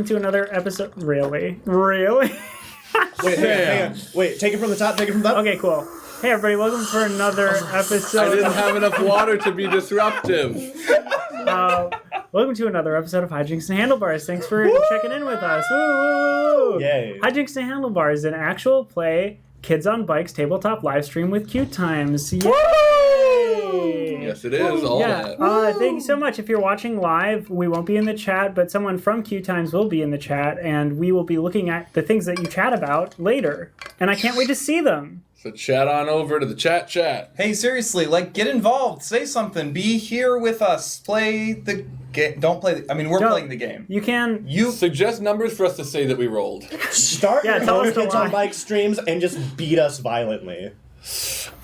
To another episode. Really? Really? Wait, hang on. Wait, take it from the top. Take it from the top. Okay, cool. Hey, everybody, welcome for another episode. I didn't have enough water to be disruptive. Welcome to another episode of Hijinks and Handlebars. Thanks for checking in with us. Woo, woo, woo. Yay. Hijinks and Handlebars, an actual play Kids on Bikes tabletop live stream with QueueTimes. Yay! Yes, it is. All that. Thank you so much. If you're watching live, we won't be in the chat, but someone from QueueTimes will be in the chat, and we will be looking at the things that you chat about later. And I can't wait to see them. So chat on over to the chat. Hey, seriously, get involved. Say something. Be here with us. Play the game. Don't play we're playing the game. You can... Suggest numbers for us to say that we rolled. Start your tell own us to Kids lie. on Bike streams and just beat us violently.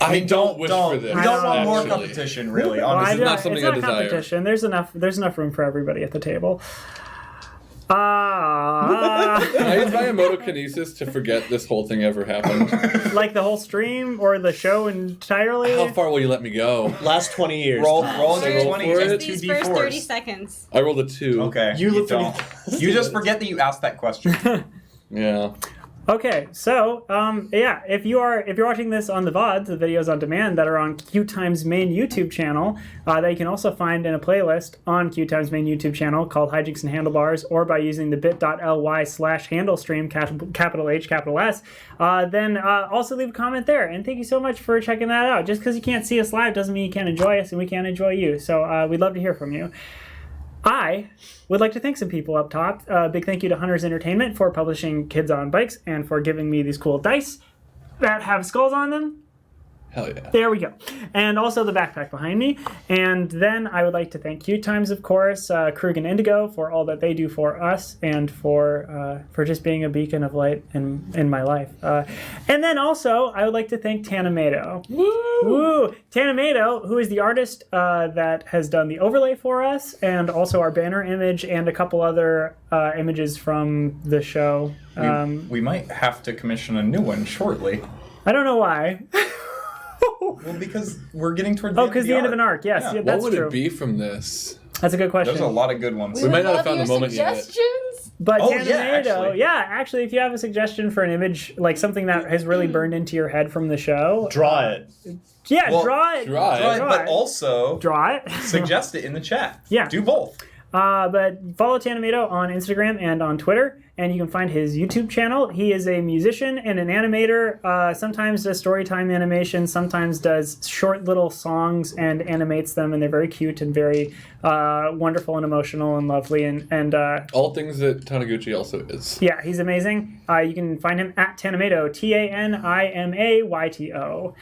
I don't wish for We this. don't want more actually. competition, really. Well, Honestly, not something it's I not desire. competition. There's enough room for everybody at the table. Can I use my emotokinesis to forget this whole thing ever happened? Like the whole stream or the show entirely? How far will you let me go? Last 20 years. roll into Roll 20. for it. Just These two first 30 D4s. seconds. I rolled a 2. Okay. You look don't. for You just forget that you asked that question. Yeah. Okay, so if you're watching this on the VODs, the videos on demand that are on QueueTimes' main YouTube channel, that you can also find in a playlist on QueueTimes' main YouTube channel called Hijinks and Handlebars, or by using the bit.ly/handlestream, capital H, capital S, then also leave a comment there. And thank you so much for checking that out. Just because you can't see us live doesn't mean you can't enjoy us, and we can't enjoy you. So we'd love to hear from you. I would like to thank some people up top. Big thank you to Hunters Entertainment for publishing Kids on Bikes and for giving me these cool dice that have skulls on them. Hell yeah. There we go. And also the backpack behind me. And then I would like to thank QueueTimes, of course, Krug and Indigo for all that they do for us and for just being a beacon of light in my life. And then also I would like to thank Tanimato. Woo! Tanimato, who is the artist that has done the overlay for us and also our banner image and a couple other images from the show. We might have to commission a new one shortly. I don't know why. Well, because we're getting towards the end of because the end of an arc. Yes, Yeah. yeah, What that's would true. it be from this? That's a good question. There's a lot of good ones. We might not have love found the your moment yet. suggestions. But Oh, yeah, Tanimato, actually. if you have a suggestion for an image, like something that has really burned into your head from the show, Draw it. yeah, Well, draw it. draw it. Right, Draw but it. also Draw it. suggest it in the chat. Yeah. Do both. But follow Tanimato on Instagram and on Twitter, and you can find his YouTube channel. He is a musician and an animator. Sometimes does storytime animation, sometimes does short little songs and animates them, and they're very cute and very wonderful and emotional and lovely. And All things that Taniguchi also is. yeah, he's amazing. You can find him at Tanimato, Tanimayto.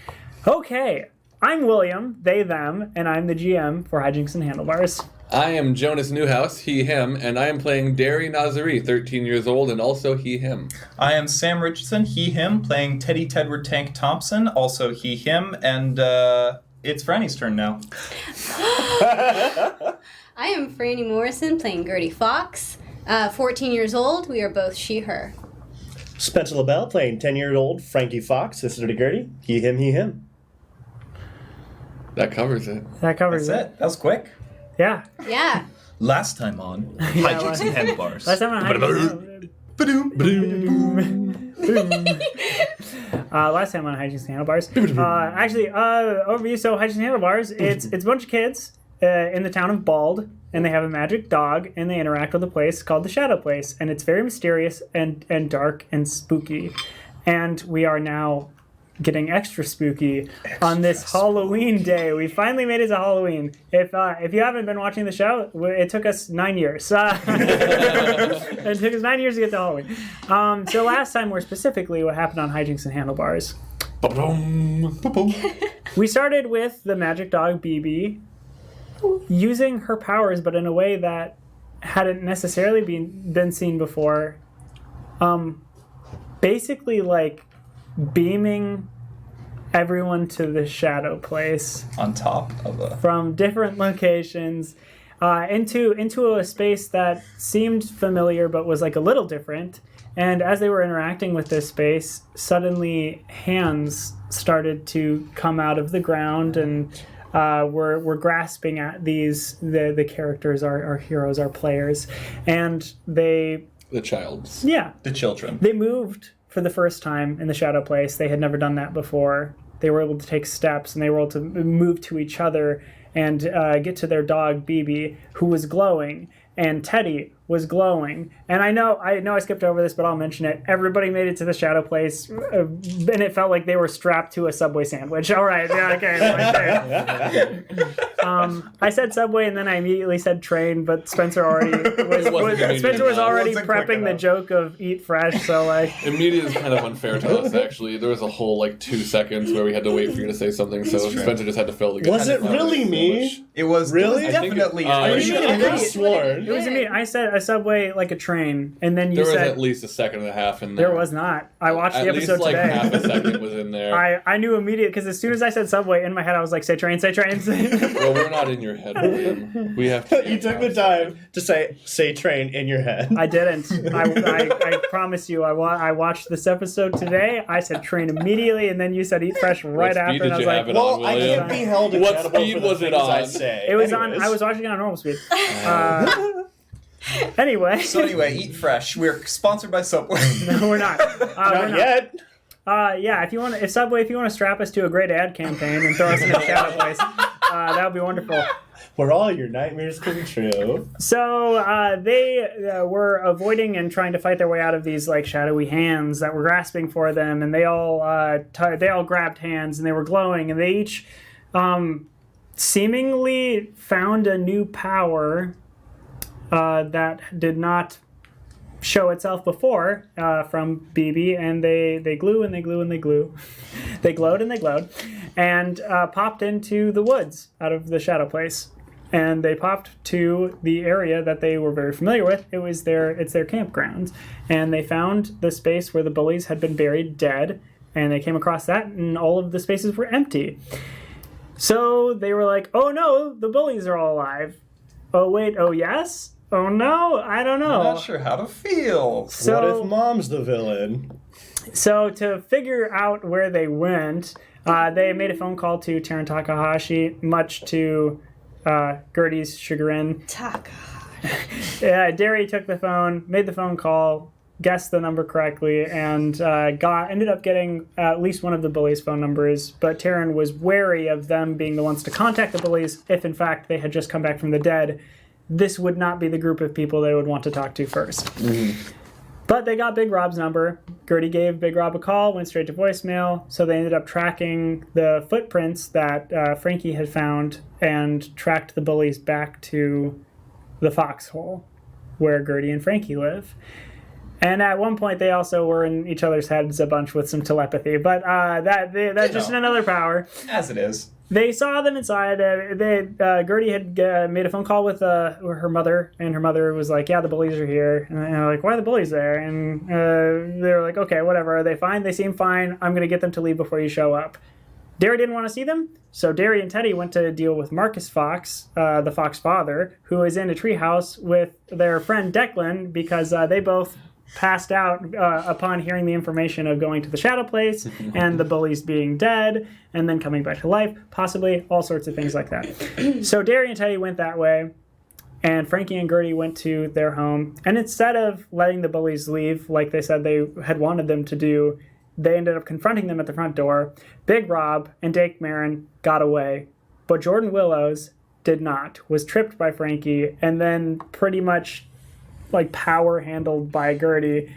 Okay, I'm William, they, them, and I'm the GM for Hijinks and Handlebars. I am Jonas Newhouse, he, him, and I am playing Derry Nazari, 13 years old, and also he, him. I am Sam Richardson, he, him, playing Teddy Tedward Tank Thompson, also he, him, and it's Franny's turn now. I am Franny Morrison playing Gertie Fox. 14 years old. We are both she, her. Spencer LaBelle playing 10-year-old Frankie Fox, sister to Gertie. He, him. That covers it. That covers That's it. That was quick. Yeah. Yeah. Last time on Hijinks and Handlebars. Last time on Hijinks and Handlebars. Overview. So Hijinks and Handlebars. It's a bunch of kids in the town of Bald, and they have a magic dog, and they interact with a place called the Shadow Place, and it's very mysterious and dark and spooky. And we are now getting extra spooky on this Halloween day. We finally made it to Halloween. If you haven't been watching the show, it took us 9 years. It took us 9 years to get to Halloween. So last time, more specifically, what happened on Hijinks and Handlebars? We started with the magic dog BB using her powers, but in a way that hadn't necessarily been seen before. Basically, like, beaming everyone to the Shadow Place On top of a... from different locations into a space that seemed familiar but was like a little different. And as they were interacting with this space, suddenly hands started to come out of the ground and were grasping at the characters, our heroes, our players, and they the child's. Yeah. The children. They moved for the first time in the shadow place. They had never done that before. They were able to take steps, and they were able to move to each other and get to their dog, BB, who was glowing, and Teddy was glowing. And I know I skipped over this, but I'll mention it. Everybody made it to the shadow place, and it felt like they were strapped to a Subway sandwich. All right, yeah, okay. I said Subway, and then I immediately said train, but Spencer already was already prepping the joke of eat fresh. So like, immediate is kind of unfair to us. Actually, there was a whole 2 seconds where we had to wait for you to say something, so Spencer just had to fill the gap. Was it really me? It was Really? definitely. Are you sure? I could have It sworn. it was me. I said a Subway like a train, and then you There was said at least a second and a half in there. there was not. I watched At the least episode today. half a second was in there. I knew immediately because as soon as I said Subway, in my head I was like, say train, say train. Well, we're not in your head, William. We have to. You took the time to say train in your head. I didn't. I promise you. I watched this episode today. I said train immediately, and then you said eat fresh right What after, speed and I did was you like, have it Well, on, I William? can't be held What accountable speed for the was it things I on? say. it was Anyways. on. I was watching it on normal speed. Anyway, So anyway, eat fresh. We're sponsored by Subway. no, we're not. Not yet. Yeah, if Subway, if you want to strap us to a great ad campaign and throw us in a shadow place, that would be wonderful. Where all your nightmares come true. So they were avoiding and trying to fight their way out of these shadowy hands that were grasping for them, and they all grabbed hands, and they were glowing, and they each seemingly found a new power that did not show itself before from BB, and they glue and they glue and they glue. They glowed and they glowed, and popped into the woods out of the shadow place. And they popped to the area that they were very familiar with. It's their campground. And they found the space where the bullies had been buried dead, and they came across that, and all of the spaces were empty. So they were like, oh no, the bullies are all alive. Oh wait, oh yes? Oh no, I don't know. I'm not sure how to feel. So, What if mom's the villain? So to figure out where they went, they made a phone call to Taran Takahashi, much to Gertie's chagrin. Derry took the phone, made the phone call, guessed the number correctly, and ended up getting at least one of the bullies' phone numbers. But Taran was wary of them being the ones to contact the bullies if, in fact, they had just come back from the dead. This would not be the group of people they would want to talk to first. Mm-hmm. But they got Big Rob's number. Gertie gave Big Rob a call, went straight to voicemail, so they ended up tracking the footprints that Frankie had found and tracked the bullies back to the foxhole where Gertie and Frankie live. And at one point, they also were in each other's heads a bunch with some telepathy, but that's just another power. As it is. They saw them inside. Gertie had made a phone call with her mother, and her mother was like, yeah, the bullies are here. And they're like, why are the bullies there? And they were like, okay, whatever. Are they fine? They seem fine. I'm going to get them to leave before you show up. Derry didn't want to see them, so Derry and Teddy went to deal with Marcus Fox, the Fox father, who is in a treehouse with their friend Declan, because they both passed out upon hearing the information of going to the shadow place and the bullies being dead and then coming back to life, possibly all sorts of things like that. So Derry and Teddy went that way, and Frankie and Gertie went to their home, and instead of letting the bullies leave like they said they had wanted them to do, they ended up confronting them at the front door. Big Rob and Dake Marin got away, but Jordan Willows did not, was tripped by Frankie, and then pretty much power handled by Gertie.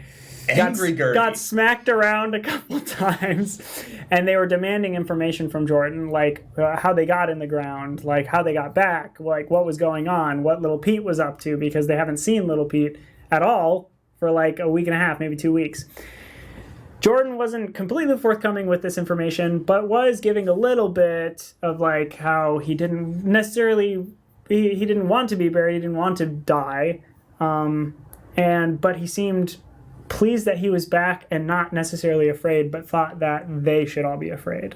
Angry Gertie. Got smacked around a couple times, and they were demanding information from Jordan, how they got in the ground, how they got back, what was going on, what Little Pete was up to, because they haven't seen Little Pete at all for a week and a half, maybe 2 weeks. Jordan wasn't completely forthcoming with this information, but was giving a little bit of how he didn't necessarily, he didn't want to be buried, he didn't want to die. But he seemed pleased that he was back and not necessarily afraid, but thought that they should all be afraid.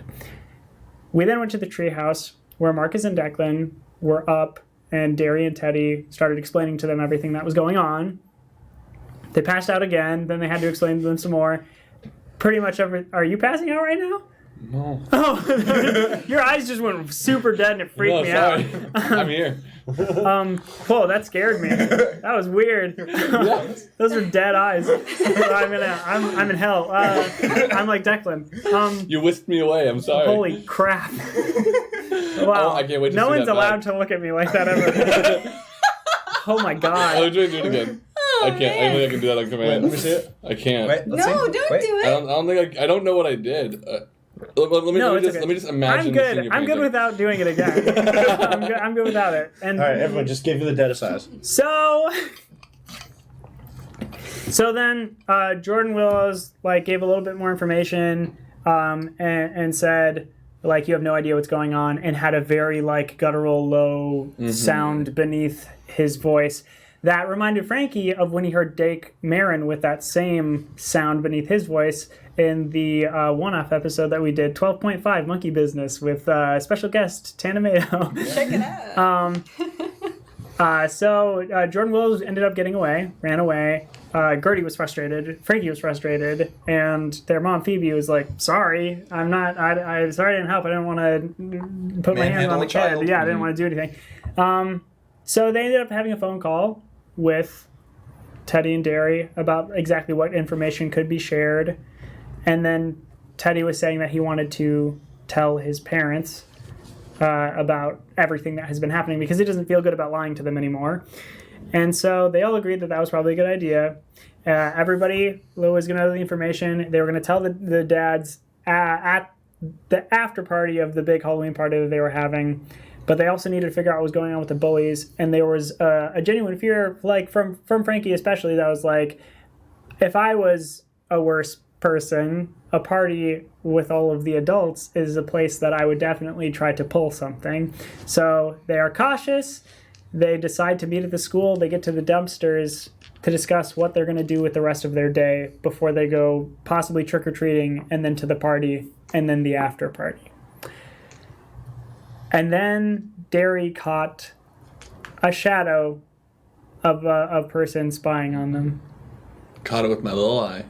We then went to the treehouse where Marcus and Declan were up, and Derry and Teddy started explaining to them everything that was going on. They passed out again, then they had to explain to them some more. Pretty much are you passing out right now? No. Oh, your eyes just went super dead and it freaked me sorry. out. I'm here. Whoa, that scared me. That was weird. Those are dead eyes. I'm in hell. I'm like Declan. You whisked me away. I'm sorry. Holy crap. Wow. Oh, I can't wait to no see one's that allowed back. to look at me like that ever. Oh my god. I'm trying to do it again. I can't. I don't think I can do that on command. Let me see it. I can't. Wait, let's No, see. don't Wait. do I it. don't think I don't know what I did. Let me just imagine. I'm good. seeing your I'm good painting. without doing it again. I'm good without it. And All right, everyone, just give you the deadest eyes. So then Jordan Willows gave a little bit more information and said you have no idea what's going on, and had a very guttural low sound beneath his voice that reminded Frankie of when he heard Dake Marin with that same sound beneath his voice in the one-off episode that we did, 12.5 Monkey Business, with special guest Tanamato. Check it out. So Jordan Willows ended up getting away, ran away. Gertie was frustrated. Frankie was frustrated, and their mom Phoebe was like, "Sorry, I'm not. I sorry I didn't help. I didn't want to put my hand on the kid. Yeah, I didn't want to do anything." So they ended up having a phone call with Teddy and Derry about exactly what information could be shared, and then Teddy was saying that he wanted to tell his parents about everything that has been happening because he doesn't feel good about lying to them anymore. And so they all agreed that that was probably a good idea. Everybody was going to know the information. They were going to tell the dads at the after party of the big Halloween party that they were having. But they also needed to figure out what was going on with the bullies. And there was a genuine fear, from Frankie especially, that was like, if I was a worse person, a party with all of the adults is a place that I would definitely try to pull something. So they are cautious. They decide to meet at the school. They get to the dumpsters to discuss what they're going to do with the rest of their day before they go possibly trick-or-treating, and then to the party, and then the after party. And then Derry caught a shadow of a person spying on them Caught it with my little eye.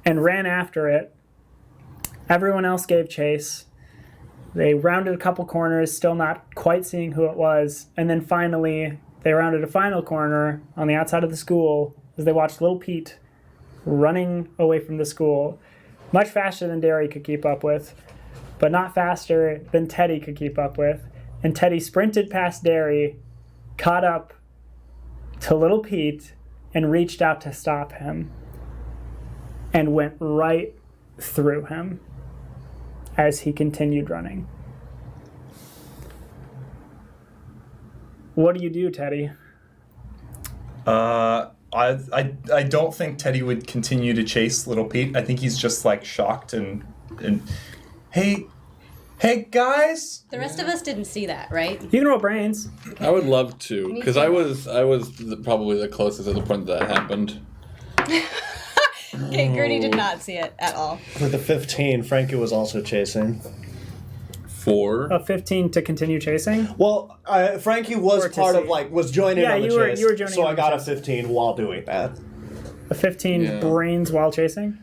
and ran after it. Everyone else gave chase. They rounded a couple corners, still not quite seeing who it was. And then finally, they rounded a final corner on the outside of the school as they watched little Pete running away from the school, much faster than Derry could keep up with, but not faster than Teddy could keep up with. And Teddy sprinted past Derry, caught up to little Pete, and reached out to stop him, and went right through him as he continued running. What do you do, Teddy? I don't think Teddy would continue to chase little Pete. I think he's just shocked and hey guys. The rest of us didn't see that, right? You can roll brains. I would love to, Me because too. I was probably the closest at the point that happened. Okay, Gertie did not see it at all. With the 15, Frankie was also chasing. 4. A 15 to continue chasing. Well, Frankie was Or to part of see. was joining Yeah, on the you were- chase, you were joining so on I the got chase. a 15 while doing that. A 15 Yeah. brains while chasing.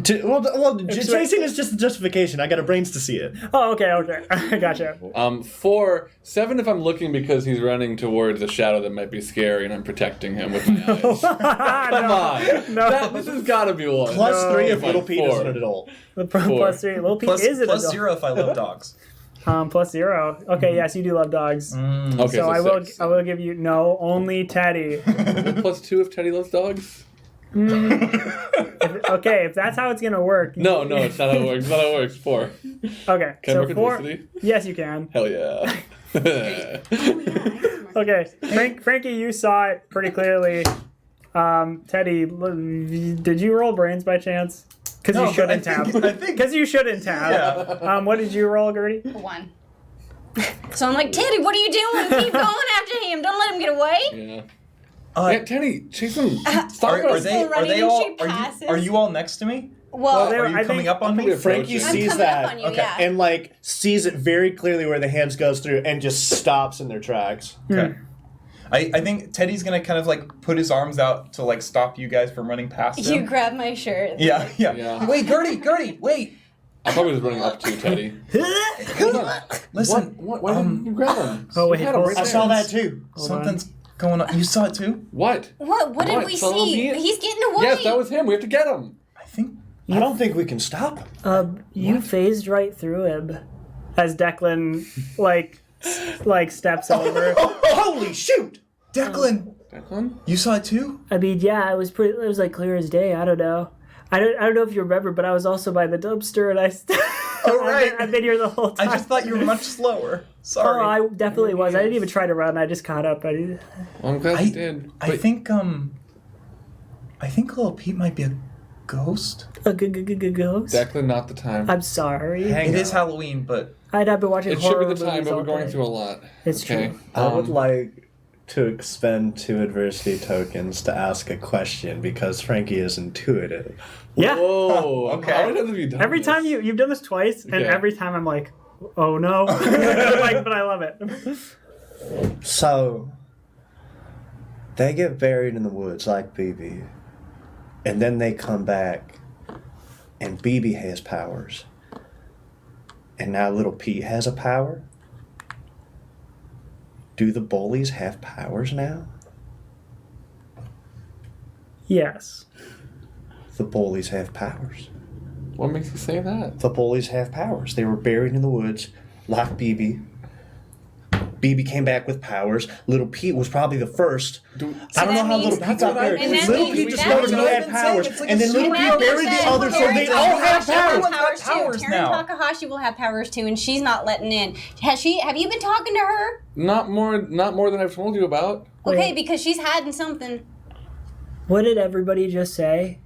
Chasing is just a justification. I got a brains to see it. Oh, okay. I gotcha. 4. 7 if I'm looking because he's running towards a shadow that might be scary and I'm protecting him with my eyes. Come on. No. This has got to be one. Plus 3 if Fine, Little Pete 4. is an adult. Plus 3. Little Pete is an Plus adult. 0 if I love dogs. Plus 0. Okay, yes, you do love dogs. Okay, So I will. 6. I will give you no. Only Teddy. Plus 2 if Teddy loves dogs? Okay, if that's how it's gonna work. No, it's not how it works. It's not how it works. 4. Okay, Can I so work 4. adversity? Yes, you can. Hell yeah. Okay, Frankie, you saw it pretty clearly. Teddy, did you roll brains by chance? Because No, you shouldn't I have. think- Because you shouldn't have. Yeah. What did you roll, Gertie? 1. So I'm like, Teddy, what are you doing? Keep going after him. Don't let him get away. Yeah. Uh, Yeah, Teddy, chase him. Stop are us. they running all? and she passes. Are you all next to me? Well, they- Are I you think- coming up on me? Probably Frankie approaching. I'm sees coming that up on you, yeah. and sees it very clearly where the hands goes through and just stops in their tracks. Okay. I think Teddy's gonna kind of put his arms out to stop you guys from running past him. you grab my shirt. Yeah. Yeah. Wait, Gertie, wait. I probably was running up to Teddy. Listen, Why didn't you grab him? Oh, wait, You had him right I there. saw that too. something's going on. You saw it too? What? What did we Saw little see? Pete? He's getting away. Yes, that was him. We have to get him. I think. I don't think we can stop him. You phased right through him as Declan like steps over. Holy shoot! Declan, Declan? you saw it too? I mean, yeah, it was like clear as day. I don't know. I don't know if you remember, but I was also by the dumpster, and Oh, right. I've been here the whole time. I just thought you were much slower. Oh, Sorry. I definitely was. I didn't even try to run. I just caught up. Well, I'm glad you did. I think little Pete might be a ghost. A ghost. Declan, not the time. I'm sorry. It is Halloween, but I've been watching It should horror be the time, movies but we're all going day. through a lot. It's okay. true. I would like to expend 2 adversity tokens to ask a question because Frankie is intuitive. Yeah. Whoa. Okay. How many times have you done Every this? time you've done this twice, and Okay. every time I'm like, oh no, but I love it. So, they get buried in the woods like BB, and then they come back, and BB has powers. And now little Pete has a power? Do the bullies have powers now? Yes. The bullies have powers. What makes you say that? The bullies have powers. They were buried in the woods like BB. BB came back with powers. Little Pete was probably the first. I don't that know how means- little Pete got buried. And that Little means- Pete that discovered means- he had powers, It's like and a then little super Pete power buried the set. others, so they all have powers. Everyone's got powers Taryn now. Takahashi will have powers too, and she's not letting in. Have you been talking to her? Not more than I've told you about. Okay, Wait. because she's hiding something. What did everybody just say?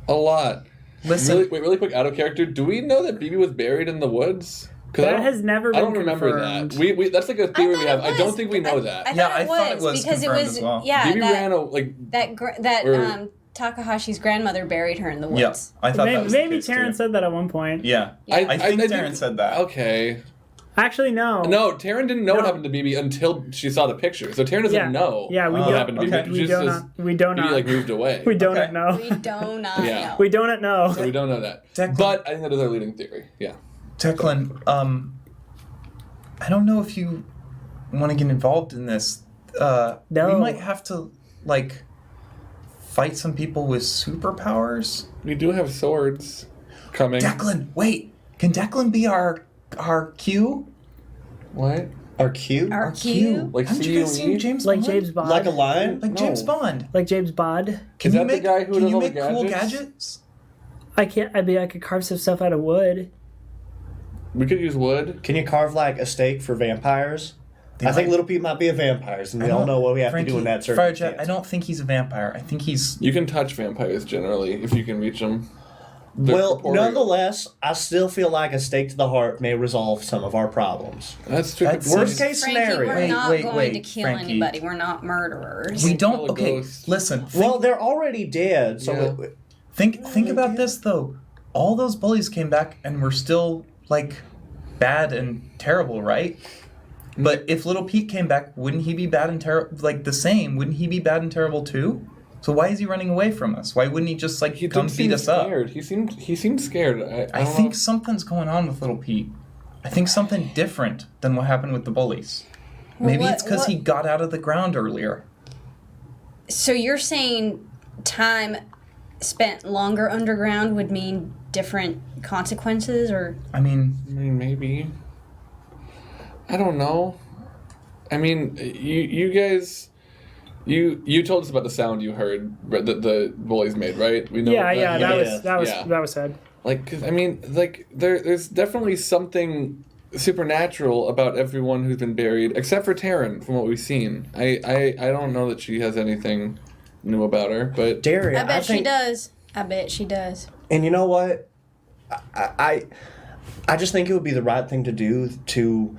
A lot. Listen, Really quick, out of character. Do we know that BB was buried in the woods? 'Cause That has never I don't been remember confirmed. that. We that's like a theory we thought have. it I don't was. think we know that. Yeah, I thought it was because it confirmed was as well. yeah BB that ran a like. that or- Takahashi's grandmother buried her in the woods. yeah, I thought that was Maybe the case Taryn too. said that at one point. Yeah, Yeah. I think Taryn said that. Okay. Actually, no. No, Taryn didn't know what No. happened to BB until she saw the picture. So Taryn doesn't Yeah. know Yeah, we what don't. happened to okay. BB. We She do just not. We do BB not. like moved away. We do Okay. not know. We do not Yeah. know. We do not know. So we don't know that. Declan- But I think that is our leading theory. Yeah. Declan, I don't know if you want to get involved in this. No. We might have to like fight some people with superpowers. We do have swords coming. Declan, wait. Can Declan be our Q? What? Are cute? Our Q. Like Haven't you guys CUE? seen James Like Bond? James Bond. Like a lion? Like James Bond. Like James Bond. Can Is you that the make, guy who can does you all the make cool gadgets? gadgets? I can't. I mean, I could carve some stuff out of wood. We could use wood. Can you carve like a steak for vampires? They I think might- little Pete might be a vampire, and we I all don't- know what we have Frankie, to do in that Firejet, circumstance. I don't think he's a vampire. I think he's. You can touch vampires generally if you can reach them. They're Well, corporeal. nonetheless, I still feel like a stake to the heart may resolve some of our problems. That's true. That's- Worst case Frankie, scenario. we're Wait, not wait, going wait, to kill Frankie. anybody. We're not murderers. We Kill don't. a Okay, ghost. listen. Well, they're already dead, so Yeah. Think about this though. All those bullies came back and were still like bad and terrible, right? But if little Pete came back, wouldn't he be bad and terrible? Like the same? Wouldn't he be bad and terrible too? So why is he running away from us? Why wouldn't he just like He come did beat seem us up? scared. He seemed scared. I don't think know. something's going on with little Pete. I think something different than what happened with the bullies. Maybe what- it's because what- he got out of the ground earlier. So you're saying time spent longer underground would mean different consequences, or I mean, I mean, maybe. I don't know. I mean, you guys, you told us about the sound you heard that the bullies made, right? We know Yeah, yeah, yeah, that was said. Like, 'cause, I mean, like there's definitely something supernatural about everyone who's been buried, except for Taryn, from what we've seen. I don't know that she has anything new about her, but Daria, I bet she think, does. I bet she does. And you know what? I just think it would be the right thing to do to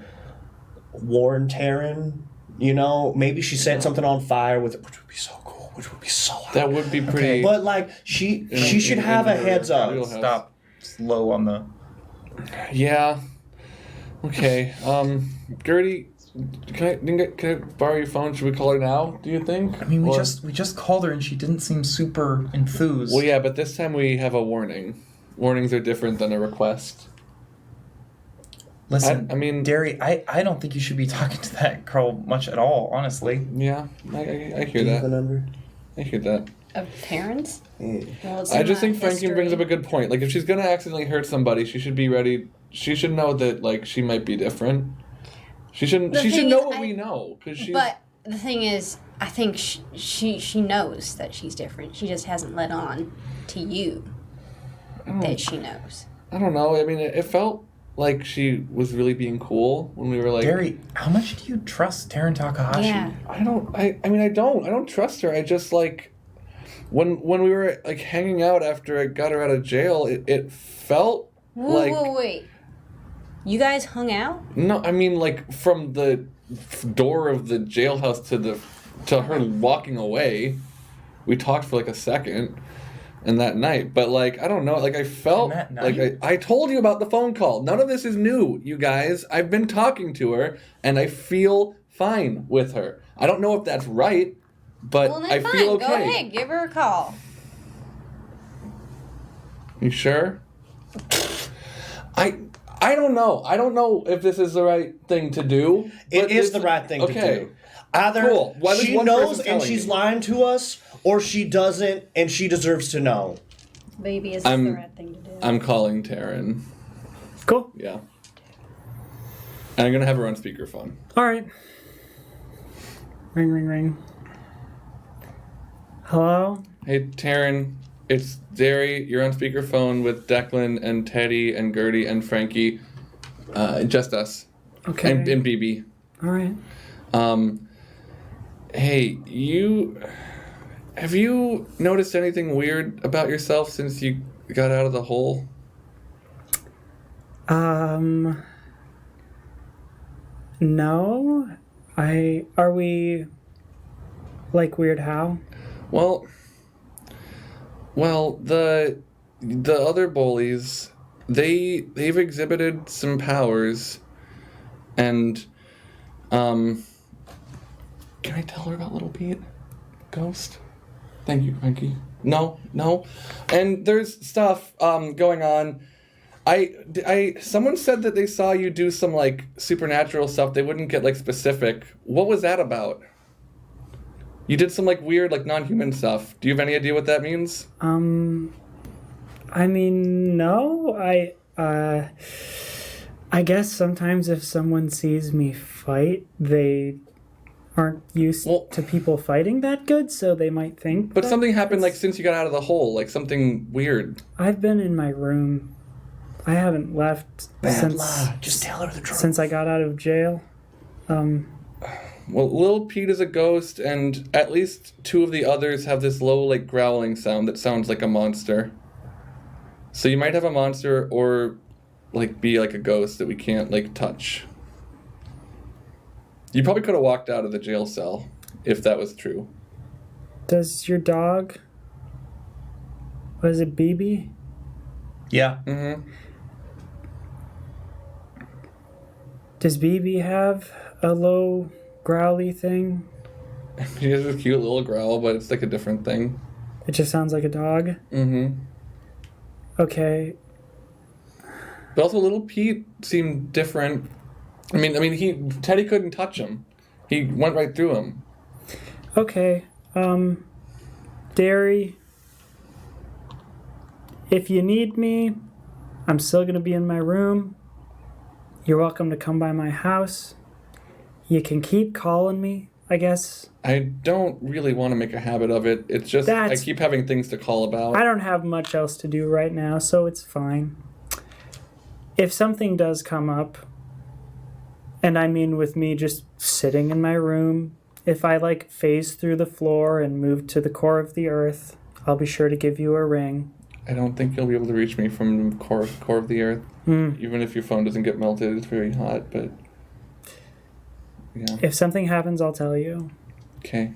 warn Taryn. You know, maybe she set something on fire with it, which would be so cool. Which would be so. that would be pretty. But like she should in have a her heads up. wheelhouse. stop slow on the. Yeah. Okay. Gertie, can I borrow your phone? Should we call her now? Do you think? I mean, we Or- just called her and she didn't seem super enthused. Well, yeah, but this time we have a warning. Warnings are different than a request. Listen, I mean, Derry, I don't think you should be talking to that girl much at all, honestly. yeah, I hear Do you have a that. number? I hear that. Of parents? Yeah. Well, it's I in just my think Frankie history. brings up a good point. Like, if she's gonna accidentally hurt somebody, she should be ready. She should know that, like, she might be different. She shouldn't. The She should thing know is, what we know, because she's. But the thing is, I think she knows that she's different. She just hasn't let on to you that she knows. I don't know. I mean, it felt like she was really being cool when we were like. Derry, how much do you trust Taryn Takahashi? Yeah. I don't. I mean, I don't trust her. I just like. When we were like hanging out after I got her out of jail, it felt like. Wait. You guys hung out? No, I mean like from the door of the jailhouse to her walking away, we talked for like a second, and that night. But like I don't know, like I felt And that like night? I told you about the phone call. None of this is new, you guys. I've been talking to her, and I feel fine with her. I don't know if that's right, but Well, then I fine. feel okay. Go ahead. Give her a call. You sure? I don't know. I don't know if this is the right thing to do. It but is this- the right thing to okay. do. Either Cool. Why does she one knows person and telling she's you? lying to us, or she doesn't and she deserves to know. Maybe it's the right thing to do. I'm calling Taryn. Cool. Yeah. And I'm gonna have her on speakerphone. All right. Ring, ring, ring. Hello? Hey Taryn, it's Derry. You're on speakerphone with Declan and Teddy and Gertie and Frankie. Just us. Okay. And BB. All right. Hey, have you noticed anything weird about yourself since you got out of the hole? No. Are we like Weird How? Well, the other bullies, they've exhibited some powers, and can I tell her about Little Pete? Ghost? Thank you, Frankie. No. And there's stuff going on. Someone said that they saw you do some like supernatural stuff. They wouldn't get like specific. What was that about? You did some like weird like non-human stuff. Do you have any idea what that means? I mean, no. I guess sometimes if someone sees me fight, they aren't used to people fighting that good, so they might think. But something happened like since you got out of the hole, like something weird. I've been in my room. I haven't left Just tell her the truth. since I got out of jail. Well, Lil Pete is a ghost, and at least two of the others have this low, like, growling sound that sounds like a monster. So you might have a monster or, like, be like a ghost that we can't, like, touch. You probably could have walked out of the jail cell if that was true. Does your dog... Was it BB? Yeah. Mm-hmm. Does BB have a low growly thing? She has a cute little growl, but it's like a different thing. It just sounds like a dog? Mm-hmm. Okay. But also, Little Pete seemed different. I mean, Teddy couldn't touch him. He went right through him. Okay. Derry, if you need me, I'm still going to be in my room. You're welcome to come by my house. You can keep calling me, I guess. I don't really want to make a habit of it. It's just I keep having things to call about. I don't have much else to do right now, so it's fine. If something does come up, and I mean with me just sitting in my room, if I like phase through the floor and move to the core of the earth, I'll be sure to give you a ring. I don't think you'll be able to reach me from the core of the earth. Even if your phone doesn't get melted, it's very hot, but yeah. If something happens, I'll tell you. Okay.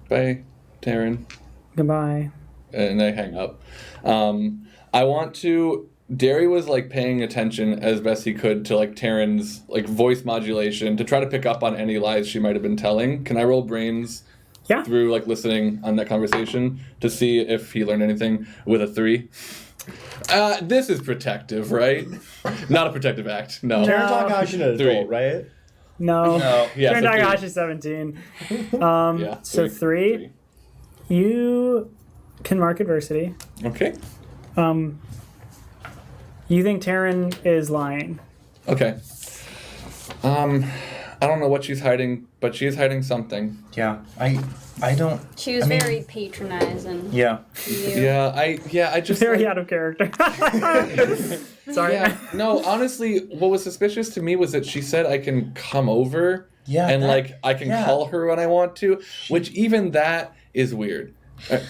Bye, Taryn. Goodbye. And I hang up. I want to... Derry was like paying attention as best he could to like Taryn's like voice modulation to try to pick up on any lies she might have been telling. Can I roll brains Yeah. through like listening on that conversation to see if he learned anything with a 3? This is protective, right? Not a protective act. No. Teran Takahashi's an Three. adult, right? No. No. Yeah, Teran so three. Takahashi's 17. Yeah, So three. You can mark adversity. Okay. You think Teran is lying. Okay. I don't know what she's hiding, but she is hiding something. Yeah. I don't. She was I mean, very patronizing. Yeah. to you. Yeah, I just Very like- out of character. Sorry. Yeah, no, honestly, what was suspicious to me was that she said I can come over Yeah, and that- like I can yeah. call her when I want to, which even that is weird.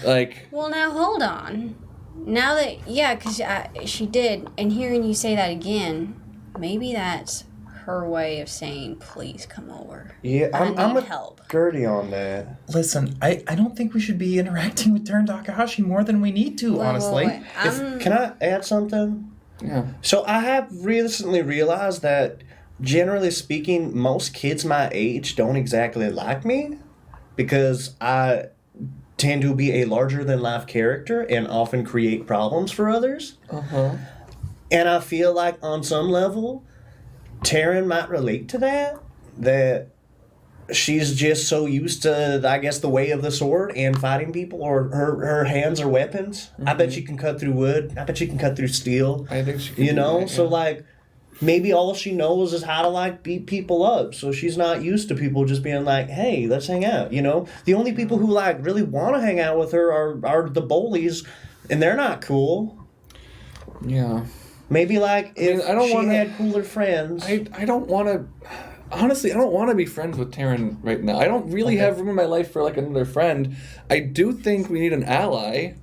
Like, Well, now hold on. Now that because she did, and hearing you say that again, maybe that's her way of saying, "Please come over. Yeah, I I'm need with help." Gertie on that. Listen, I don't think we should be interacting with Teran Takahashi more than we need to, honestly. Wait. Can I add something? yeah. So I have recently realized that, generally speaking, most kids my age don't exactly like me because I tend to be a larger-than-life character and often create problems for others. Uh-huh. And I feel like on some level, Teran might relate to that she's just so used to, I guess, the way of the sword and fighting people, or her hands are weapons. I bet she can cut through wood. I bet she can cut through steel. I think she can You do know? that, So, yeah. like, maybe all she knows is how to, like, beat people up. So she's not used to people just being like, hey, let's hang out, you know? The only people who, like, really want to hang out with her are the bullies, and they're not cool. Yeah. Maybe, like, if I don't she wanna- had cooler friends. I don't want to. Honestly, I don't want to be friends with Teran right now. I don't really Okay. have room in my life for like another friend. I do think we need an ally,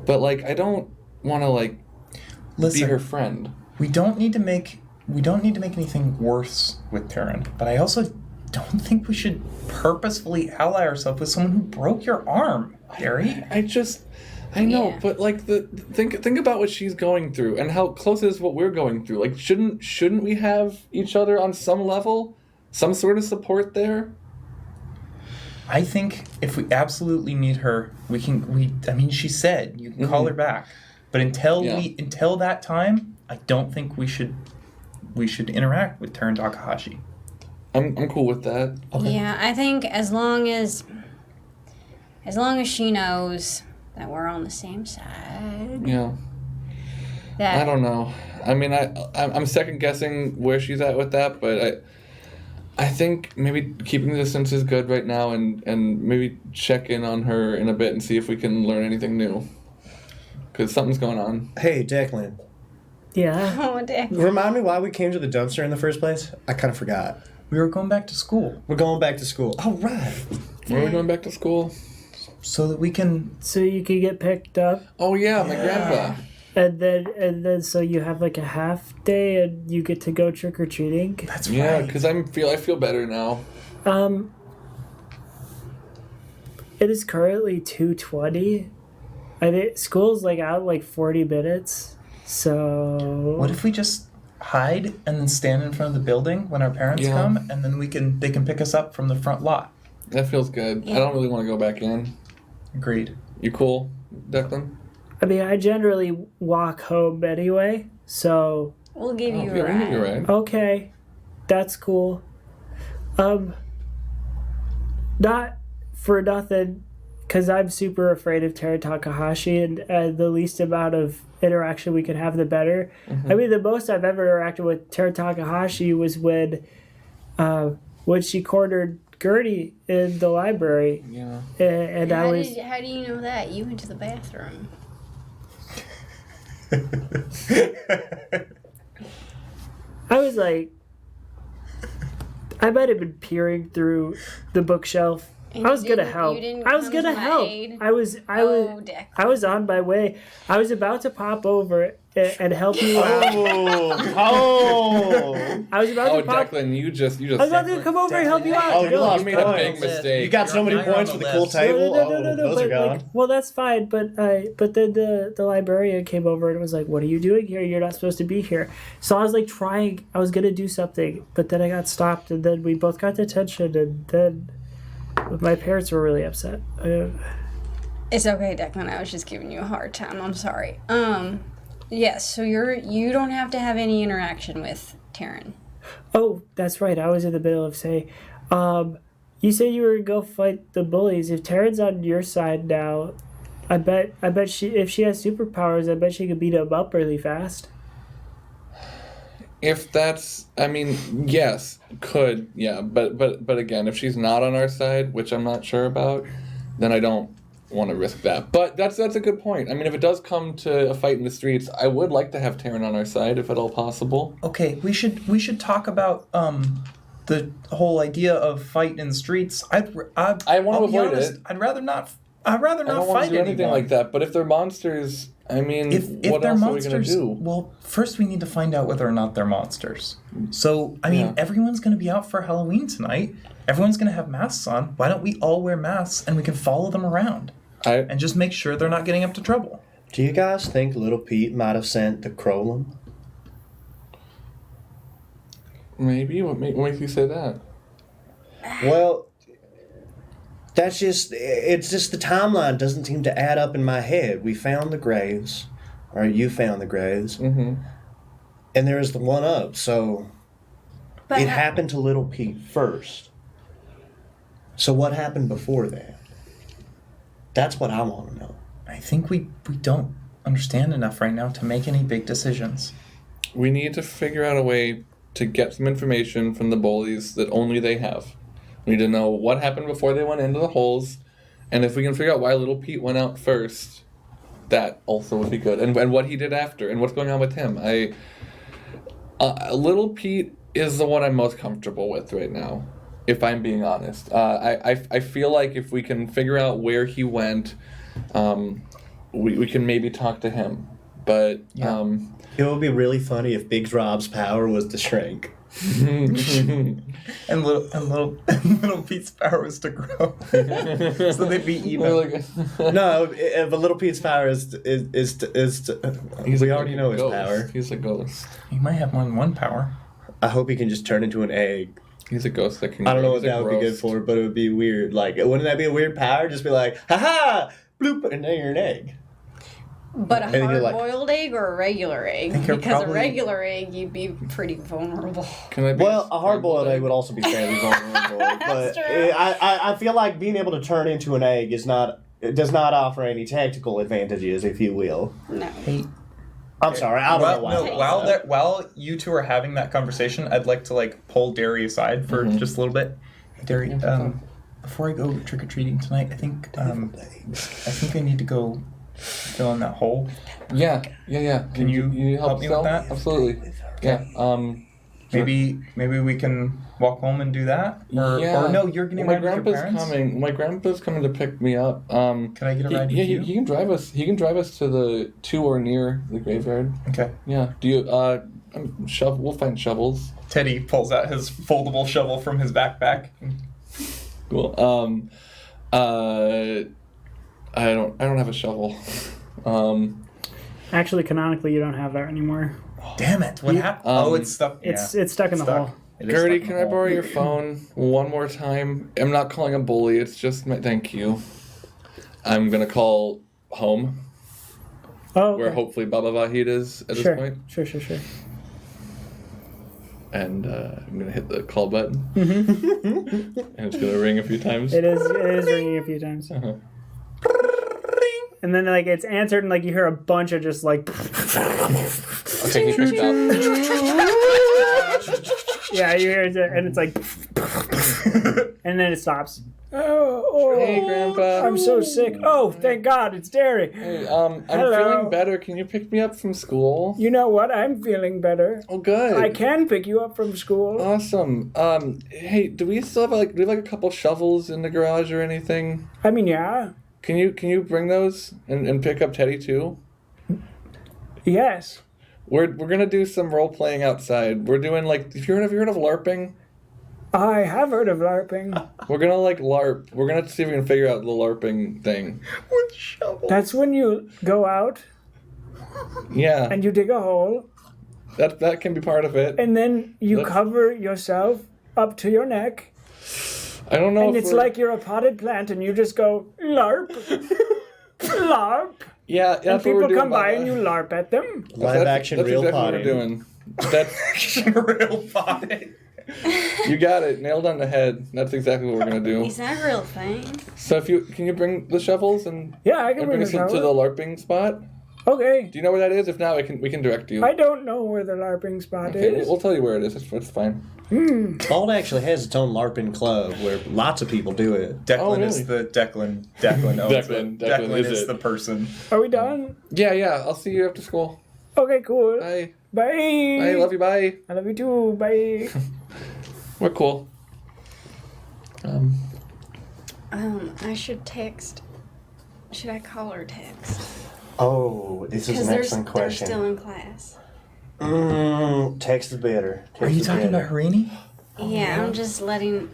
but like I don't want to like Listen, be her friend. we don't need to make anything worse with Teran, but I also don't think we should purposefully ally ourselves with someone who broke your arm, Gary. I know, Yeah. but like think about what she's going through and how close it is what we're going through. Like shouldn't we have each other on some level, some sort of support there? I think if we absolutely need her, I mean, she said you can call her back, but until that time, I don't think we should interact with Teran Takahashi. I'm cool with that. Yeah, I think as long as she knows that we're on the same side, Yeah. that I don't know. I mean, I'm second guessing where she's at with that, but I think maybe keeping the distance is good right now, and maybe check in on her in a bit and see if we can learn anything new. Because something's going on. Hey, Declan, Yeah. oh, Dick. remind me why we came to the dumpster in the first place? I kind of forgot. We were going back to school We're going back to school. Oh, right. Where are we going back to school? so that we can. So you could get picked up, Oh yeah, my grandpa. and then so you have like a half day, and you get to go trick or treating. That's Yeah, right. because I feel better now. It is currently 2:20. I think school's like out like 40 minutes. So What if we just hide and then stand in front of the building when our parents Yeah. come, and then they can pick us up from the front lot? That feels good. I don't really want to go back in. Agreed. You cool, Declan? I mean, I generally walk home anyway. So We'll give you a yeah, ride. you're right. okay, that's cool. Not for nothing, because I'm super afraid of Teran Takahashi, and the least amount of interaction we could have, the better. I mean, the most I've ever interacted with Teran Takahashi was when she cornered Gertie in the library, Yeah. and I was How do you know that? You went to the bathroom. like, I might have been peering through the bookshelf. And I was you gonna didn't- help. you didn't I was come gonna to my help. aid? I was Oh, Dick. I was on my way. I was about to pop over and help you out. Oh! I was about Oh, to pop. Declan, you just. I was about to come over and help you out. Oh, you lost You made a points. big mistake. You got so many Now you're points on for the the cool list. table. No, Those are but, gone. like, well, that's fine. But then the librarian came over and was like, "What are you doing here? You're not supposed to be here." So I was like trying. I was gonna do something, but then I got stopped, and then we both got detention, and then my parents were really upset. It's okay, Declan. I was just giving you a hard time. I'm sorry. Yes. So you don't have to have any interaction with Taryn. Oh, that's right. I was in the middle of saying, you said you were gonna go fight the bullies. If Taryn's on your side now, I bet if she has superpowers, I bet she could beat them up really fast. If that's, I mean, yes, could, yeah, but again, if she's not on our side, which I'm not sure about, then I don't want to risk that. But that's a good point. I mean, if it does come to a fight in the streets, I would like to have Taryn on our side, if at all possible. Okay, we should talk about the whole idea of fight in the streets. I want to avoid it. I'd rather not I don't want fight to do anything anyone. like that. But if they're monsters, I mean, If what they're else monsters, are we gonna do? well, first we need to find out whether or not they're monsters. So, I mean, Yeah. everyone's going to be out for Halloween tonight. Everyone's going to have masks on. Why don't we all wear masks and we can follow them around and just make sure they're not getting up to trouble? Do you guys think Little Pete might have sent the Crolum? Maybe. What makes you say that? Well, it's just the timeline doesn't seem to add up in my head. We found the graves, or you found the graves, Mm-hmm. and there is the one up, so But it happened to Little Pete first. So what happened before that? That's what I want to know. I think we don't understand enough right now to make any big decisions. We need to figure out a way to get some information from the bullies that only they have. We need to know what happened before they went into the holes, and if we can figure out why Little Pete went out first, that also would be good. And what he did after, and what's going on with him. Little Pete is the one I'm most comfortable with right now, if I'm being honest. I feel like if we can figure out where he went, we can maybe talk to him. But It would be really funny if Big Rob's power was to shrink. And little Pete's power was to grow, so they'd be even. No, if a Little Pete's power is we already know his power. He's a ghost. He might have more than one power. I hope he can just turn into an egg. He's a ghost that can. I don't know what he's a that would be good roast. for, but it would be weird. Like, wouldn't that be a weird power? Just be like, ha, bloop, and then you're an egg. But a And then you're like- hard-boiled egg or a regular egg? think you're Because probably- a regular egg, you'd be pretty vulnerable. Can I be Well, a hard-boiled egg would also be fairly vulnerable, but true. I feel like being able to turn into an egg does not offer any tactical advantages, if you will. No. Hey, I'm sorry, I don't know why. While you two are having that conversation, I'd like to pull Derry aside for just a little bit. Hey, Derry, before I go trick or treating tonight, I think I need to go fill in that hole. Yeah. Can you need help me with Phil? that? Absolutely. Yeah. Maybe we can walk home and do that. Or no, you're getting my ride with your grandpa's parents. coming. My grandpa's coming to pick me up. Can I get a ride with you? He can drive us. He can drive us to or near the graveyard. Okay. Yeah. Do you shovel? We'll find shovels. Teddy pulls out his foldable shovel from his backpack. Cool. I don't have a shovel. Actually, canonically, you don't have that anymore. Damn it! What happened? It's stuck. It's stuck in the hole. It is Gertie, stuck in can the I hole. borrow your phone one more time? I'm not calling a bully. It's just my thank you. I'm gonna call home, Oh, okay. where hopefully Baba Vahid is at Sure. this point, Sure. and I'm gonna hit the call button, and it's gonna ring a few times. It is ringing a few times. Uh-huh. And then it's answered and you hear a bunch of just Okay, he picked up. yeah, you hear it and it's and then it stops. Oh, Hey, Grandpa. I'm so sick. Oh, thank God, it's Derry. Hey, I'm Hello. feeling better. Can you pick me up from school? You know what? I'm feeling better. Oh, good. I can pick you up from school. Awesome. Hey, do we still have do we have a couple shovels in the garage or anything? I mean, yeah. Can you bring those and pick up Teddy too? Yes. We're gonna do some role playing outside. We're doing have you heard of LARPing? I have heard of LARPing. We're gonna LARP. We're gonna see if we can figure out the LARPing thing. With shovel. That's when you go out Yeah, and you dig a hole that can be part of it. and then you That's- cover yourself up to your neck. I don't know And if it's we're- like you're a potted plant and you just go LARP. LARP. Yeah, And that's what people we're doing. come by and Bubba. you LARP at them. Live action, that's real exactly potty. what we're doing. That's Real potty. you got it nailed on the head. That's exactly what we're gonna do. Is that a real thing? So can you bring the shovels and Yeah, I can and bring bring the us to the shovel. LARPing spot? Okay. Do you know where that is? If not, we can direct you. I don't know where the LARPing spot Okay, is. we'll tell you where it is. It's fine. Bald actually has its own LARPing club where lots of people do it. Declan Oh, really? is the Declan. Declan owns Declan- it. Declan Declan is is it. the person. Are we done? Yeah. I'll see you after school. Okay, cool. Bye. Bye. Bye. Love you. Bye. I love you too. Bye. We're cool. I should text. Should I call or text? Oh, this is Because an excellent they're question. still in class. Text is better. Text Are you is talking better. about Harini? Yeah, I'm just letting.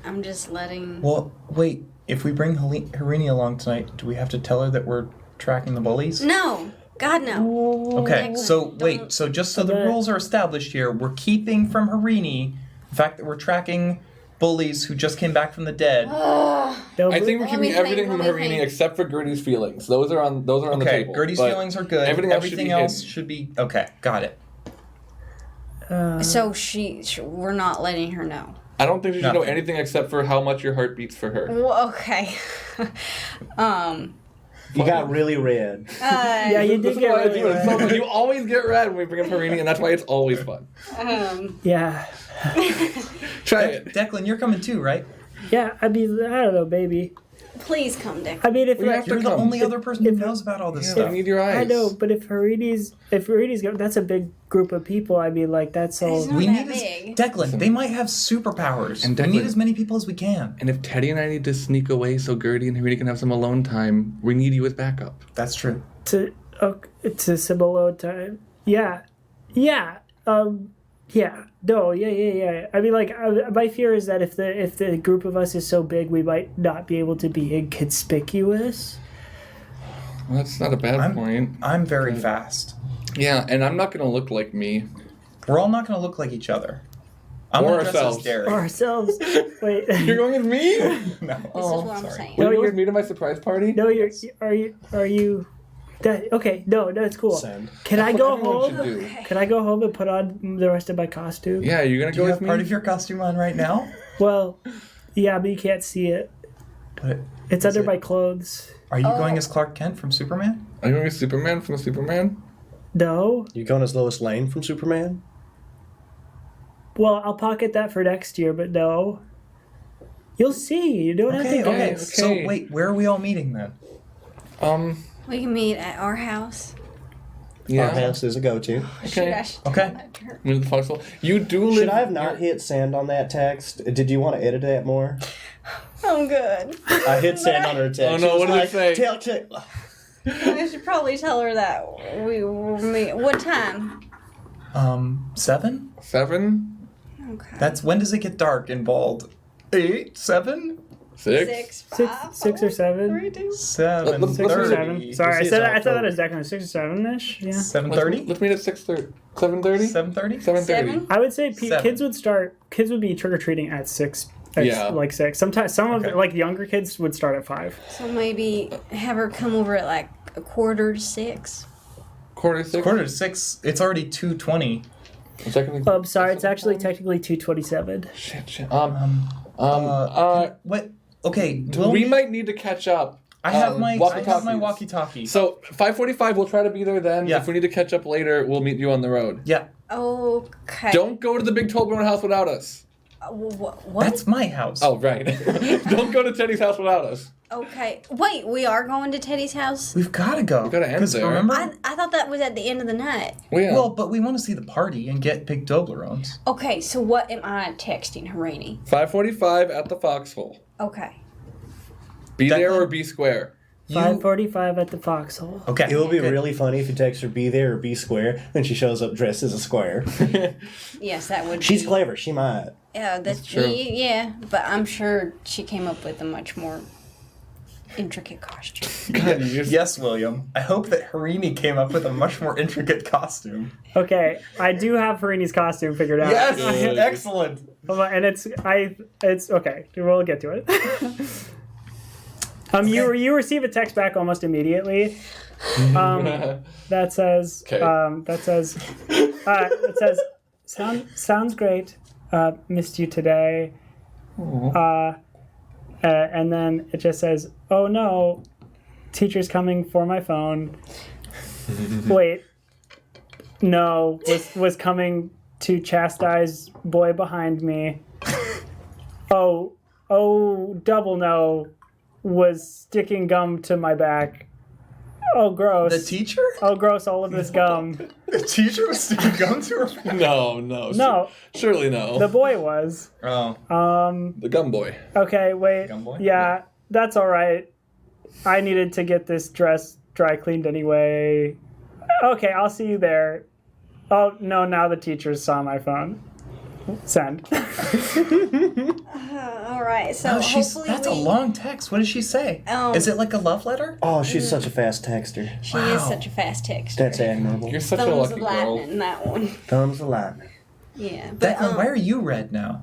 Well, wait. If we bring Harini along tonight, do we have to tell her that we're tracking the bullies? No, God no. Okay, Declan, so don't- wait. So just so the Okay. rules are established here, we're keeping from Harini the fact that we're tracking bullies who just came back from the dead. They'll I think we're Let keeping me think, everything from let me Harini think. except for Gertie's feelings. Those are on the Okay, table. Gertie's but feelings are good. Everything else Everything should be else hidden. should be okay. Got it. So we're not letting her know. I don't think she should know Nothing. anything except for how much your heart beats for her. Well, okay. You got really red. Yeah, you This did is get why I really do it. It's so red. fun. You always get red when we bring up Harini, and that's why it's always fun. Yeah. Try it. Declan, you're coming too, right? Yeah, I don't know, baby. Please come, Dick. I mean, if We have to You're the come. only other person who knows about all this I stuff. need your eyes. I know, but if Harini's go, that's a big group of people. I mean, like that's all. It's not We that need big. Declan. They might have superpowers. And We need Declan- as many people as we can. And if Teddy and I need to sneak away so Gertie and Harini can have some alone time, we need you as backup. That's true. to Cibolo time. Yeah. No. Yeah. I mean, like, my fear is that if the group of us is so big, we might not be able to be inconspicuous. Well, that's not a bad point. I'm very fast. Yeah, and I'm not gonna look like me. We're all not going to look like each other. I'm Or going to dress as ourselves. Derek. Ourselves. Wait. You're going with me? No. This is what I'm saying. Will you No, go with you're- me to my surprise party? No, are you? That, okay. No, it's cool. Send. Can I go Everyone should home? do. Can I go home and put on the rest of my costume? Yeah, you're gonna Do go you with have me? part of your costume on right now? Well, yeah, but you can't see it. But It's Is under it- my clothes. are you going as Clark Kent from Superman? Are you going with Superman from Superman? No. You going as Lois Lane from Superman? Well, I'll pocket that for next year, but no. You'll see. You don't have to. Okay. okay. So wait, where are we all meeting then? We can meet at our house. Yeah. Our house is a go-to. Should I Okay. should Okay. tell that to her? With the foxhole. You do live. Should I have not hit send on that text? Did you want to edit that more? I'm good. I hit send on her text. Oh, no, She was what did it like, say? Tell- I should probably tell her that we will meet. What time? 7? 7? Okay. That's when does it get dark in Bald? 8? 7? 6? 6 or 7. 3, 2. 7. Let's- 6 or 30. 7. Sorry, I This said is that October. as Declan. 6 or 7-ish. Yeah. 7:30? Let's meet at 6:30. 7:30? 7:30? 7:30. 7? I would say Seven. kids would be trick or treating at 6. Yeah. Like 6. Sometimes some of Okay. like younger kids would start at 5. So maybe have her come over at like 5:45. Quarter to 6? Quarter to 6. It's already 2:20. Is that gonna- Sorry, it's actually technically 2:27. Shit. What? Okay. We might need to catch up. I have my walkie-talkies. walkie-talkie. So 5:45. We'll try to be there then. Yeah. If we need to catch up later, we'll meet you on the road. Yeah, Okay. Don't go to the big Toblerone house without us. What? that's my house. Oh right. Don't go to Teddy's house without us. Okay. Wait, we are going to Teddy's house? We've got to go. We gotta end 'Cause there. Remember? I thought that was at the end of the night. Well, yeah. Well, but we want to see the party and get big Toblerones. Okay, so what am I texting Harini? 5:45 at the Foxhole. Okay. Be there Declan? or be square. 5:45 at the Foxhole. Okay. It will be Good. really funny if you text her be there or be square, then she shows up dressed as a square. Yes, that would She's be. clever. She might. Yeah, that's true. Yeah, but I'm sure she came up with a much more intricate costume. God, you just- Yes, William. I hope that Harini came up with a much more intricate costume. Okay, I do have Harini's costume figured out. Good. Excellent. And it's okay. We'll get to it. You receive a text back almost immediately. That says Okay. it says sounds great. Missed you today. And then it just says, "Oh no, teacher's coming for my phone." Wait, no, was coming to chastise boy behind me. Oh, double no, was sticking gum to my back. Oh, gross. The teacher? Oh, gross, all of this gum. The teacher was sticking gum to her? No. Surely no. The boy was. Oh. The gum boy. Okay, wait. Gum boy? Yeah, that's all right. I needed to get this dress dry cleaned anyway. Okay, I'll see you there. Oh, no, now the teachers saw my phone. Send. All right, so hopefully that's a long text. What did she say? Is it like a love letter? Oh, she's such a fast texter. She is such a fast texter. That's admirable. You're such a Thumbs lucky of lightning girl. in that one. Thumbs of lightning. Yeah, but Declan, why are you red now?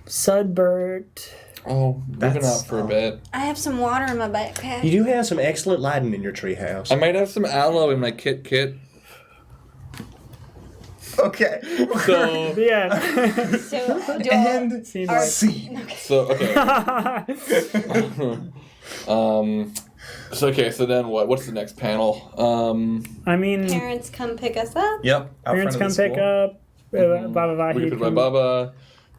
Sudbert. Oh, moving out for a bit. I have some water in my backpack. You do have some excellent lighting in your treehouse. I might have some aloe in my kit. Okay. So, Yeah. So, And Seems Our- like. C. so okay. So then what? What's the next panel? I mean, parents come pick us up. Yep. Out parents come front of the pick school. up. Blah, blah, blah, We he can put can- my Baba.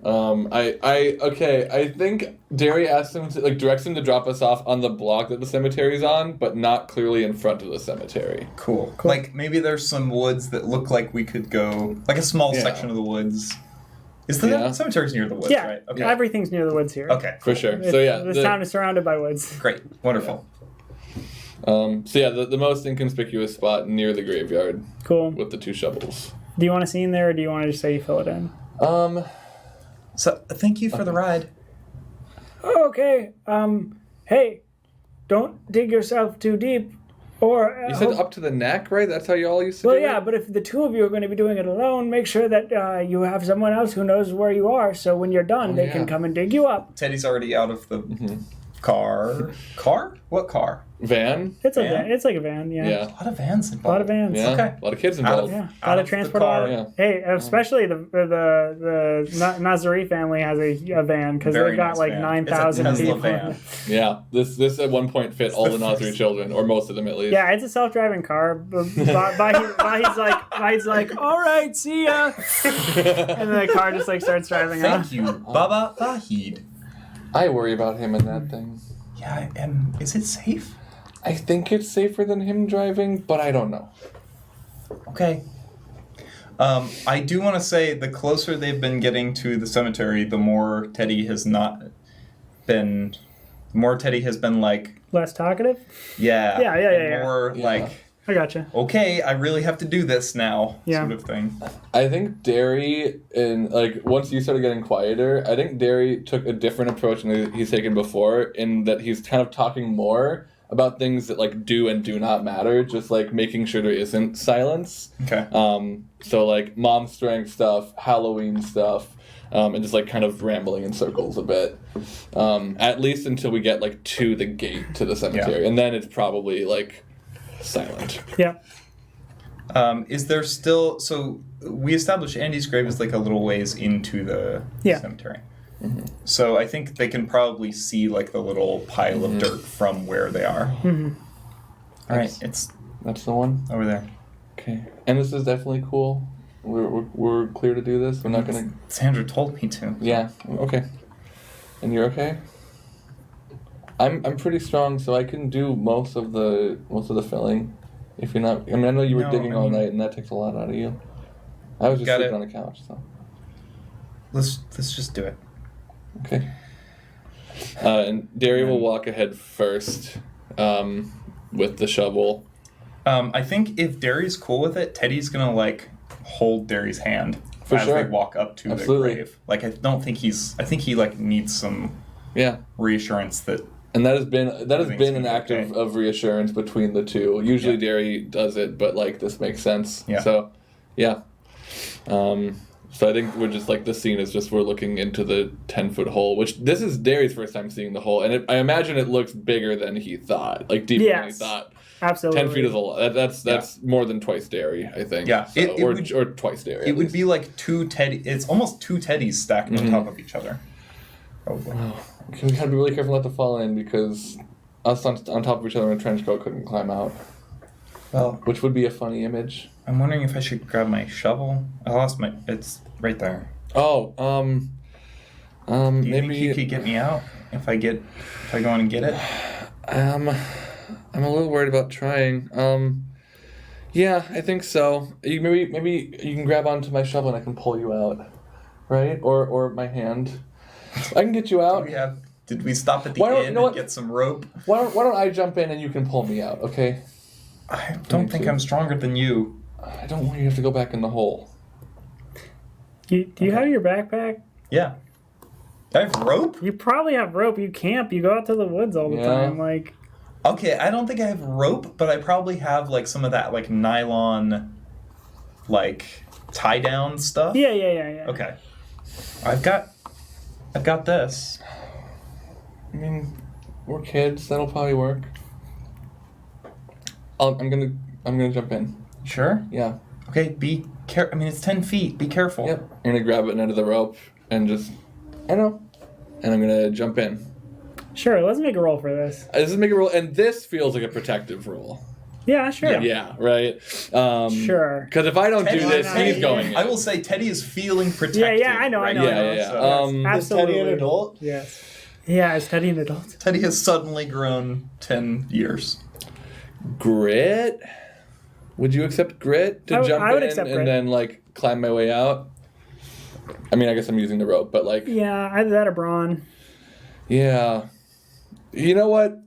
I think Derry asked him to directs him to drop us off on the block that the cemetery's on, but not clearly in front of the cemetery. Cool. Like, maybe there's some woods that look like we could go, like a small Yeah. section of the woods. Is the Yeah. cemetery's near the woods, Yeah, right? Okay. everything's near the woods here. Okay. For sure. It- So yeah, this town is surrounded by woods. Great. Wonderful. the most inconspicuous spot near the graveyard Cool. with the two shovels. Do you want a scene there, or do you want to just say you fill it in? So, thank you for the ride. Okay. Hey, don't dig yourself too deep, or You said up to the neck, right? That's how you all used to well, do yeah, it? but if the two of you are going to be doing it alone, make sure that you have someone else who knows where you are, so when you're done, they can yeah. come and dig you up. Teddy's already out of the car. Car? What car? Van? It's a Van? van. It's like a van. Yeah. Yeah. A lot of vans involved. A lot of vans. Yeah. Okay. A lot of kids Out involved. of- Yeah, Out gotta of the transport car. all. Yeah. Hey, especially the Nazari family has a van because Very they've got nice like van. 9,000 It's a Tesla people. van. Yeah. This at one point fit all the Nazari children, or most of them at least. Yeah, it's a self-driving car. Vahi's like, all right, see ya. And then the car just like starts driving off. Thank you, Baba Vahid. I worry about him in that thing. Yeah, and is it safe? I think it's safer than him driving, but I don't know. Okay. I do want to say the closer they've been getting to the cemetery, the more Teddy has been like, Less talkative. yeah. Yeah. and more Yeah. like, I gotcha. okay, I really have to do this now, Yeah. sort of thing. I think Derry, once you started getting quieter, I think Derry took a different approach than he's taken before, in that he's kind of talking more about things that like do and do not matter, just like making sure there isn't silence. Okay. So like mom strength stuff, Halloween stuff, and just like kind of rambling in circles a bit. At least until we get like to the gate to the cemetery, and then it's probably like silent. Yeah. Is there still, so we established Andy's grave is like a little ways into the Yeah. cemetery. So I think they can probably see like the little pile of dirt from where they are. All right, it's That's the one. over there. Okay. And this is definitely cool. We're clear to do this. We're not gonna. Sandra told me to. Yeah. Okay. And you're okay. I'm pretty strong, so I can do most of the filling. If you're not, I mean, I know you were No, digging I all mean- night, and that takes a lot out of you. I was just Got sleeping it. on the couch, so Let's just do it. okay. And Derry will walk ahead first, with the shovel. I think if Derry's cool with it, Teddy's gonna like hold Derry's hand For as sure. they walk up to Absolutely. the grave. Like I think he like needs some Yeah. reassurance that And that has been Everything's an gonna act be okay. of reassurance between the two. Usually Yeah. Derry does it, but like this makes sense. Yeah. So, yeah. So I think we're just like the scene is just we're looking into the 10-foot hole, which this is Derry's first time seeing the hole, and I imagine it looks bigger than he thought, like deeper than he Yes. thought. Absolutely. 10 feet is a lot. That's more than twice Derry, I think. Yeah, So, or twice Derry. It would be like two teddy. It's almost two teddies stacked on top of each other. Probably. We gotta be really careful not to fall in because us on top of each other in a trench coat couldn't climb out. Well, Which would be a funny image. I'm wondering if I should grab my shovel. I lost my. It's right there. Oh, Do you maybe think you could get me out if I go in and get it? I'm a little worried about trying. Yeah, I think so. Maybe you can grab onto my shovel and I can pull you out, right? Or my hand. I can get you out. Did we stop at the inn and get some rope? Why don't I jump in and you can pull me out, okay? I don't think I'm stronger than you. I don't want you to have to go back in the hole. Do you have your backpack? Yeah. I have rope? You probably have rope. You camp. You go out to the woods all the time. Like, okay, I don't think I have rope, but I probably have like some of that like nylon, like tie down stuff. yeah. Okay. I've got this. I mean, we're kids. That'll probably work. I'm gonna jump in. Sure. Yeah. Okay. Be careful. I mean, it's 10 feet. Be careful. Yep. I'm gonna grab an end of the rope and and I'm gonna jump in. Sure. Let's make a roll for this. This is make a roll, and this feels like a protective roll. Yeah, sure. Yeah, right. Sure. Because if I don't do this, he's going in. I will say Teddy is feeling protected. Yeah, I know. Yeah. So, Is absolutely. Teddy an adult? Yes. Yeah, is Teddy an adult? Teddy has suddenly grown 10 years. Grit? Would you accept grit to jump I would in accept and grit. then like climb my way out? I mean, I guess I'm using the rope, but like, Yeah, either that or brawn. yeah. You know what?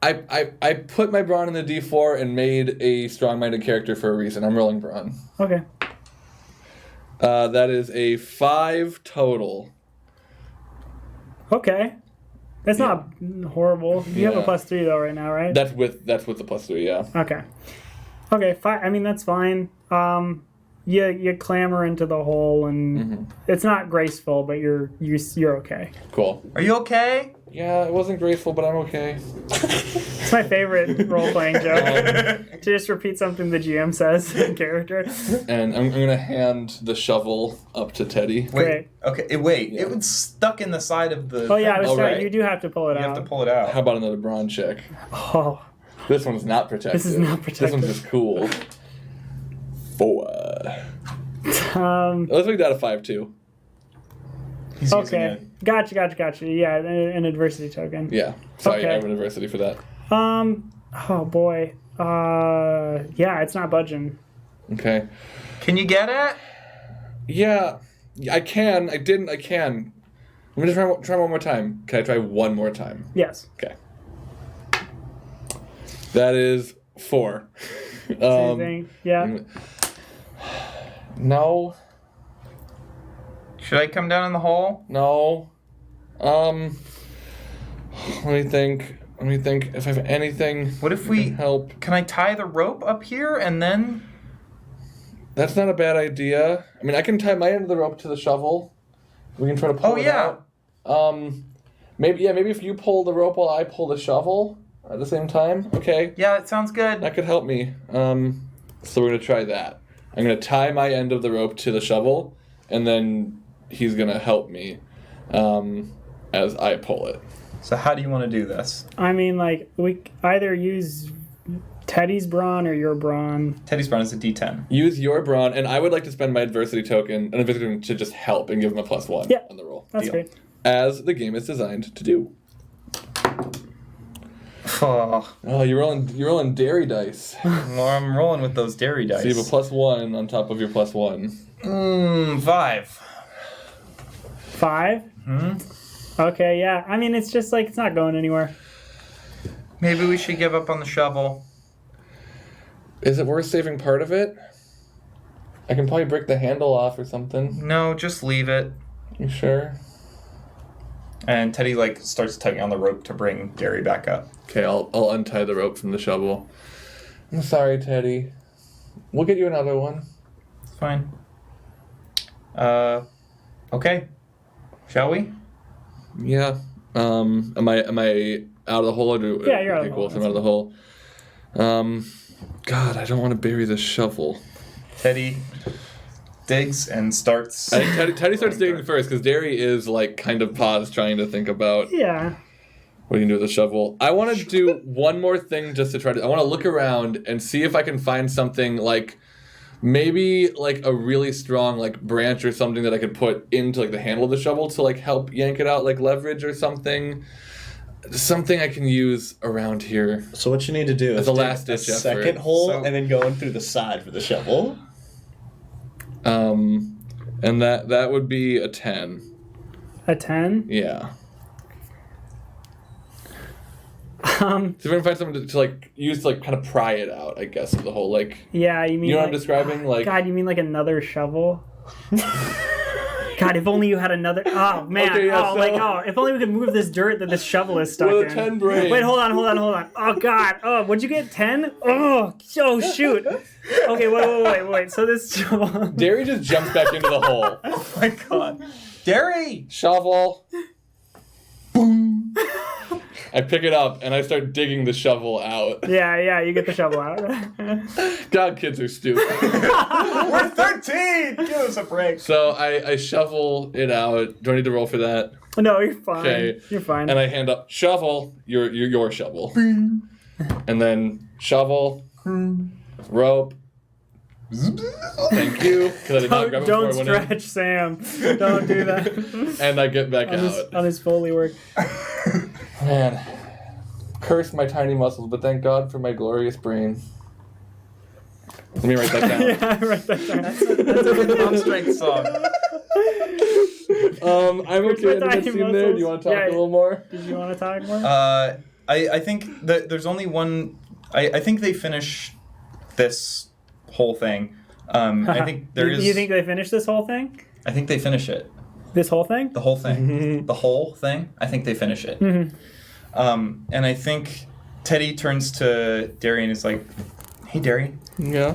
I put my brawn in the D4 and made a strong-minded character for a reason. I'm rolling brawn. Okay. That is a 5 total. Okay. That's not horrible. You have a Yeah. +3 though right now, right? That's with the +3, yeah. Okay. Okay, fine. I mean, that's fine. You clamber into the hole, and it's not graceful, but you're okay. Cool. Are you okay? Yeah, it wasn't graceful, but I'm okay. It's my favorite role-playing joke. To just repeat something the GM says in character. And I'm gonna hand the shovel up to Teddy. Great. Okay, wait. It was stuck in the side of the... Oh yeah, I was Oh, sorry. right. You do have to pull it You out. have to pull it out. How about another brawn check? Oh, This one's not protected. This is not This one's protected. just cool. 4. Let's make that a 5 too. He's using okay. it. Gotcha. Yeah, an adversity token. Yeah. Sorry, Okay. I have an adversity for that. Oh boy. Yeah, it's not budging. Okay. Can you get it? Yeah, I can. I didn't. I can. I'm gonna try one more time. Can I try one more time? Yes. Okay. That is 4. Same thing. Yeah. No. Should I come down in the hole? No. Let me think. If I have anything. What if that we... can help? Can I tie the rope up here and then... That's not a bad idea. I mean, I can tie my end of the rope to the shovel. We can try to pull it out. Maybe if you pull the rope while I pull the shovel at the same time. Okay. Yeah, it sounds good. That could help me. So we're gonna try that. I'm gonna tie my end of the rope to the shovel, and then he's gonna help me as I pull it. So how do you want to do this? I mean, like, we either use Teddy's brawn or your brawn. Teddy's brawn is a D10. Use your brawn, and I would like to spend my adversity token to just help and give him a +1 Yeah. on the roll. That's Deal. great. As the game is designed to do. Oh, Oh, you're rolling dairy dice. well, I'm rolling with those dairy dice. So you have a +1 on top of your +1. 5. 5? Okay, yeah. I mean, it's just like, it's not going anywhere. Maybe we should give up on the shovel. Is it worth saving part of it? I can probably break the handle off or something. No, just leave it. You sure? And Teddy like starts tugging on the rope to bring Gary back up. Okay, I'll untie the rope from the shovel. I'm sorry, Teddy. We'll get you another one. It's fine. Okay. Shall we? Yeah. Am I out of the hole? Or Yeah, you're out of the cool. hole. So I'm out of the hole. God, I don't want to bury the shovel. Teddy digs and starts. I think Teddy starts digging first because Derry is like kind of paused trying to think about Yeah. what you can do with a shovel. I want to do one more thing just to try to. I want to look around and see if I can find something like maybe like a really strong like branch or something that I could put into like the handle of the shovel to like help yank it out, like leverage or something. Something I can use around here. So what you need to do is a dig last-ditch a effort. second hole So- and then go in through the side for the shovel. And that would be a 10. A 10. Yeah. So if I can find something to like use to like kind of pry it out, I guess, of the whole like. Yeah, you mean You know what like, I'm describing? Like. God, you mean like another shovel? God, if only you had another. Oh man! Okay, yeah, if only we could move this dirt that this shovel is stuck With in. a 10 brain. Wait, hold on. Oh God! Oh, what'd you get? 10? Oh shoot! Okay, wait. So this shovel. Derry just jumps back into the hole. Oh my god. Derry! Shovel. Boom. I pick it up and I start digging the shovel out. Yeah, you get the shovel out. God, kids are stupid. We're 13! Give us a break. So I shovel it out. Do I need to roll for that? No, you're fine. Okay. You're fine. And I hand up shovel. Your shovel. And then shovel. Rope. Thank you. 'Cause I did not grab it Don't before I went in. stretch, Sam. Don't do that. And I get back out. On his Foley work. Man, curse my tiny muscles, but thank God for my glorious brain. Let me write that down. Yeah, write that down. That's a good mom strength song. I'm okay in the tiny scene there. Do you want to talk muscles. a little more? Did you want to talk more? I think that there's only one. I think they finish this whole thing. I think there is. Do you think they finished this whole thing? I think they finish it. This whole thing? The whole thing. The whole thing. I think they finish it. And I think Teddy turns to Derry and is like, "Hey, Derry, Yeah.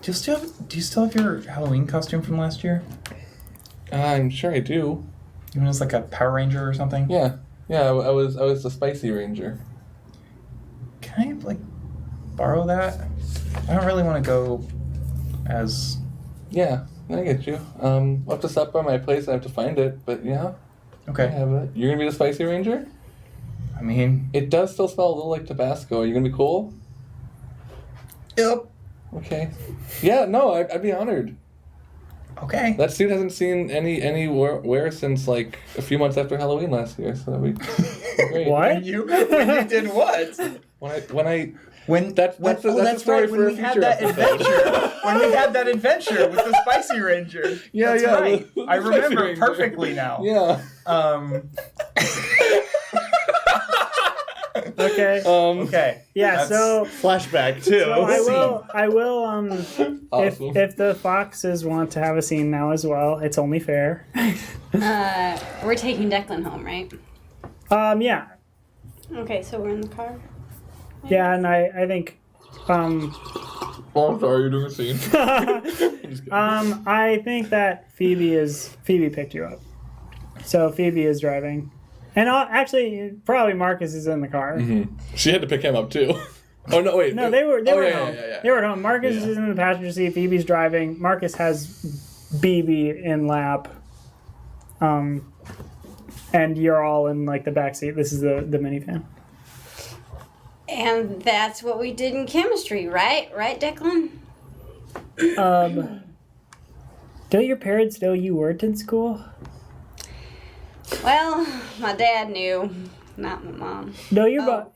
do you still have your Halloween costume from last year? I'm sure I do. You know, it's like a Power Ranger or something. Yeah. I was the Spicy Ranger. Can I like borrow that? I don't really want to go as. Yeah, I get you. I'll have to stop by my place. I have to find it, but yeah, I Okay. have it. You're gonna be the Spicy Ranger? I mean. It does still smell a little like Tabasco. Are you gonna be cool? Yep. Okay. Yeah, no, I'd be honored. Okay. That suit hasn't seen any wear since like a few months after Halloween last year, so that'd be great. What? When you did what? When that's a story right. for When a we had future that episode. adventure. When we had that adventure with the Spicy Ranger. Yeah, That's yeah, right. the I Spicy remember Ranger. perfectly now. Yeah. Okay. Okay. Yeah, That's- so Flashback too. so I will Awesome. if the foxes want to have a scene now as well, it's only fair. We're taking Declan home, right? Yeah. Okay, so we're in the car. Yeah, and I think Oh, I'm sorry, you're doing a scene. I think that Phoebe picked you up. So Phoebe is driving. And actually, probably Marcus is in the car. She had to pick him up too. Oh no, wait. No, they were Oh, at yeah, home. yeah. They were at home. Marcus is in the passenger seat. Phoebe's driving. Marcus has BB in lap. And you're all in like the back seat. This is the minivan. And that's what we did in chemistry, right? Right, Declan? Don't your parents know you weren't in school? Well, my dad knew, not my mom. No, your Oh.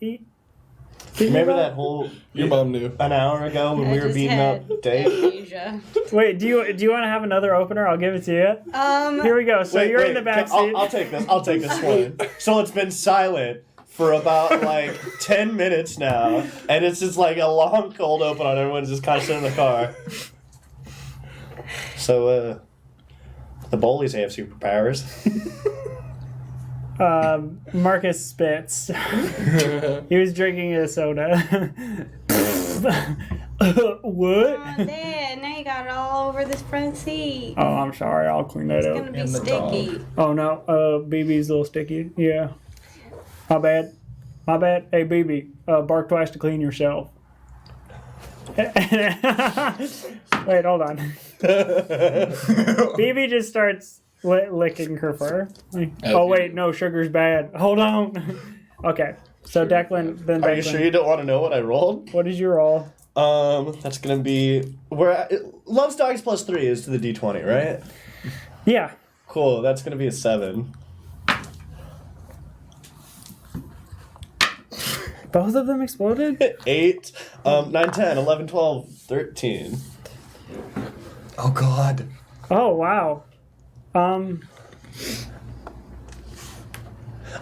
Remember that whole Your mom knew. an hour ago when I we were just beating had up Dave? amnesia. Wait, do you want to have another opener? I'll give it to you. Here we go. So Wait, you're wait, in the back I'll seat. take this. I'll take this one. So it's been silent for about like 10 minutes now, and it's just like a long cold open on everyone's just kind of sitting in the car. So, the Bullies have superpowers. Marcus spits. He was drinking a soda. What? Oh, Dad, now you got it all over this front seat. Oh, I'm sorry. I'll clean that It's up. gonna be And the dog. sticky. Oh no, BB's a little sticky. Yeah. My bad. My bad. Hey, BB, bark twice to clean yourself. Wait, hold on. BB just starts licking her fur. Oh wait, no, sugar's bad. Hold on. Okay, so Declan, then Are you Declan. sure you don't want to know what I rolled? What is your roll? That's gonna be Love's Dogs plus 3 is to the D20, right? Yeah. Cool. That's gonna be a 7. Both of them exploded? 8, 9, 10, 11, 12, 13. Oh God. Oh wow.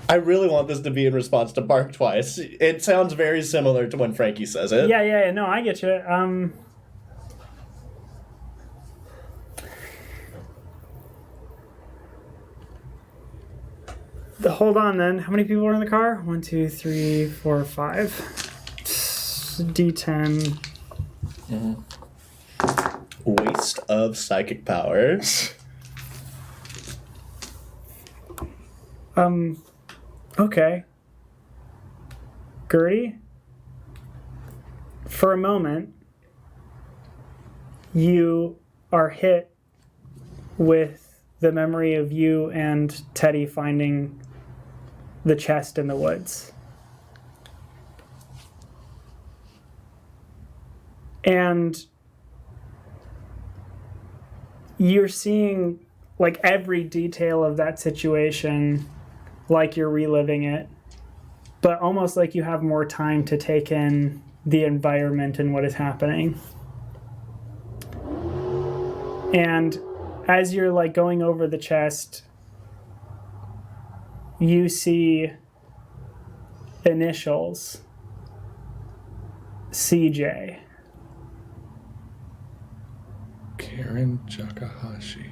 I really want this to be in response to bark twice. It sounds very similar to when Frankie says it. Yeah, no, I get you. Hold on then. How many people are in the car? 1, 2, 3, 4, 5. D10. Waste of psychic powers. Okay. Gertie, for a moment, you are hit with the memory of you and Teddy finding the chest in the woods. And you're seeing like every detail of that situation like you're reliving it, but almost like you have more time to take in the environment and what is happening. And as you're like going over the chest, you see initials CJ. Karen Jakahashi.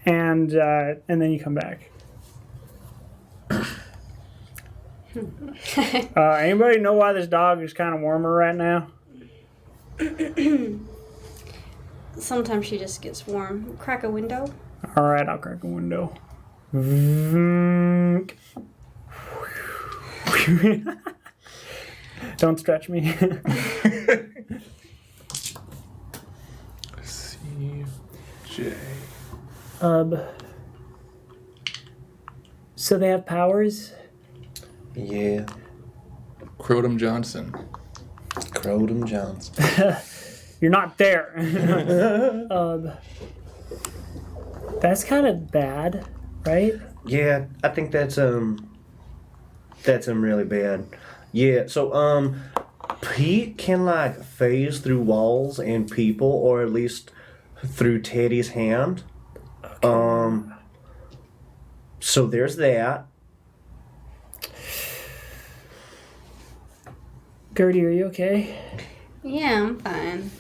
And then you come back. Anybody know why this dog is kind of warmer right now? Sometimes she just gets warm. Crack a window. All right, I'll crack a window. Don't stretch me. CJ. So they have powers? Yeah. Crotum Johnson. Crotum Johnson. You're not there. That's kind of bad, right? Yeah, I think that's really bad. Yeah, so Pete can like phase through walls and people, or at least through Teddy's hand. So there's that. Gertie, are you okay? Yeah, I'm fine.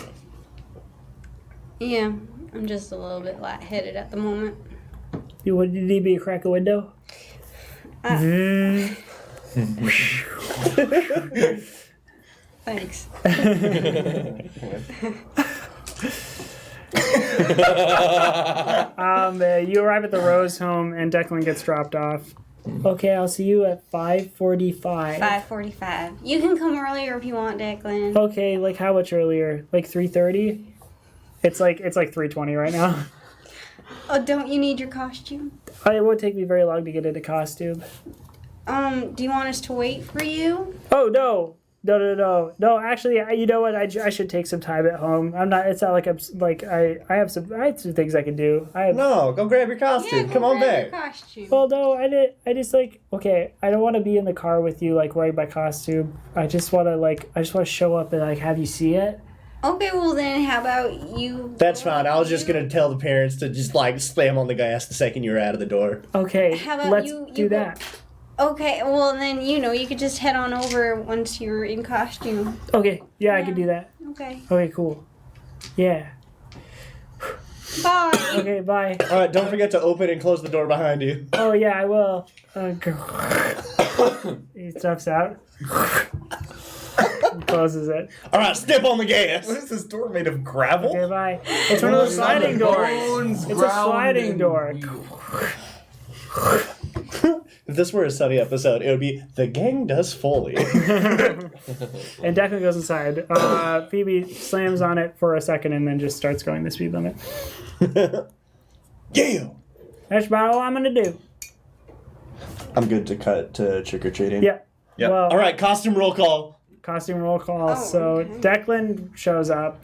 Yeah, I'm just a little bit lightheaded at the moment. You would need me to crack a window? Thanks. You arrive at the Rose home and Declan gets dropped off. Okay, I'll see you at 5:45. 5:45. You can come earlier if you want, Declan. Okay, like how much earlier? Like 3:30? It's like 3:20 right now. Oh, don't you need your costume? It won't take me very long to get into costume. Do you want us to wait for you? Oh no. No, actually, you know what? I should take some time at home. I'm not. It's not like I'm like I have some things I can do. No, go grab your costume. Yeah, Come on grab back. your costume. Well, no, I just like okay. I don't want to be in the car with you like wearing my costume. I just want to show up and like have you see it. Okay, well then, how about you? That's fine. I was just gonna tell the parents to just like slam on the gas the second you're out of the door. Okay, How about let's you do go- that. Okay, well then, you could just head on over once you're in costume. Okay, yeah, I can do that. Okay. Okay, cool. Yeah. Bye. Okay, bye. All right, don't forget to open and close the door behind you. Oh yeah, I will. He steps out. And closes it. All right, step on the gas. What is this door made of gravel? Okay, bye. It's one of those sliding doors. It's a sliding door. If this were a Sunny episode, it would be The Gang Does Foley. And Declan goes inside. Phoebe slams on it for a second and then just starts going the speed limit. Yeah! That's about all I'm gonna do. I'm good to cut to trick-or-treating. Yeah. Yep. Well, All right, costume roll call. costume roll call. Oh, So okay. Declan shows up.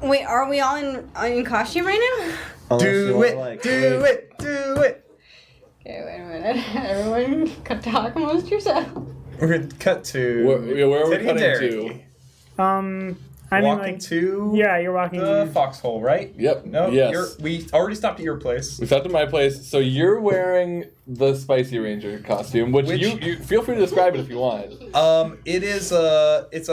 Wait, are we all in costume right now? Unless you Do wanna, it, like, do wait. it, do it. Okay, wait a minute. Everyone, talk amongst yourself. We're gonna cut to Where are we Teddy cutting Derry. to? I mean, Walking like, to yeah, you're walking. the foxhole, right? Yep. No, Yes. we already stopped at your place. We stopped at my place, so you're wearing the Spicy Ranger costume, which you feel free to describe it if you want. It is it's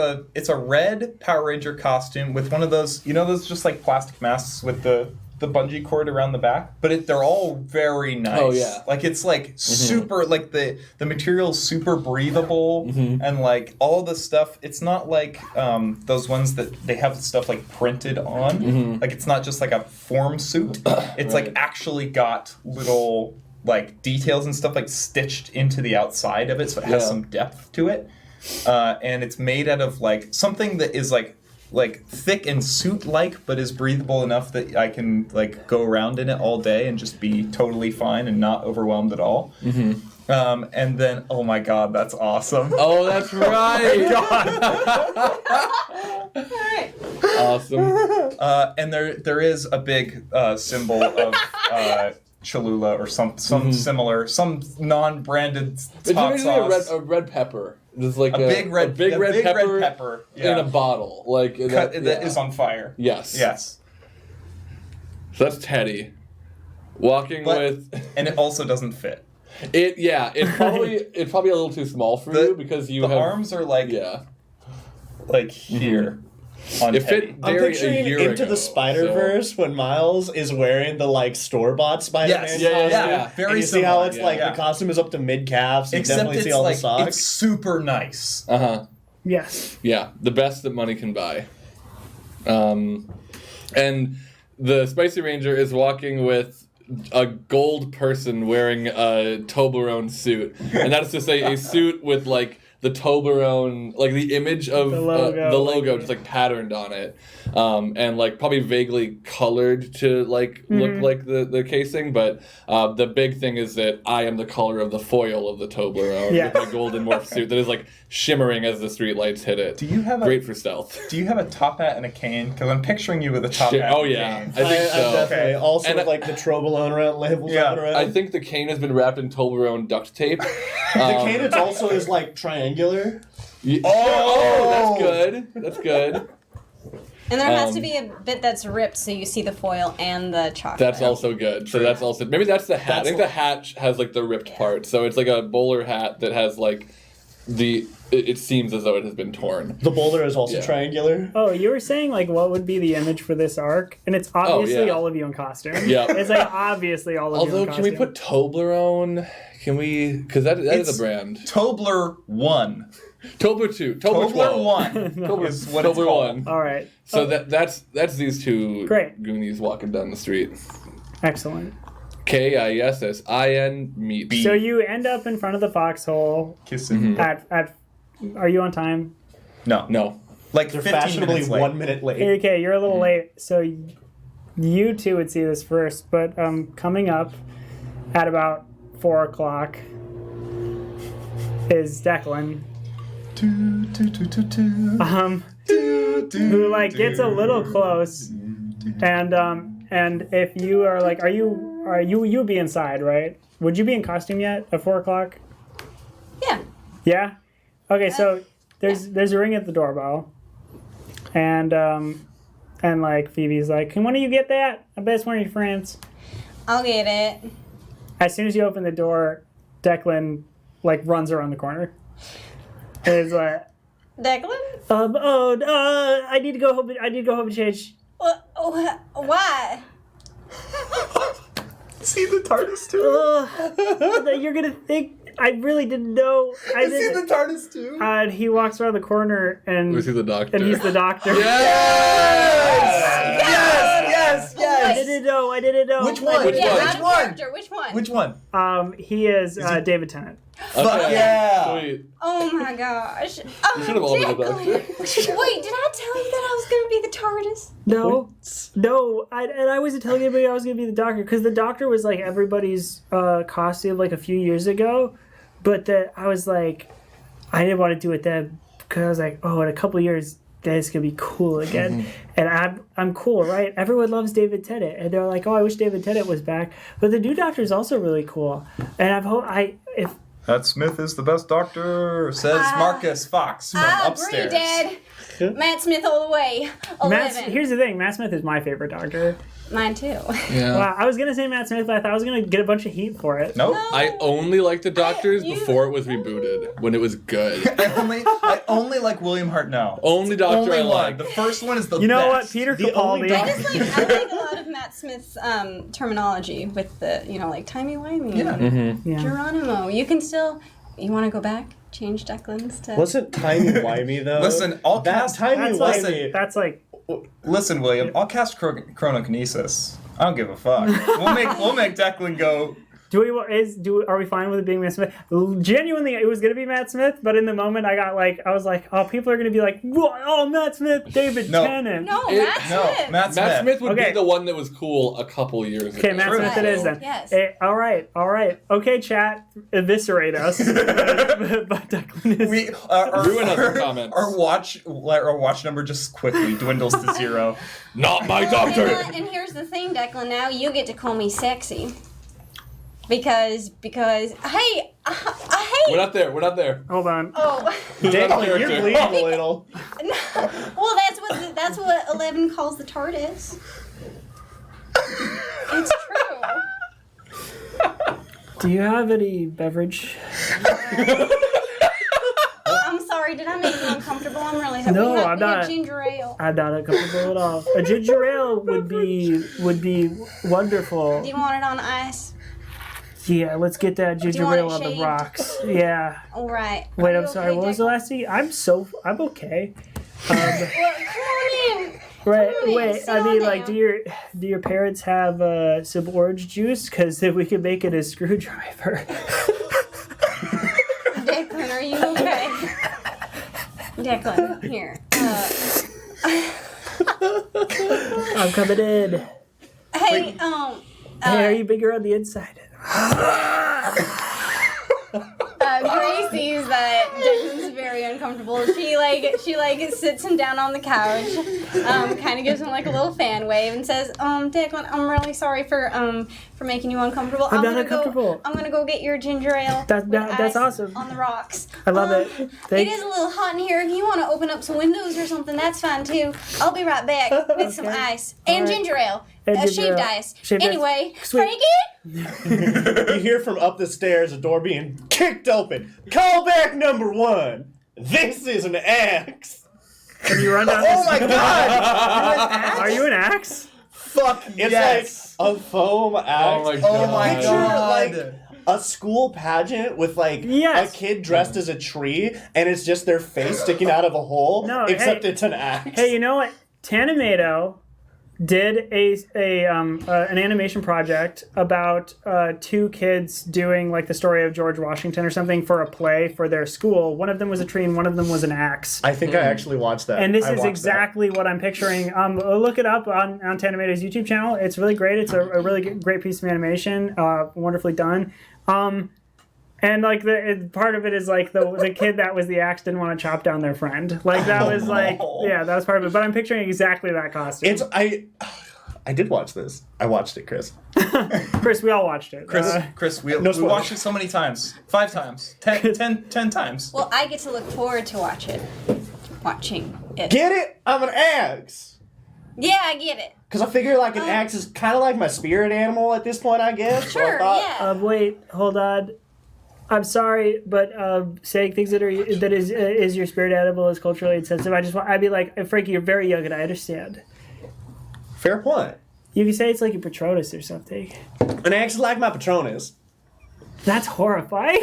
a red Power Ranger costume with one of those, those just like plastic masks with the bungee cord around the back, but they're all very nice. Oh, yeah. Like it's like super, like the material's super breathable, Mm-hmm. and like all the stuff. It's not like those ones that they have stuff like printed on. Mm-hmm. Like it's not just like a form suit. It's like actually got little like details and stuff like stitched into the outside of it, so it has Yeah. some depth to it. And it's made out of like something that is like thick and suit-like, but is breathable enough that I can like go around in it all day and just be totally fine and not overwhelmed at all. Mm-hmm. And then, oh my god, that's awesome! Oh, that's right. Alright. Awesome. And there is a big symbol of Cholula or some similar, some non-branded It's hot usually sauce. a red pepper. There's like A big red pepper yeah. in a bottle, like Cut, that yeah. is on fire. Yes. Yes. So that's Teddy walking But- with And it also doesn't fit. it. Yeah, it's probably a little too small for you because you the have arms are like yeah. like here on It Teddy. fit I'm Derry a picturing year Into ago, the Spider-Verse when Miles is wearing the like store-bought Spider-Man Yes. Yeah, yeah, costume. yeah. Very and you see similar. how it's Yeah. like Yeah. the costume is up to mid-calves. You Except definitely it's see all like the socks. it's super nice. Uh huh. Yes. Yeah, the best that money can buy. And the Spicy Ranger is walking with a gold person wearing a Toblerone suit, and that is to say, a suit with like the Toblerone, like the image of The logo, just like patterned on it, and like probably vaguely colored to like look like the casing. But the big thing is that I am the color of the foil of the Toblerone Yeah. with my golden morph suit that is like shimmering as the street lights hit it. Do you have Great for stealth. Do you have a top hat and a cane? Because I'm picturing you with a top Shit. hat. Oh, and a yeah. cane. I think so. definitely. Okay. Also And with like the Trobolone around labels Yeah. on around. I think the cane has been wrapped in Toblerone duct tape. the cane it's also is like triangular. That's good. That's good. And there has to Um, be a bit that's ripped so you see the foil and the chocolate. That's also good. So that's also maybe that's the hat. I think the hat has like the ripped part. So it's like a bowler hat that has like it seems as though it has been torn. The boulder is also Yeah. triangular. Oh, you were saying like what would be the image for this arc, and it's obviously yeah. all of you in costume. Yeah. It's like obviously all of you Although, in can costume. we put Toblerone? Can we? Because that is It's- a brand. Tobler 1. Tobler 2. Tobler 12. Tobler 1 Tobler, is what it's Tobler called. 1. All right. So that's these two Great. Goonies walking down the street. Excellent. KISSIN meet. B. So you end up in front of the foxhole Kissing. at. Are you on time? No. No. Like They're 15 fashionably minutes late. 1 minute late. Okay, you're a little late. So you two would see this first, but coming up at about 4 o'clock is Declan, who like gets a little close, and if you are like, you'd be inside, right? Would you be in costume yet at 4 o'clock? Yeah. Yeah. Okay, so there's a ring at the doorbell, and like Phoebe's like, can one of you get that? I bet it's one of your friends. I'll get it. As soon as you open the door, Declan like runs around the corner. And is like, Declan? I need to go home. I need to go home and change. Why? See the TARDIS too? You're gonna think I really didn't know. I See the didn't. TARDIS too? And he walks around the corner and Was he the doctor? and he's the doctor. Yes! I didn't know. Which one? Which Yeah, one? out of character. Which one? Which one? He is David Tennant. Fuck yeah! Sweet. Oh my gosh. You should have all been the doctor. Wait, did I tell you that I was going to be the TARDIS? No. I wasn't telling anybody I was gonna be the doctor because the doctor was like everybody's costume like a few years ago, but that I was like, I didn't want to do it then because I was like, oh, in a couple years. This could be cool again, and I'm cool, right? Everyone loves David Tennant, and they're like, "Oh, I wish David Tennant was back." But the new Doctor is also really cool, and if Matt Smith is the best doctor, says Marcus Fox from upstairs. Dad. Matt Smith all the way. 11. here's the thing, Matt Smith is my favorite Doctor. Mine too. Yeah. Well, I was gonna say Matt Smith, but I thought I was gonna get a bunch of heat for it. Nope. I only liked the Doctors before it was rebooted, when it was good. I only like William Hartnell. Only Doctor Only I one. like. The first one is the You know what, best. Peter The only Capaldi. I like a lot of Matt Smith's terminology with the, like timey-wimey. Yeah. Geronimo. You can still... You want to go back? Change Declan's to... Wasn't timey-wimey, though? Listen, all that cast- timey-wimey... That's like Listen, William, I'll cast chronokinesis. I don't give a fuck. We'll make Declan go. Are we fine with it being Matt Smith? Genuinely, it was gonna be Matt Smith, but in the moment, I was like, oh, people are gonna be like, what? Oh, Matt Smith, David Tennant. No, Matt Smith. Matt Smith. Matt Smith would Okay. be the one that was cool a couple years ago. Okay, Matt Smith it is then. Yes. All right. Okay, chat, eviscerate us. But Declan is... Ruin us in comments. Our watch number just quickly dwindles to 0. Not my You know doctor! what? And here's the thing, Declan. Now you get to call me sexy. Because hey, We're not there. Hold on. oh, Declan, character. you're bleeding a little. well, that's what 11 calls the TARDIS. It's true. Do you have any beverage? I'm sorry. Did I make you uncomfortable? I'm really sorry. No, we have, I'm we have not. ginger ale. I'm not uncomfortable at all. A ginger ale would be wonderful. Do you want it on ice? Yeah, let's get that ginger want ale it on the shaved? rocks. Yeah. All right. Wait, Are I'm you sorry. okay, What was the Declan? last thing? I'm okay. Well, come on in. Right. Come on in, Wait. sit I on mean, down. like, do your parents have some orange juice? Because then we could make it a screwdriver. Declan, are you okay? Declan, here. I'm coming in. Hey, Hey, are you bigger on the inside? Grace sees that Declan's very uncomfortable. She sits him down on the couch, kind of gives him like a little fan wave and says, Declan, I'm really sorry for making you uncomfortable. I'm not uncomfortable. I'm gonna go get your ginger ale. That's ice awesome. On the rocks. I love it. It is a little hot in here. If you want to open up some windows or something, that's fine too. I'll be right back with some ice and right. ginger ale. And ginger Shaved ale. ice. Shaved ice. Anyway, Sweet. Frankie? You hear from up the stairs a door being kicked open. Call back number 1. This is an axe. Can you run down? Oh my god! Are you an axe? Fuck! It's Yes. like a foam axe. Oh my Oh my Picture god. like a school pageant with like Yes. a kid dressed as a tree, and it's just their face sticking out of a hole. No, except hey. it's an axe. Hey, you know what? Tanimato did an animation project about 2 kids doing like the story of George Washington or something for a play for their school. One of them was a tree and one of them was an axe. I think I actually watched that. And this I is watched exactly what I'm picturing. Look it up on Tanimato's YouTube channel. It's really great. It's a really great piece of animation, wonderfully done. And like part of it is like the kid that was the axe didn't want to chop down their friend. Like that was like that was part of it. But I'm picturing exactly that costume. I did watch this. I watched it, Chris. Chris, we all watched it. Chris, we spoilers. watched it so many times. 5 times. 10 times. Well, I get to look forward to watching it. Get it? I'm an axe. Yeah, I get it. Because I figure like an axe is kind of like my spirit animal at this point, I guess. So I Sure, thought- yeah. Wait, hold on. I'm sorry, but saying things that is your spirit animal is culturally insensitive. I'd be like, Frankie, you're very young, and I understand. Fair point. You can say it's like a Patronus or something. And acts like my Patronus. That's horrifying.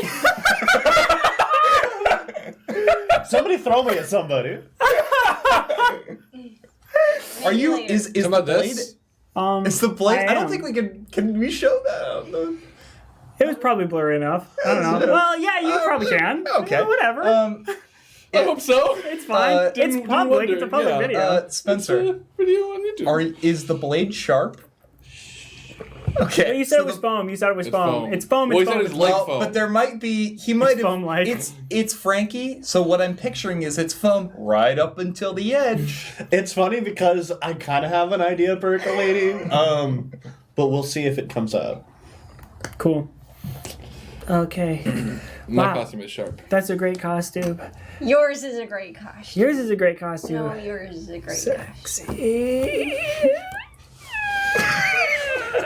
Somebody throw me at somebody. Are you? later. Is How the about blade? this? Is the blade? I don't am. think we can. Can we show that? On the... It was probably blurry enough. I don't know. Well, yeah, you probably can. Okay. Whatever. I hope so. It's fine. didn't- It's public. didn't It's a public wonder, video. Spencer, Video on YouTube. is the blade sharp? Okay. Well, you said so it was the- foam. You said it was It's foam. foam. It's foam. Well, It's he said foam. it's It's like foam. foam. But there might be. He might have. foam-like. It's Frankie. So what I'm picturing is it's foam right up until the edge. It's funny because I kind of have an idea percolating. But we'll see if it comes out. Cool. Okay. My Wow. costume is sharp. That's a great costume. Yours is a great costume. Yours is a great costume. No, yours is a great costume. Sexy.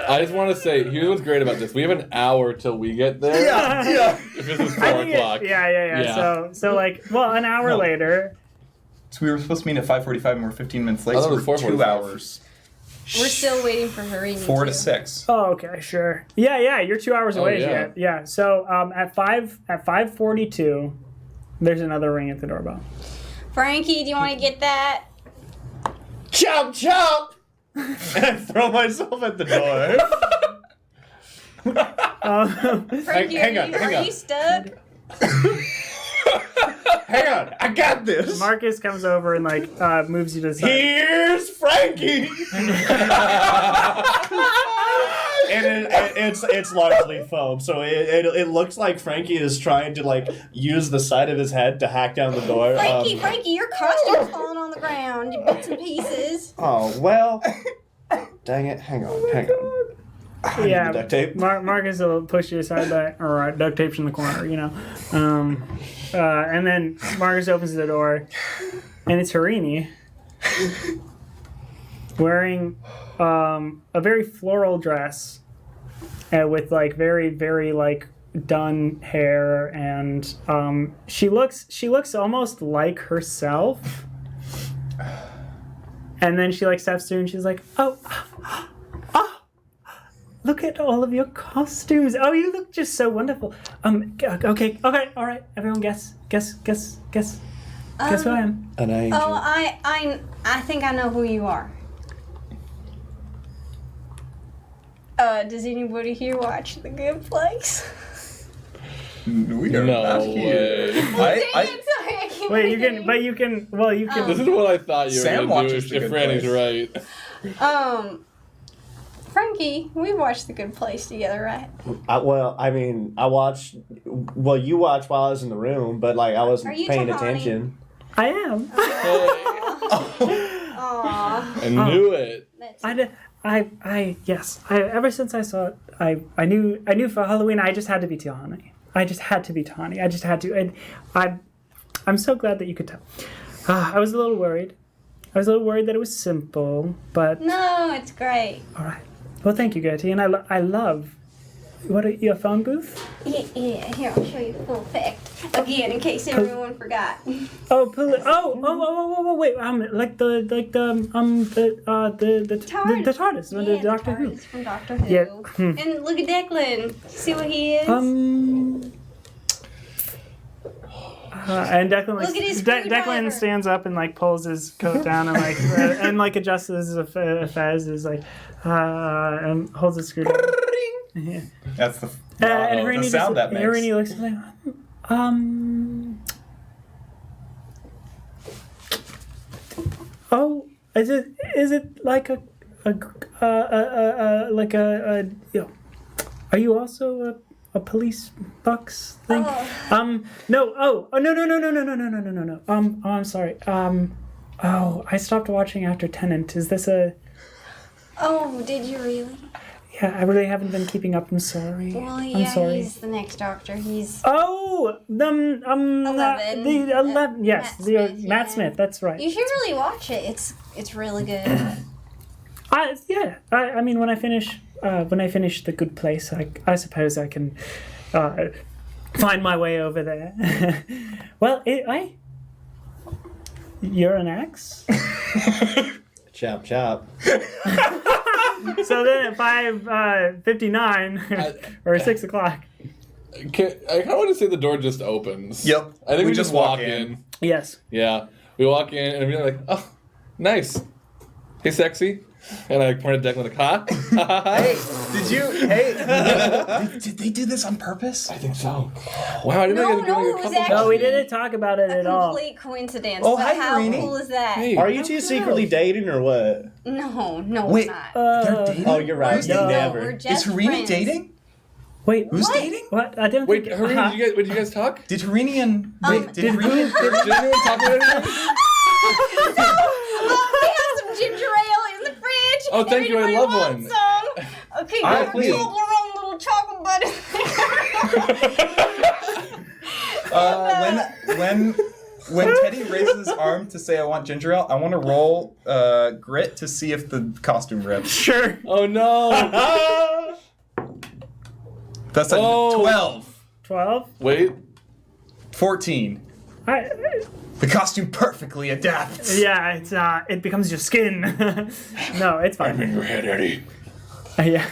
I just want to say, here's what's great about this. We have an hour till we get there. Yeah. If this is 4 I think o'clock. yeah. Yeah. So like, well, an hour No. later. So we were supposed to meet at 5:45 and we're 15 minutes late. I thought So it was we're 2 4:45. hours. We're still waiting for Harini. 4 to too. 6. Oh, okay, sure. Yeah. You're 2 hours away yeah. yet. Yeah. So at 5:42, there's another ring at the doorbell. Frankie, do you want to get that? Chomp chomp! And I throw myself at the door. Frankie, hang on, are you stuck? Hang on, I got this. Marcus comes over and like moves you to the side. Here's Frankie. And it's largely foam, so it looks like Frankie is trying to like use the side of his head to hack down the door. Frankie, your costume's falling on the ground in bits and pieces. Oh well. Dang it! Hang on. I need Yeah, the duct tape. Marcus will push you aside by, or duct tape's in the corner, you know. And then Marcus opens the door, and it's Harini wearing a very floral dress with like very, very like done hair, and she looks almost like herself. And then she like steps through and she's like, oh, look at all of your costumes. Oh, you look just so wonderful. Okay, all right. Everyone guess who I am. An angel. Oh, I think I know who you are. Does anybody here watch The Good Place? We are No not way. here. Dang it, sorry, I can't Wait, you hear can, but you can, well, you can. This is what I thought you were Sam going to do watches The if Good Franny's Place. right. Frankie, we watched The Good Place together, right? I watched. Well, you watched while I was in the room, but like I Are wasn't you paying Tahani? attention. I am. Aww. I knew it. That's Ever since I saw it, I knew for Halloween I just had to be Tahani. I just had to be Tahani. I just had to, and I'm so glad that you could tell. I was a little worried. I was a little worried that it was simple, but No, it's great. all right. Well, thank you, Gertie, and I love. What are your phone booth? Yeah, here, I'll show you full effect. Again, in case everyone forgot. Oh, wait. Like the TARDIS, the Doctor Who. TARDIS from Doctor Who. Yeah. And look at Declan. See what he is? And Declan Look at his Declan screwdriver. stands up and like pulls his coat down and like and like adjusts his fez, is like and holds a screwdriver. Yeah. That's the, And the Harini sound that makes. Harini looks like, oh, is it like a you know, are you also a police box thing? Oh. No. Oh, no. Oh, I'm sorry. Oh, I stopped watching after Tenant. Is this a? Oh, did you really? Yeah, I really haven't been keeping up. I'm sorry. Well, I'm yeah, sorry. he's the next Doctor. He's... Oh, the 11. the 11. Yes, Matt the Smith, Matt yeah. Smith. That's right. You should really watch it. It's really good. I mean, when I finish The Good Place, I suppose I can find my way over there. Well, you're an axe. Chop chop. So then at 5:59 or 6 o'clock. I kind of want to say the door just opens. Yep. I think we just just walk in. Yes. Yeah. We walk in and we're like, oh, nice. Hey, sexy. And I pointed at Declan like, huh? Hey, did they do this on purpose? I think so. Wow, I didn't know you guys were doing No, a it was couple actually- No, we didn't talk about it at all. Complete coincidence. Oh, but hi, how Marini. cool is that? Hey. Are you two secretly dating or what? No, Wait, we're not. they're dating? Oh, you're right. No. Never. We're Is just Harini friends. dating? Wait, Who's What? dating? what? I didn't Wait, think. Harini, did you guys talk? Did Harini and... Wait, did Harini... Did anyone talk about anything? Oh, we have some ginger ale in the fridge. Oh, thank you, I Anybody love want one. Some? Okay, All right, grab please. your own little chocolate butter. When Teddy raises his arm to say I want ginger ale, I want to roll grit to see if the costume rips. Sure. Oh, no. That's a Oh. 12. 12. Wait. 14. The costume perfectly adapts. Yeah, it's it becomes your skin. No, it's fine. in your head, Eddie. Yeah.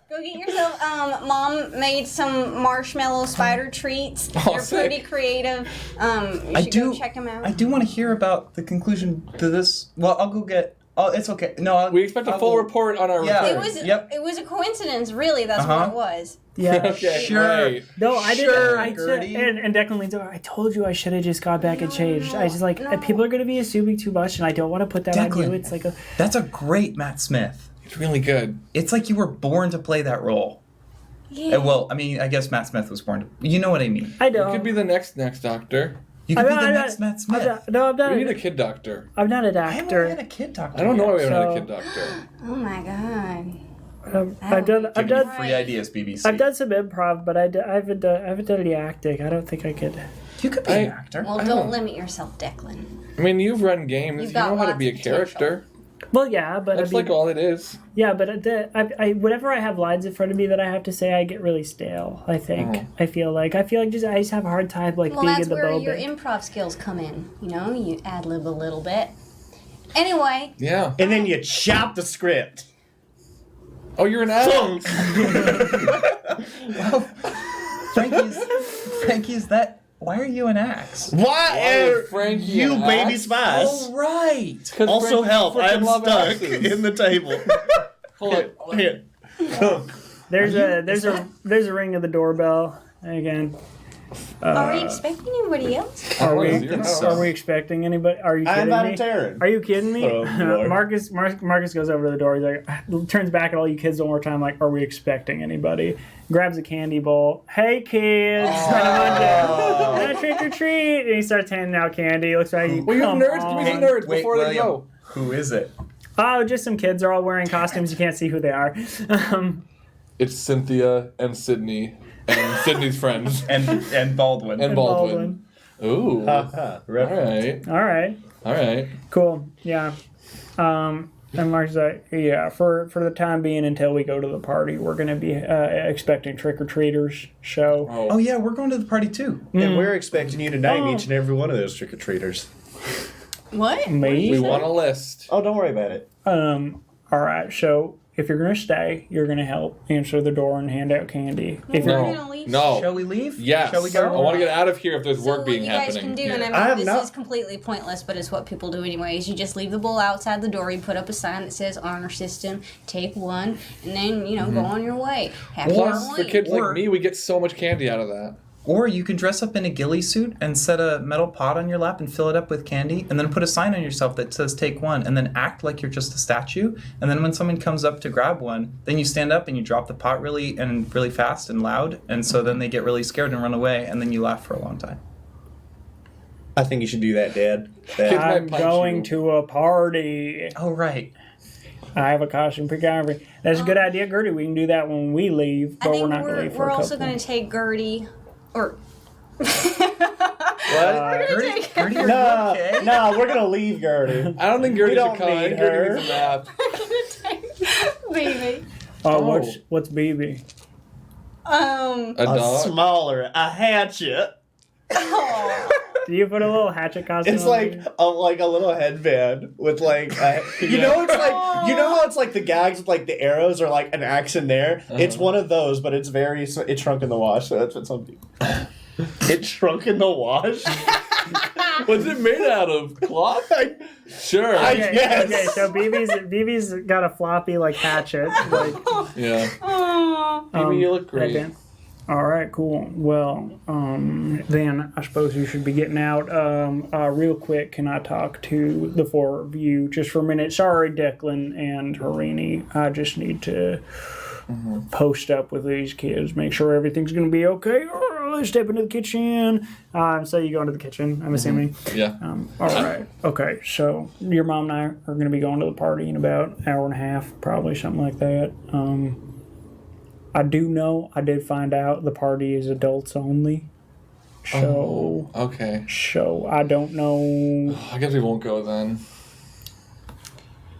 Go get yourself. Mom made some marshmallow spider treats. Oh, They're sick. pretty creative. You should go check them out. I do want to hear about the conclusion to this. Well, I'll go get... Oh, it's okay. No, We expect a I'll full go- report on our Yeah. return. It was a coincidence, really. That's Uh-huh. what it was. Yeah. Okay, Sure. right. No, I Sure, didn't. Gertie. And Declan leans over. I told you I should have just got back and changed. I just like no. people are gonna be assuming too much, and I don't want to put that on Declan. you. It's like a That's a great Matt Smith. It's really good. It's like you were born to play that role. Yeah. Well, I mean, I guess Matt Smith was born to... You know what I mean. I You don't. could be the next Doctor. You could be the I'm next Matt Smith. No, I'm not. We need a kid doctor. I'm not an I haven't actor. had a kid doctor. I don't know why we haven't had a So- kid doctor. Oh my god. I've done. I've done. Free ideas, BBC. I've done some improv, but I haven't done any acting. I don't think I could. You could be an actor. Well, I don't don't- limit yourself, Declan. I mean, you've run games. You've You got know how to lots be a of potential. character. Well, yeah, but That's I mean, like all it is. yeah, but I whenever I have lines in front of me that I have to say, I get really stale. I think. Oh. I feel like I just have a hard time like Well, being that's in the where moment. your improv skills come in. You know, you ad lib a little bit. Anyway, Yeah. And then you chop the script. Oh, you're an adult. Frankie's that... Why are you an axe? Why is are Frankie you an baby axe? spice? Oh, right. 'Cause Also Frankie help, freaking I'm love stuck axes. in the table. Hold on. Here. There's a ring of the doorbell again. are we expecting anybody else? Are we? Oh, you're not. Are we expecting anybody? Are you I kidding invited me? Taryn. Are you kidding me? Oh, Lord. Marcus goes over to the door. He's like, turns back at all you kids one more time. Like, are we expecting anybody? Grabs a candy bowl. Hey kids, and a trick or treat. And he starts handing out candy. He looks like, Well, you have come nerds. Give me some on. nerds Wait, before they William, go. who is it? Oh, just some kids. They're all wearing costumes. You can't see who they are. It's Cynthia and Sydney and Sydney's friends And Baldwin. and Baldwin. Ooh. All Haha, reference. right. All right. All right. Cool. Yeah. And Mark's like, yeah, for the time being until we go to the party, we're going to be expecting trick-or-treaters show. Oh, yeah, we're going to the party, too. And we're expecting you to name each and every one of those trick-or-treaters. What? Me? We want a list. Oh, don't worry about it. All right, so if you're going to stay, you're going to help answer the door and hand out candy. If We're you're No. gonna leave. No. Shall we leave? Yes. Shall we go? I want to get out of here if there's So work what being you guys happening. can do, and I I have mean, not- this is completely pointless, but it's what people do anyways. You just leave the bowl outside the door. You put up a sign that says "Honor System." Take one, and then go on your way. Have Plus, fun for leave. kids Or- like me, we get so much candy out of that. Or you can dress up in a ghillie suit and set a metal pot on your lap and fill it up with candy, and then put a sign on yourself that says "Take one," and then act like you're just a statue. And then when someone comes up to grab one, then you stand up and you drop the pot really fast and loud, and so then they get really scared and run away, and then you laugh for a long time. I think you should do that, Dad. Kids That, might I'm punch going you. to a party. Oh right. I have a costume pre-covered. That's a good idea, Gertie. We can do that when we leave, I but think we're not going to leave for we're a also couple. going to take Gertie, or what? Gertie, are you No, okay? no, we're gonna leave Gertie. I don't think Gertie We should don't come. I need think Gertie her. needs a nap. baby. Oh, Oh. what's BB? A A dog. smaller, a hatchet. Oh. Do you put a little hatchet costume? It's on like there? a little headband with like you know it's like how it's like the gags with like the arrows or like an axe in there. It's one of those, but it's it shrunk in the wash. So that's what some people. It shrunk in the wash. What's it made out of? Cloth? Sure. Yes. Okay, so BB's got a floppy like hatchet. Like, Yeah. Oh. Maybe you look great. headband. All right, cool. Well, then I suppose you should be getting out. Real quick, can I talk to the four of you just for a minute? Sorry, Declan and Harini. I just need to post up with these kids, make sure everything's going to be okay. Let's step into the kitchen. So you go into the kitchen, I'm assuming. Yeah. All right. Okay, so your mom and I are going to be going to the party in about an hour and a half, probably something like that. I do know, I did find out the party is adults only. So, Okay. so I don't know. I guess we won't go then.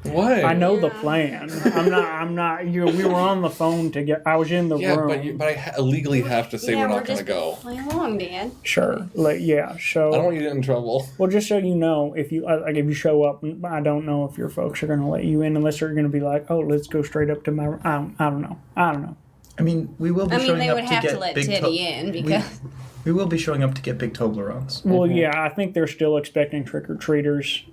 Why? I know the plan. I'm not. We were on the phone to get. I was in the room. but I legally have to say we're not going to go. Play along, Dad. Sure. Like, yeah. So. I don't want you to get in trouble. Well, just so you know, if you if you show up, I don't know if your folks are going to let you in unless they're going to be like, oh, let's go straight up to my. I don't know. I mean, we will be I mean, showing they up would to have get to let big Teddy in because. We will be showing up to get big Toblerones. Well, yeah, I think they're still expecting trick or treaters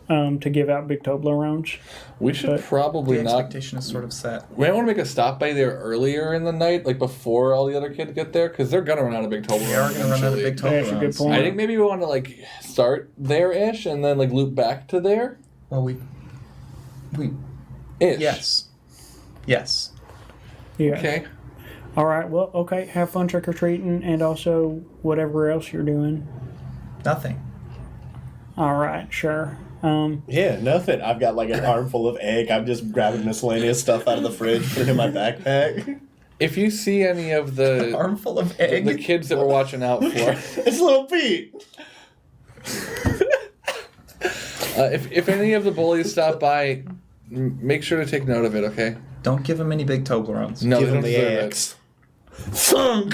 to give out big Toblerones. We should probably The not. expectation is sort of set. We might want to make a stop by there earlier in the night, like before all the other kids get there, because they're gonna run out of big Toblerones. They are going to run out of big That's a good Toblerones. point. I think maybe we want to like start there-ish and then like loop back to there. Well, we Ish. yes. Yeah. Okay. All right. Well, okay. Have fun trick or treating, and also whatever else you're doing. Nothing. All right. Sure. Yeah, nothing. I've got like an armful of egg. I'm just grabbing miscellaneous stuff out of the fridge, putting it in my backpack. If you see any of the Armful of egg. the kids that we're watching out for, It's little Pete. if any of the bullies stop by, make sure to take note of it. Okay. Don't give him any big Toblerones. No, Give they him don't the deserve eggs. Thunk.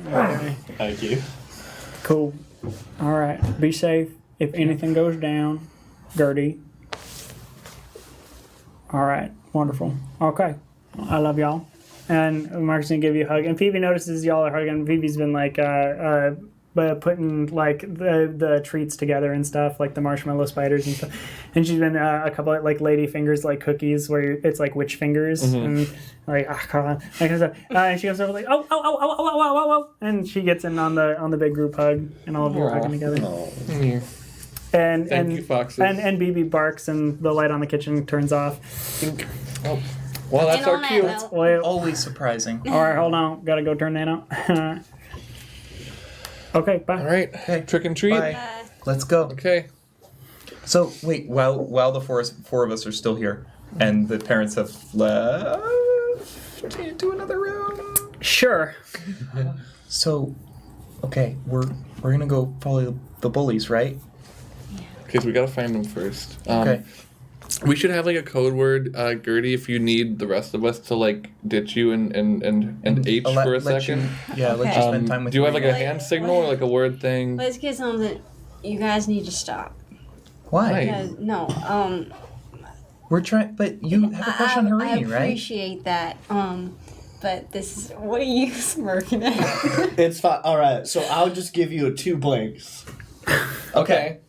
Okay. Thank you. Cool. All right. Be safe. If anything goes down, Gertie. All right. Wonderful. Okay. I love y'all. And Mark's gonna give you a hug. And Phoebe notices y'all are hugging. Phoebe's been like putting like the treats together and stuff, like the marshmallow spiders and stuff. And she's been a couple of like lady fingers, like cookies, where it's like witch fingers and like that kind of stuff. And she goes over like oh, and she gets in on the big group hug, and all of you are hugging together. Here. And Thank you, foxes. and BB barks, and the light on the kitchen turns off. Oh. Well, that's And our on that cue. note- Well, Always surprising. all right, hold on, gotta go turn that on. Okay, bye. All right. Okay. Trick and treat. Bye. Let's go. Okay. So wait, while the four of us are still here, and the parents have left to another room. Sure. So, okay, we're gonna go follow the bullies, right? Okay, so we gotta find them first. Okay. We should have like a code word, Gertie, if you need the rest of us to like ditch you and H I'll for a let second. let you Okay. spend time with Do you have me. like a hand signal or like a word thing? Let's get something. You guys need to stop. Why? Right. Because, no, We're trying, but you have a crush on I Harini, right? appreciate that. But this is, what are you smirking at? It's fine. All right, so I'll just give you 2 blanks. Okay.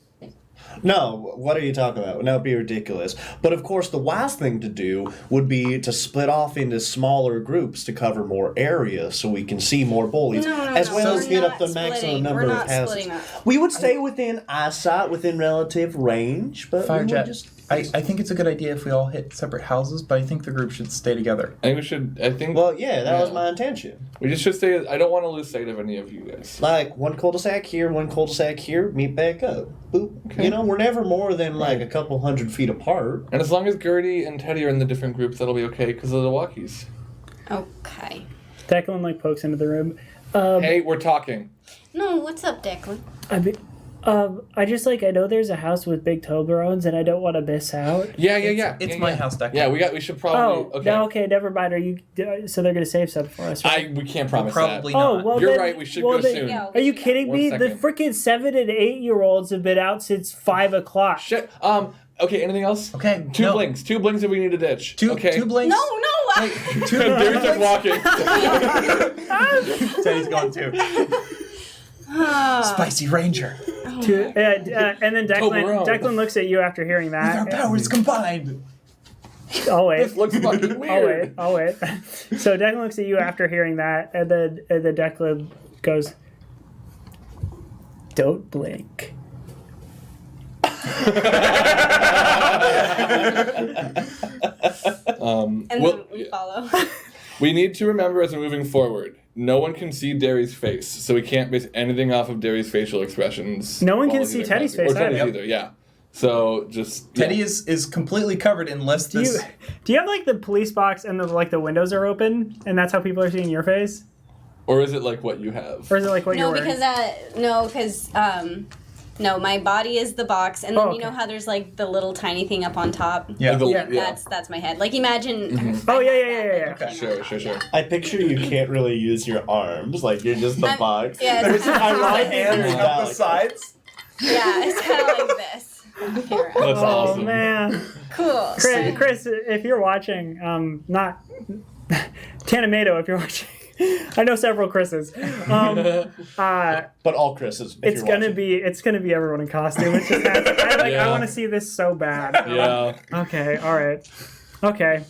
No, what are you talking about? That would be ridiculous. But of course, the wise thing to do would be to split off into smaller groups to cover more area so we can see more bullies, No, as well we're as get not up the maximum splitting. number We're of not houses. splitting up. We would stay within eyesight, within relative range, but we would Firejet. just. I think it's a good idea if we all hit separate houses, but I think the group should stay together. I think we should. I think. Well, yeah, that was Yeah. my intention. We just should say. I don't want to lose sight of any of you guys. Like one cul-de-sac here, one cul-de-sac here, meet back up. Boop. Okay. You know, we're never more than like a couple hundred feet apart. And as long as Gertie and Teddy are in the different groups, that'll be okay because of the walkies. Okay. Declan like pokes into the room. Hey, we're talking. No, what's up, Declan? I be, I just I know there's a house with big Toblerones and I don't want to miss out. Yeah. It's my house, Declan. Yeah, we should probably. Oh, no, okay, never mind. Are you? So they're gonna save some for us, right? We can't promise Probably that. not. Oh, well, You're then- right. We should well, go then- soon. Yeah. Are you kidding One me? The second. freaking 7 and 8-year-olds have been out since 5 o'clock. Shit. Okay. Anything else? Okay, Two no. blinks. Two blinks that we need to ditch. Two Okay. blinks. No. Two There's just walking. Teddy's gone too. Spicy Ranger. And then Toblerone. Declan looks at you after hearing With our that. powers combined. I'll wait. This looks fucking weird. I'll wait. So Declan looks at you after hearing that, and then Declan goes, "Don't blink." And then we follow. We need to remember as we're moving forward, no one can see Derry's face, so we can't base anything off of Derry's facial expressions. No one can while see he's Teddy's across- face Or Teddy's either. either, yeah. So just Teddy is completely covered unless Do this. you have the police box and the windows are open, and that's how people are seeing your face, Or is it like what you have? or is it what No, you're wearing? because no, my body is the box, and then Oh, you know okay. how there's the little tiny thing up on top. Yeah. Like the- Yeah. That's my head. Imagine. Oh, yeah. Okay. Sure. I picture you can't really use your arms. You're just the I'm- box. yeah, There's it's some kind of ironic like- hands Hands up the sides. Yeah, it's kind of like this. Here. That's Oh awesome. man, Cool. Chris, if you're watching, not Tanamato, if you're watching. I know several Chris's. But all Chris's. if It's you're gonna watching. be everyone in costume. It's just I Yeah. want to see this so bad. Yeah. Okay. All right. Okay.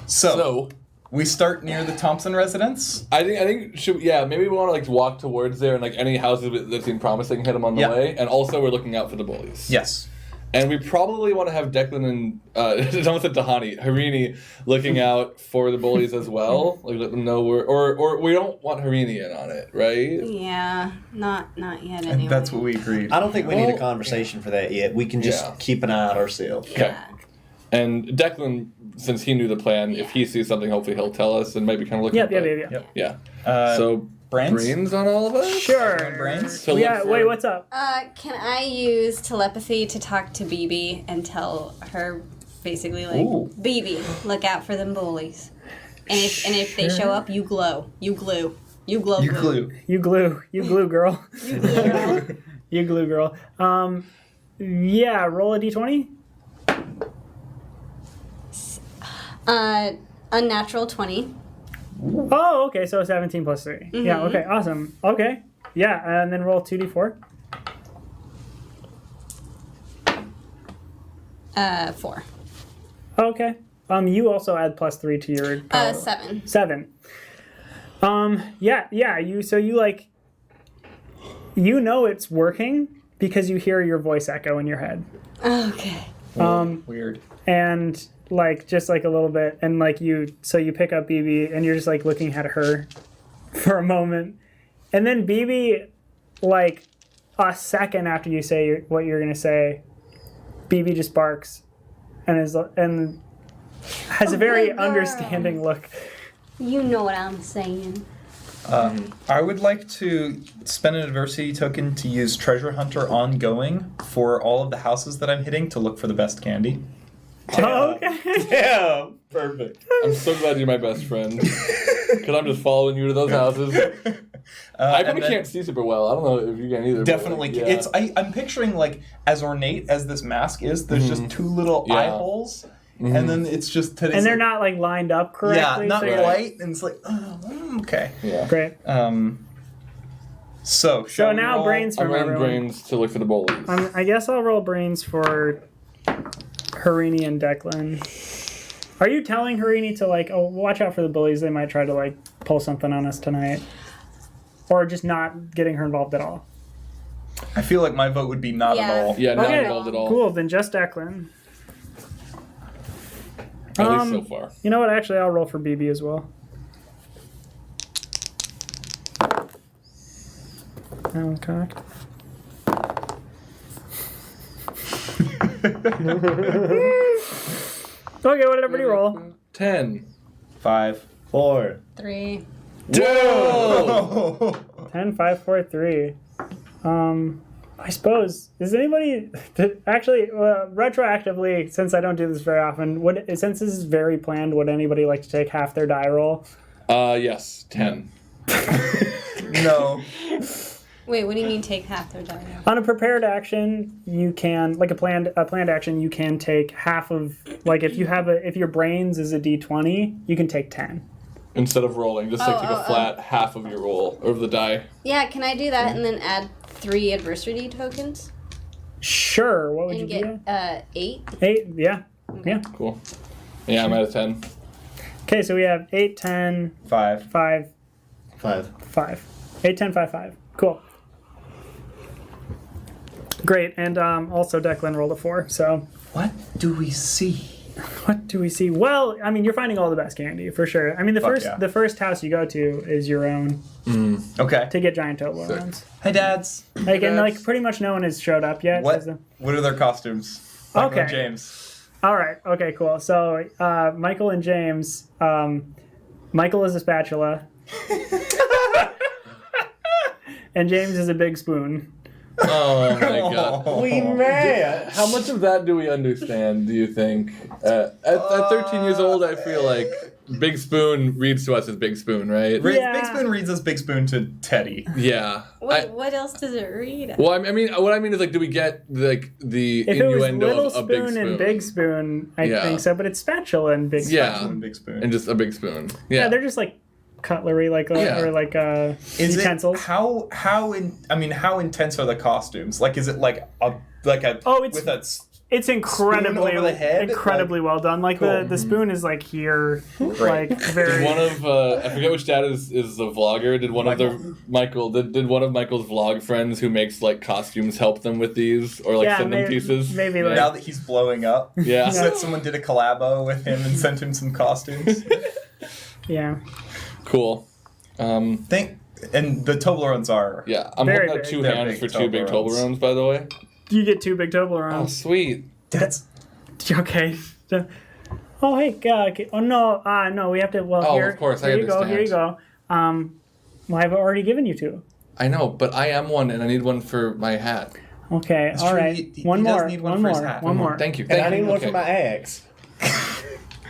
So we start near the Thompson residence. I think maybe we want to walk towards there and any houses that seem promising, hit them on the Yeah. way, and also we're looking out for the bullies. Yes. And we probably want to have Declan and almost said Tahani, Harini looking out for the bullies as well. Let them know or we don't want Harini in on it, right? Yeah, not yet. And Anyway. that's what we agreed. I don't think we need Well, a conversation for that yet. We can just Yeah. keep an eye out ourselves. Okay. Yeah. And Declan, since he knew the plan, if he sees something, hopefully he'll tell us and maybe kind of look. Yep. at it. Yep. Yeah. Uh, brains? brains on all of us. Sure. Brains? To look Yeah. for- Wait. What's up? Can I use telepathy to talk to BB and tell her basically Ooh. BB, look out for them bullies, and if they show up, you glow, you glue. You glue. You glue. You glue, girl. You glue, girl. Yeah. Roll a d20. Unnatural 20. Oh, okay. So 17 plus 3. Yeah. Okay. Awesome. Okay. Yeah, and then roll 2d4. 4. Okay. You also add plus 3 to your power. 7. 7. Yeah. You know it's working because you hear your voice echo in your head. Okay. Weird. And just a little bit, and you pick up BB and you're just looking at her for a moment, and then BB, a second after you say what you're gonna say, BB just barks and has a very good girl. understanding look. You know what I'm saying. I would like to spend an adversity token to use Treasure Hunter ongoing for all of the houses that I'm hitting to look for the best candy. Oh, okay. Yeah, perfect. I'm so glad you're my best friend. Because I'm just following you to those houses. I probably can't see super well. I don't know if you can either. but, Definitely, yeah. I'm picturing as ornate as this mask is. There's just two little Yeah. eye holes, and then it's just Teddy's And they're not lined up correctly. yeah, not so you're quite, and it's okay. Yeah. Great. So So now brains I'm from running everyone. brains to look for the bullies. I guess I'll roll brains for Harini and Declan. Are you telling Harini to watch out for the bullies? They might try to pull something on us tonight, or just not getting her involved at all? I feel like my vote would be not Yeah. at all. Yeah, not Okay. involved at all. Cool. Then just Declan. At least so far. You know what? Actually, I'll roll for BB as well. I'm cocked. Okay, what did everybody roll? 10. 5. 4. 3. Whoa! 10, 5, 4, 3. I suppose, is anybody actually retroactively, since I don't do this very often, since this is very planned, would anybody like to take half their die roll? Yes, 10. No. Wait, what do you mean take half their die? On a prepared action, you can, like a planned action, you can take half of, like if your brains is a d20, you can take 10. Instead of rolling, just take a flat half of your roll of the die. Yeah, can I do that and then add 3 adversity tokens? Sure. What would you And get 8? 8, yeah. Okay. Yeah. Cool. Yeah, I'm at a 10. Okay, so we have 8, 10, 5. 5, 5. 8, 10, 5, 5. Cool. Great, and also Declan rolled a 4, so... What do we see? What do we see? Well, I mean, you're finding all the best candy, for sure. I mean, the first house you go to is your own Okay. to get giant Toblerones. Hi, dads. Like, and like pretty much no one has showed up yet. What are their costumes? Michael Okay. and James. All right. Okay. Cool. So Michael and James. Michael is a spatula, and James is a big spoon. Oh my god. We met. How much of that do we understand, do you think? At 13 years old, I feel like Big Spoon reads to us as Big Spoon, right? Yeah. Big Spoon reads as Big Spoon to Teddy. Yeah. What else does it read? Well, I mean, what I mean is, like, do we get, like, the If it was innuendo little of a Big spoon Spoon? and big spoon, I Yeah. think so. But it's spatula and big spoon. Yeah. And Big Spoon. And just a Big Spoon. Yeah, Yeah. they're just like cutlery, like Yeah. or like Is utensils. it how intense are the costumes? Like, is it like a Oh, it's- with a It's incredibly over the head? incredibly well done. Like Cool. the spoon is like here, like very. Did one of I forget which dad is the vlogger. Did one of Michael's vlog friends who makes like costumes help them with these or like send them pieces? Maybe Yeah. like now that he's blowing up? Yeah. So that someone did a collabo with him and sent him some costumes. yeah. Cool. And the Toblerones are Yeah, I'm Very holding out big. 2 They're hands big for 2 big Toblerones. Toblerones, by the way. You get 2 big Oh, Toblerones. sweet. that's Okay. Oh hey, okay. Oh no, no, we have to. Well, Oh, here, of course, I here you go. Here you understand. go. Well, I've already given you 2. I know, but I am one, and I need one for my hat. Okay, That's all true. right. He One does more. need One one for his more. hat. One more. Thank you. And I Thank need you. one Okay. for my ex.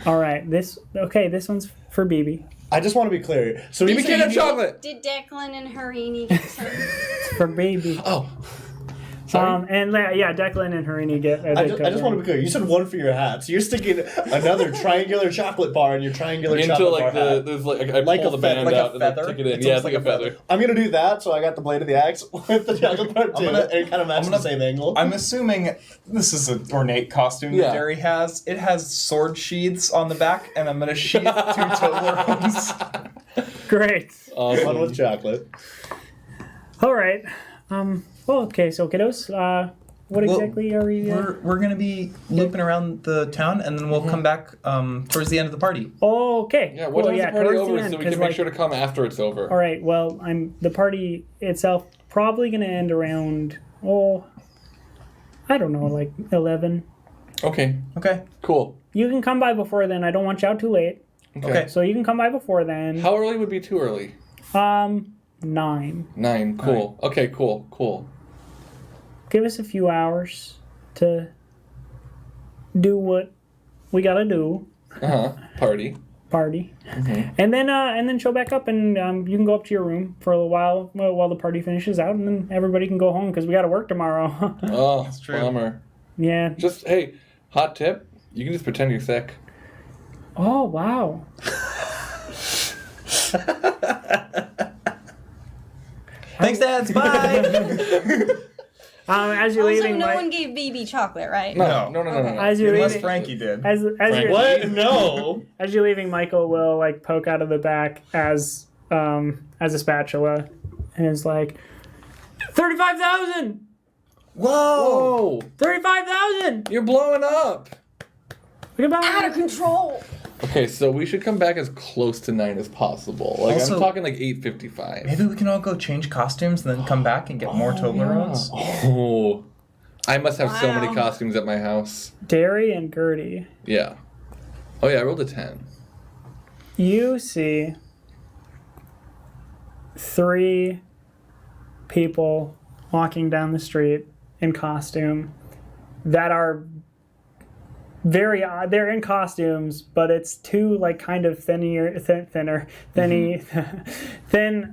All right. This one's for BB. I just want to be clear. So Baby can't have chocolate. Did Declan and Harini get some? It's for baby. Oh, sorry. And yeah, Declan and Harini get. I just want to be clear. You said one for your hat, so you're sticking another triangular chocolate bar in your triangular Into chocolate like bar hat. there's like I Like pull a the fe- band like a out and like, feather? stick it in. It's Yeah, almost it's like a feather. I'm gonna do that, so I got the blade of the axe with the chocolate part too, gonna- and it kind of matches the same angle. I'm assuming this is an ornate costume Yeah. that Derry has. It has sword sheaths on the back, and I'm gonna sheath 2 Toblerones. Great. One with chocolate. All right. Well, okay. So kiddos, what Well, exactly are we? We're gonna be looping around the town, and then we'll come back towards the end of the party. Okay. Yeah, what cool, time's the party towards the over end, so we 'cause, can make like, sure to come after it's over? All right. Well, the party itself probably going to end around I don't know, like 11. Okay, Okay. cool. You can come by before then. I don't want you out too late, Okay. so you can come by before then. How early would be too early? 9. 9. Cool. Okay, cool. Give us a few hours to do what we gotta do. Party. Party, and then show back up, and you can go up to your room for a little while the party finishes out, and then everybody can go home because we got to work tomorrow. Oh, that's true. bummer. Yeah. Just hey, hot tip. You can just pretend you're sick. Oh wow. Thanks, dads. Bye. As you're Also, leaving, no Mike- one gave BB chocolate, right? No. as you're Unless leaving, Frankie did. as you're What? No. as you're leaving, Michael will like poke out of the back as a spatula, and is like, 35,000, Whoa! 35,000. You're blowing up. Goodbye. Out of control. Okay, so we should come back as close to 9 as possible. Like Also- I'm talking like 8:55. Maybe we can all go change costumes and then come back and get more Toblerones. Oh, I must have so many Wow. costumes at my house. Derry and Gertie, Yeah. Oh yeah, I rolled a 10. you see 3 people walking down the street in costume that are very odd. They're in costumes, but it's two like kind of thin,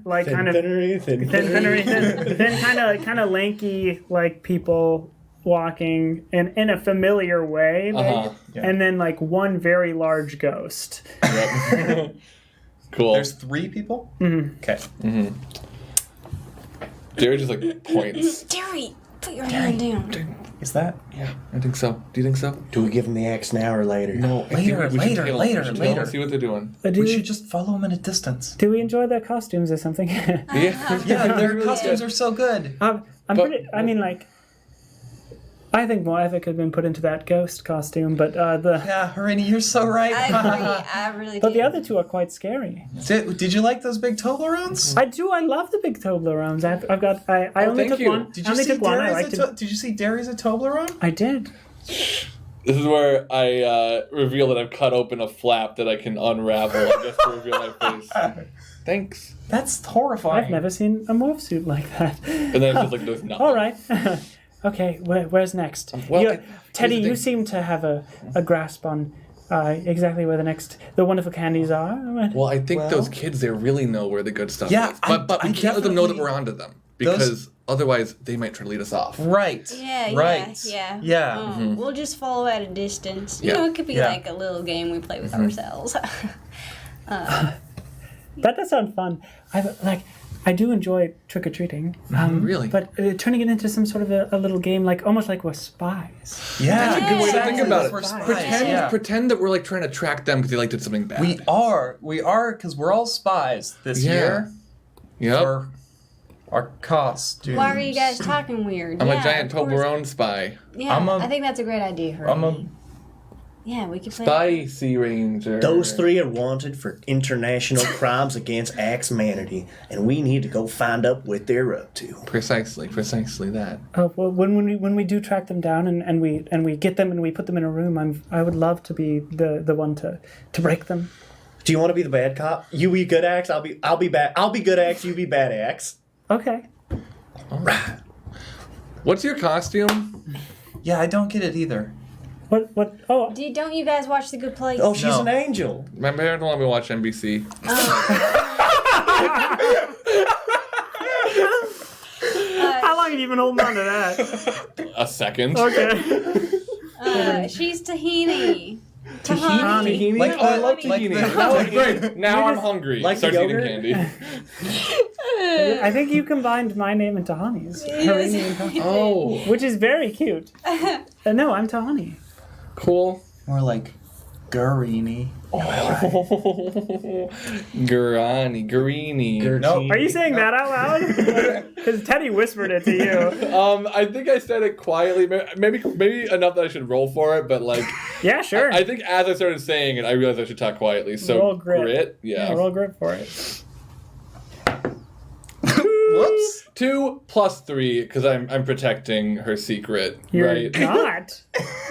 like kind of thin, kind of lanky like people walking in a familiar way, and then like one very large ghost. Yep. Cool. There's 3 people? Mm-hmm. Okay. Mm-hmm. Jerry just like points. Jerry, put your hand down. Is that? Yeah, I think so. Do you think so? Do we give him the axe now or later? No, I think we should tail later. see what they're doing. We should just follow them in a distance. Do we enjoy their costumes or something? Yeah, Their costumes are so good. I think more effort could have been put into that ghost costume, but Yeah, Harini, you're so right. I agree. I really do. but the other two are quite scary. Did you like those big Toblerones? I do. I love the big Toblerones. I've got. I only thank took you. one. Did I you only see took one. I Darius liked it. Did you see Darius a Toblerone? I did. This is where I reveal that I've cut open a flap that I can unravel, I guess, to reveal my face. Thanks. That's horrifying. I've never seen a morph suit like that. And then it's just like, there's nothing. All right. Okay. Where's next? Well, Teddy, here's the you thing. seem to have a grasp on exactly where the wonderful candies are. Well, I think those kids there really know where the good stuff Yeah, is. But we I can't let them know that definitely- we're onto them. Because otherwise they might try to lead us off. Right. Yeah, Right. yeah. Yeah. We'll just follow at a distance. You Yeah. know, it could be Yeah. like a little game we play with ourselves. That does sound fun. I do enjoy trick or treating. Really? But turning it into some sort of a little game, like almost like we're spies. Yeah. That's a good way to Yeah. think about it. We're spies, Pretend that we're like trying to track them because they like did something bad. We are, because we're all spies this year. Yep. For our costumes. Why are you guys talking weird? I'm Yeah, a giant of course. Toblerone spy. Yeah, I'm a- I think that's a great idea. Yeah, we could play. Spicy Ranger. Those 3 are wanted for international crimes against humanity, and we need to go find out what they're up to. Precisely that. Well, when we do track them down and we get them and we put them in a room, I would love to be the one to break them. Do you want to be the bad cop? You be good axe. I'll be bad. I'll be good axe. You be bad axe. Okay. What's your costume? Yeah, I don't get it either. What? Oh, Don't you guys watch The Good Place? Oh, she's No. an angel. My parents don't let me watch NBC. how long have you been holding on to that? A second. Okay. She's Tahini. Tahini. Like, I love like tahini. the- That was great. Now I'm hungry. like the Starts eating yogurt? candy. I think you combined my name and Tahani's. Harini and Tahani. Oh, Which is very cute. No, I'm Tahani. cool. More like Gurini. Gurini. No. Are you saying that out loud? Because Teddy whispered it to you. I think I said it quietly. Maybe enough that I should roll for it, but like, Yeah, sure. I think as I started saying it, I realized I should talk quietly. So Roll grit. Yeah. Roll grip for it. Whoops. 2 plus 3 because I'm protecting her secret, You're right? not.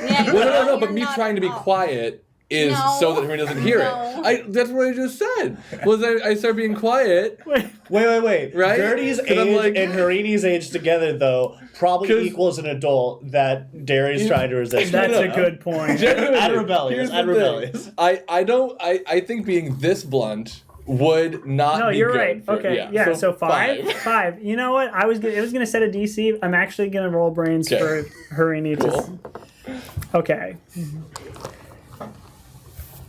Yeah, Well, no, you're but me not trying to be at all. quiet is No. so that Harini doesn't hear No. it. That's what I just said. Was I started being quiet. Wait. Wait. Right? Gertie's 'Cause I'm age like- and Harini's age together, though, probably 'Cause- equals an adult that Darius trying to resist. That's a good point. Genuinely. Add rebellious, Here's the add thing. rebellious. I think being this blunt would not No, be you're good right. for- Okay. Yeah. So 5. 5. You know what? It was gonna set a DC. I'm actually gonna roll brains Okay. for Harini to. Cool. Okay.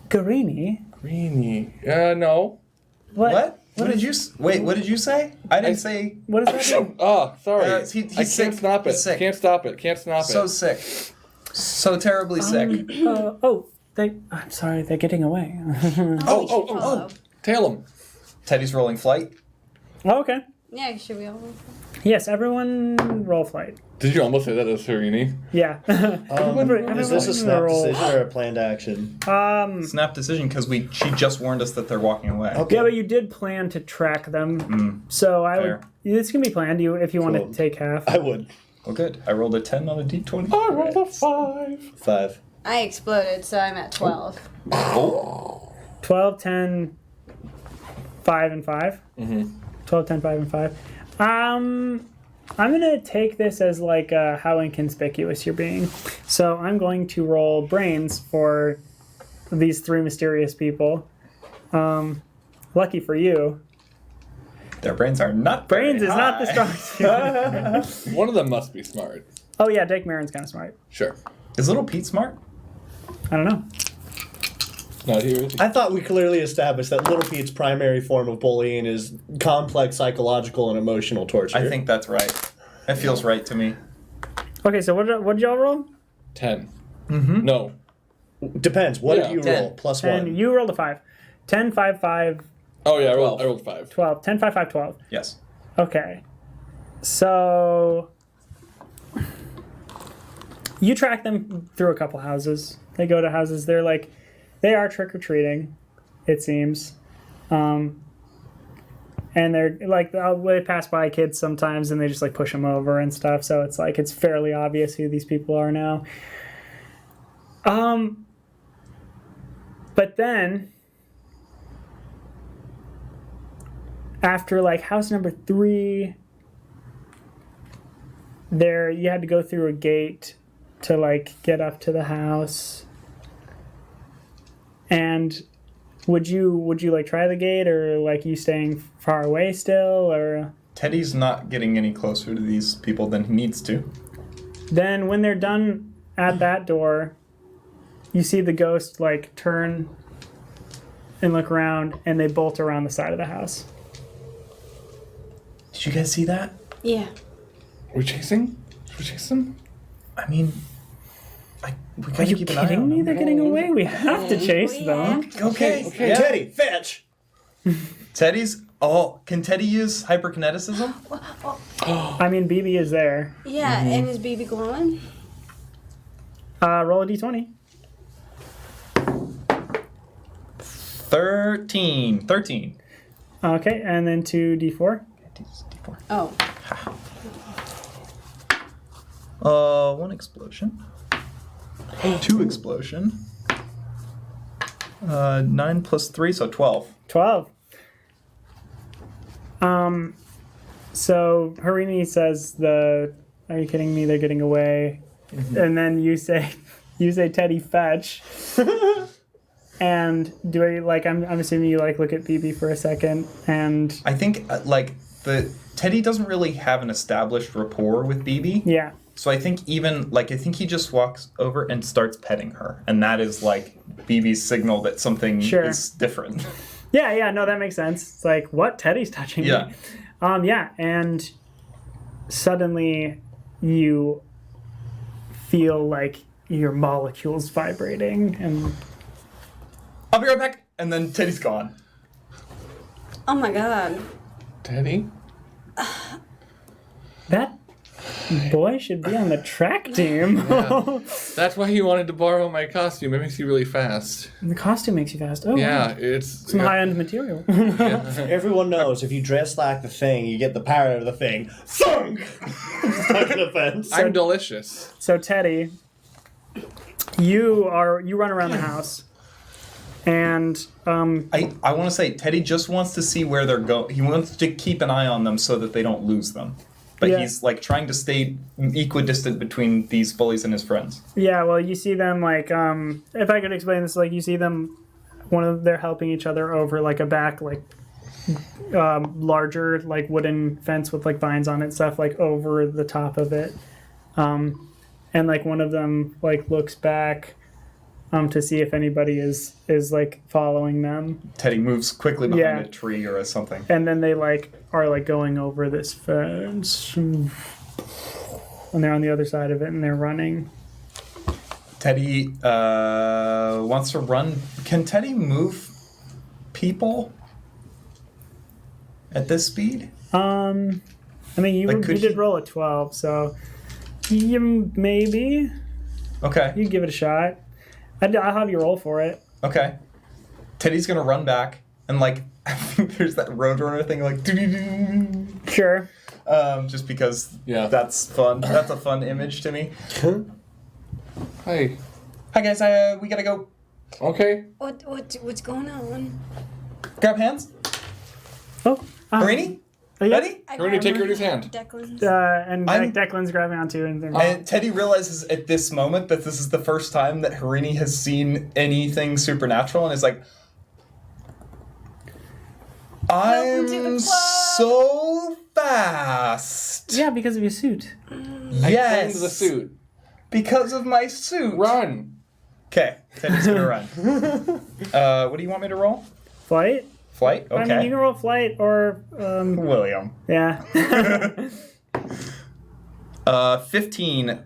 Garini. Greeny. No. What? What did you wait? What did you say? I didn't say. What is that? Oh, sorry. He's I can't sick. stop it. He's sick. Can't stop it. Can't stop So it. sick. So terribly sick. I'm sorry. They're getting away. Oh. Tail him. Teddy's rolling flight. Oh, okay. Yeah, should we all? Yes. Everyone roll flight. Did you almost say that as Harini? Yeah. Is this a snap roll. decision or a planned action? Snap decision because she just warned us that they're walking away. Okay. Yeah, but you did plan to track them, so I Fair. would. This can be planned. If you want Cool. to take half. I would. Well, good. I rolled a 10 on a d20. I rolled a 5. 5. I exploded, so I'm at 12. 12, 10, 5, and 5. 12, 10, 5, and 5. I'm gonna take this as like how inconspicuous you're being. So I'm going to roll brains for these 3 mysterious people. Lucky for you, Their brains are not brains very is not the high. strongest. One of them must be smart. Oh yeah, Dake Marin's kind of smart. Sure. Is little Pete smart? I don't know. Not here, is he? I thought we clearly established that Little Pete's primary form of bullying is complex psychological and emotional torture. I think that's right. That feels right to me. Okay, so what did y'all roll? 10. Mm-hmm. No. Depends. What Yeah. did you 10. roll? Plus And 1. you rolled a 5. 10, 5, 5, Oh, yeah, I 12. rolled 5. 12. 10, 5, 5, 12. Yes. Okay. So you track them through a couple houses. They go to houses. They are trick-or-treating, it seems. And they're like, they pass by kids sometimes and they just like push them over and stuff. So it's like, it's fairly obvious who these people are now. But then after like house number 3, there you had to go through a gate to like get up to the house. And would you like try the gate, or like you staying far away still, or Teddy's not getting any closer to these people than he needs to. then when they're done at that door, you see the ghost like turn and look around, and they bolt around the side of the house. Did you guys see that? Yeah. We're chasing? Should we chase them? I mean, we Are gotta you keep an eye on kidding me? them. They're getting away. We have to chase them. Okay. Okay. Yeah. Teddy, fetch! Teddy's. Oh, can Teddy use hyperkineticism? I mean, BB is there. Yeah, and is BB glowing? Roll a d20. 13. Okay, and then 2d4. D4. Oh. 1 explosion. 2 explosion. 9 plus 3, so 12. 12. So Harini says are you kidding me? They're getting away. And then you say Teddy fetch. And do I like I'm assuming you like look at BB for a second, and I think Teddy doesn't really have an established rapport with BB. yeah. So I think he just walks over and starts petting her, and that is like BB's signal that something Sure. is different. Yeah, no, that makes sense. It's like, what? Teddy's touching me. Yeah. Yeah, and suddenly you feel like your molecules vibrating, and I'll be right back. And then Teddy's gone. Oh my god. Teddy? that boy should be on the track team. Yeah. That's why he wanted to borrow my costume. It makes you really fast. The costume makes you fast. Oh, Yeah, wow. it's... Some high-end material. Everyone knows if you dress like the thing, you get the power of the thing. Thunk! Stuck in a fence. I'm delicious. So Teddy, you run around the house, and I want to say Teddy just wants to see where they're going. He wants to keep an eye on them so that they don't lose them. But Yeah. he's like trying to stay equidistant between these bullies and his friends. yeah, well, you see them like if I could explain this, like you see them, they're helping each other over like a back like larger like wooden fence with like vines on it, stuff like over the top of it, and like one of them like looks back to see if anybody is like following them. Teddy moves quickly behind Yeah. a tree or something. And then they like are like going over this fence, and they're on the other side of it, and they're running. Teddy wants to run. Can Teddy move people at this speed? I mean, you Like, could did he- roll a 12, so you maybe Okay. you give it a shot. I'll have you roll for it. Okay. Teddy's gonna run back and like I think there's that Roadrunner thing like doo-doo-doo. Sure. Just because Yeah. that's fun. That's a fun image to me. Hi. Hi guys, we gotta go. Okay. What's going on? Grab hands. Oh, Marini? Ready? I We're gonna take grab Rudy's hand. Declan's. And I'm- Declan's grabbing onto and And Teddy realizes at this moment that this is the first time that Harini has seen anything supernatural, and is like, Welcome to the I'm club." so fast. yeah, because of your suit. I Yes. cling to the suit. Because of my suit. Run. Okay, Teddy's gonna run. What do you want me to roll? Flight? Flight? I mean, you Okay. can roll flight or, William. yeah. 15.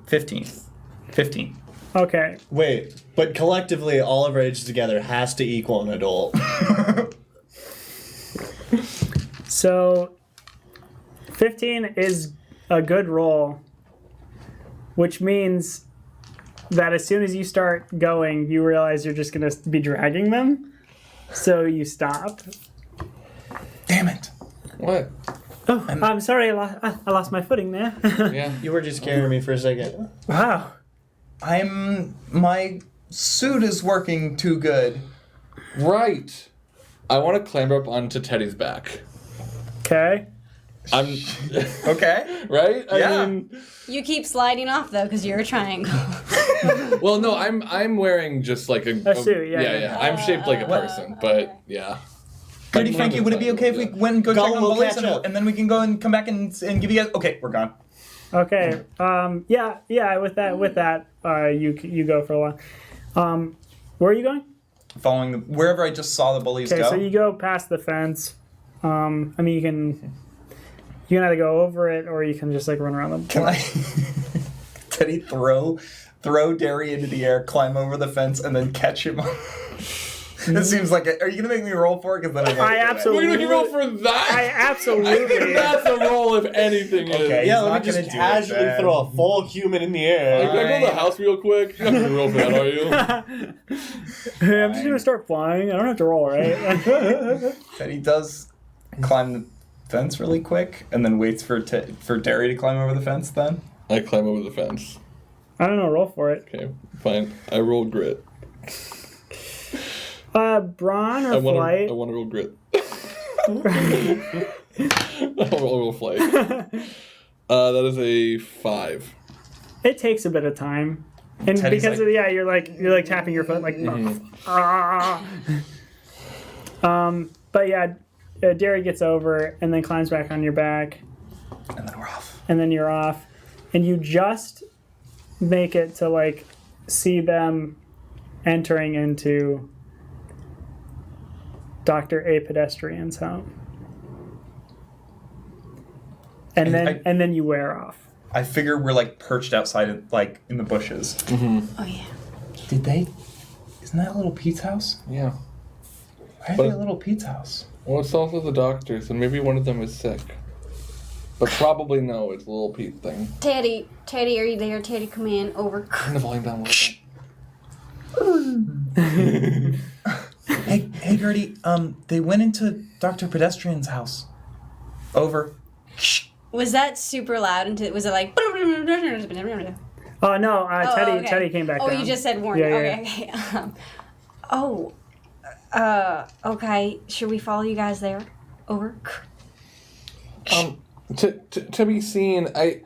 15. Okay. Wait, but collectively, all of our ages together has to equal an adult. So, 15 is a good roll, which means that as soon as you start going, you realize you're just going to be dragging them. So you stop. Damn it. What? Oh, I'm sorry, I lost my footing there. Yeah. You were just carrying me for a second. Wow. My suit is working too good. Right. I want to clamber up onto Teddy's back. Okay. I'm Okay. right. Yeah. I mean, You keep sliding off though, because you're a triangle. well, no, I'm wearing just like a suit, yeah. yeah. I'm shaped like a person, but yeah. Pretty Like, Frankie, would it be okay if we went and go Go, check on we'll bullies catch up. and then we can go and come back and give you guys... Okay, we're gone. Okay. Yeah. With that, you go for a while. Where are you going? Following wherever I just saw the bullies Okay, go. so you go past the fence. I mean, you can either go over it or you can just like run around the. Can I... Teddy, throw Derry into the air, climb over the fence, and then catch him. It seems like are you gonna make me roll for it? Because then I absolutely. We're gonna roll for that. I absolutely. That's a roll if anything is. Okay. Yeah, He's let not me just gonna do it, casually then. throw a full human in the air. Can I go to the house real quick? You're not gonna roll for that, are you? I'm just gonna start flying. I don't have to roll, right? Teddy does climb the fence really quick, and then waits for Derry to climb over the fence. Then I climb over the fence. I don't know. Roll for it. Okay, fine. I roll grit. Brawn or I want flight? to roll grit. I'll roll flight. That is a 5. It takes a bit of time, and Teddy's because like- of you're like tapping your foot like. "Ah." But yeah, Derry gets over and then climbs back on your back, and then we're off. and then you're off, and you just make it to like see them entering into Dr. A Pedestrian's home. And then you wear off. I figure we're like perched outside, like in the bushes. Oh yeah. Isn't that Little Pete's house? Yeah. Why are they at Little Pete's house? Well, it's also the doctors, and maybe one of them is sick. But probably no, it's a little Pete thing. Teddy, are you there? Teddy, come in. Over. Turn the volume down a little Hey, Gertie. They went into Dr. Pedestrian's house. Over. Was that super loud? Was it like? Oh no, Teddy okay. Teddy came back Oh, down. you just said warning. Yeah. Okay. Okay. Should we follow you guys there? Over. To be seen, I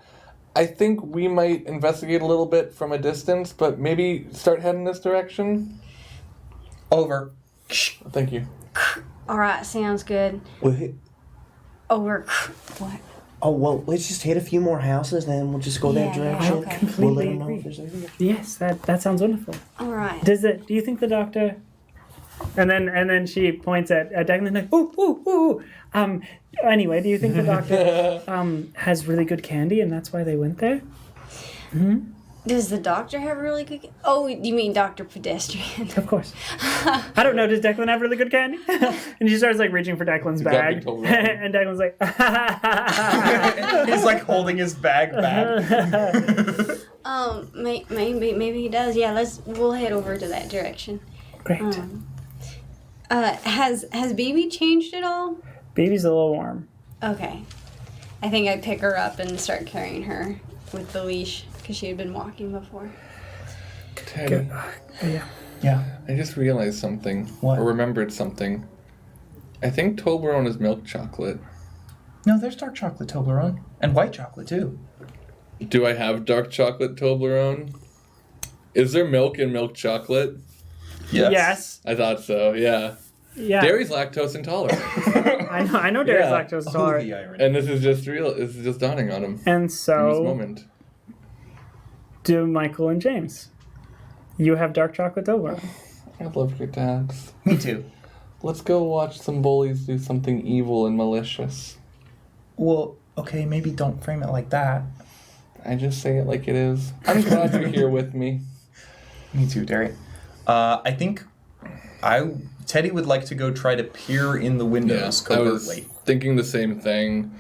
think we might investigate a little bit from a distance, but maybe start heading this direction. Over. Thank you. All right. Sounds good. Wait. Over. What? Oh, well, let's just hit a few more houses, then we'll just go that Yeah, direction. okay. We'll let Completely them know agree. if there's anything. Yes, that sounds wonderful. All right. Do you think the doctor? And then she points at Declan like, ooh. Anyway, do you think the doctor has really good candy and that's why they went there? Does the doctor have really good? Oh, you mean Dr. Pedestrian? Of course. I don't know. Does Declan have really good candy? And she starts like reaching for Declan's got me bag, told wrong. and Declan's like, He's like holding his bag back. Maybe he does. Yeah, we'll head over to that direction. great. Has BB changed at all? Baby's a little warm. Okay. I think I pick her up and start carrying her with the leash because she had been walking before. Teddy, Yeah. I just realized something. What? Or remembered something. I think Toblerone is milk chocolate. No, there's dark chocolate Toblerone. And white chocolate, too. Do I have dark chocolate Toblerone? Is there milk in milk chocolate? Yes. I thought so, yeah. Yeah. Dairy's lactose intolerant. I know dairy's Yeah. lactose Oh, intolerant. the irony. And this is just real. This is just dawning on him And in this so moment. do Michael and James. You have dark chocolate Toblerone. I love your dads. Me too. Let's go watch some bullies do something evil and malicious. Well, okay, maybe don't frame it like that. I just say it like it is. I'm glad you're here with me. Me too, Derry. I think Teddy would like to go try to peer in the windows I was covertly. thinking the same thing,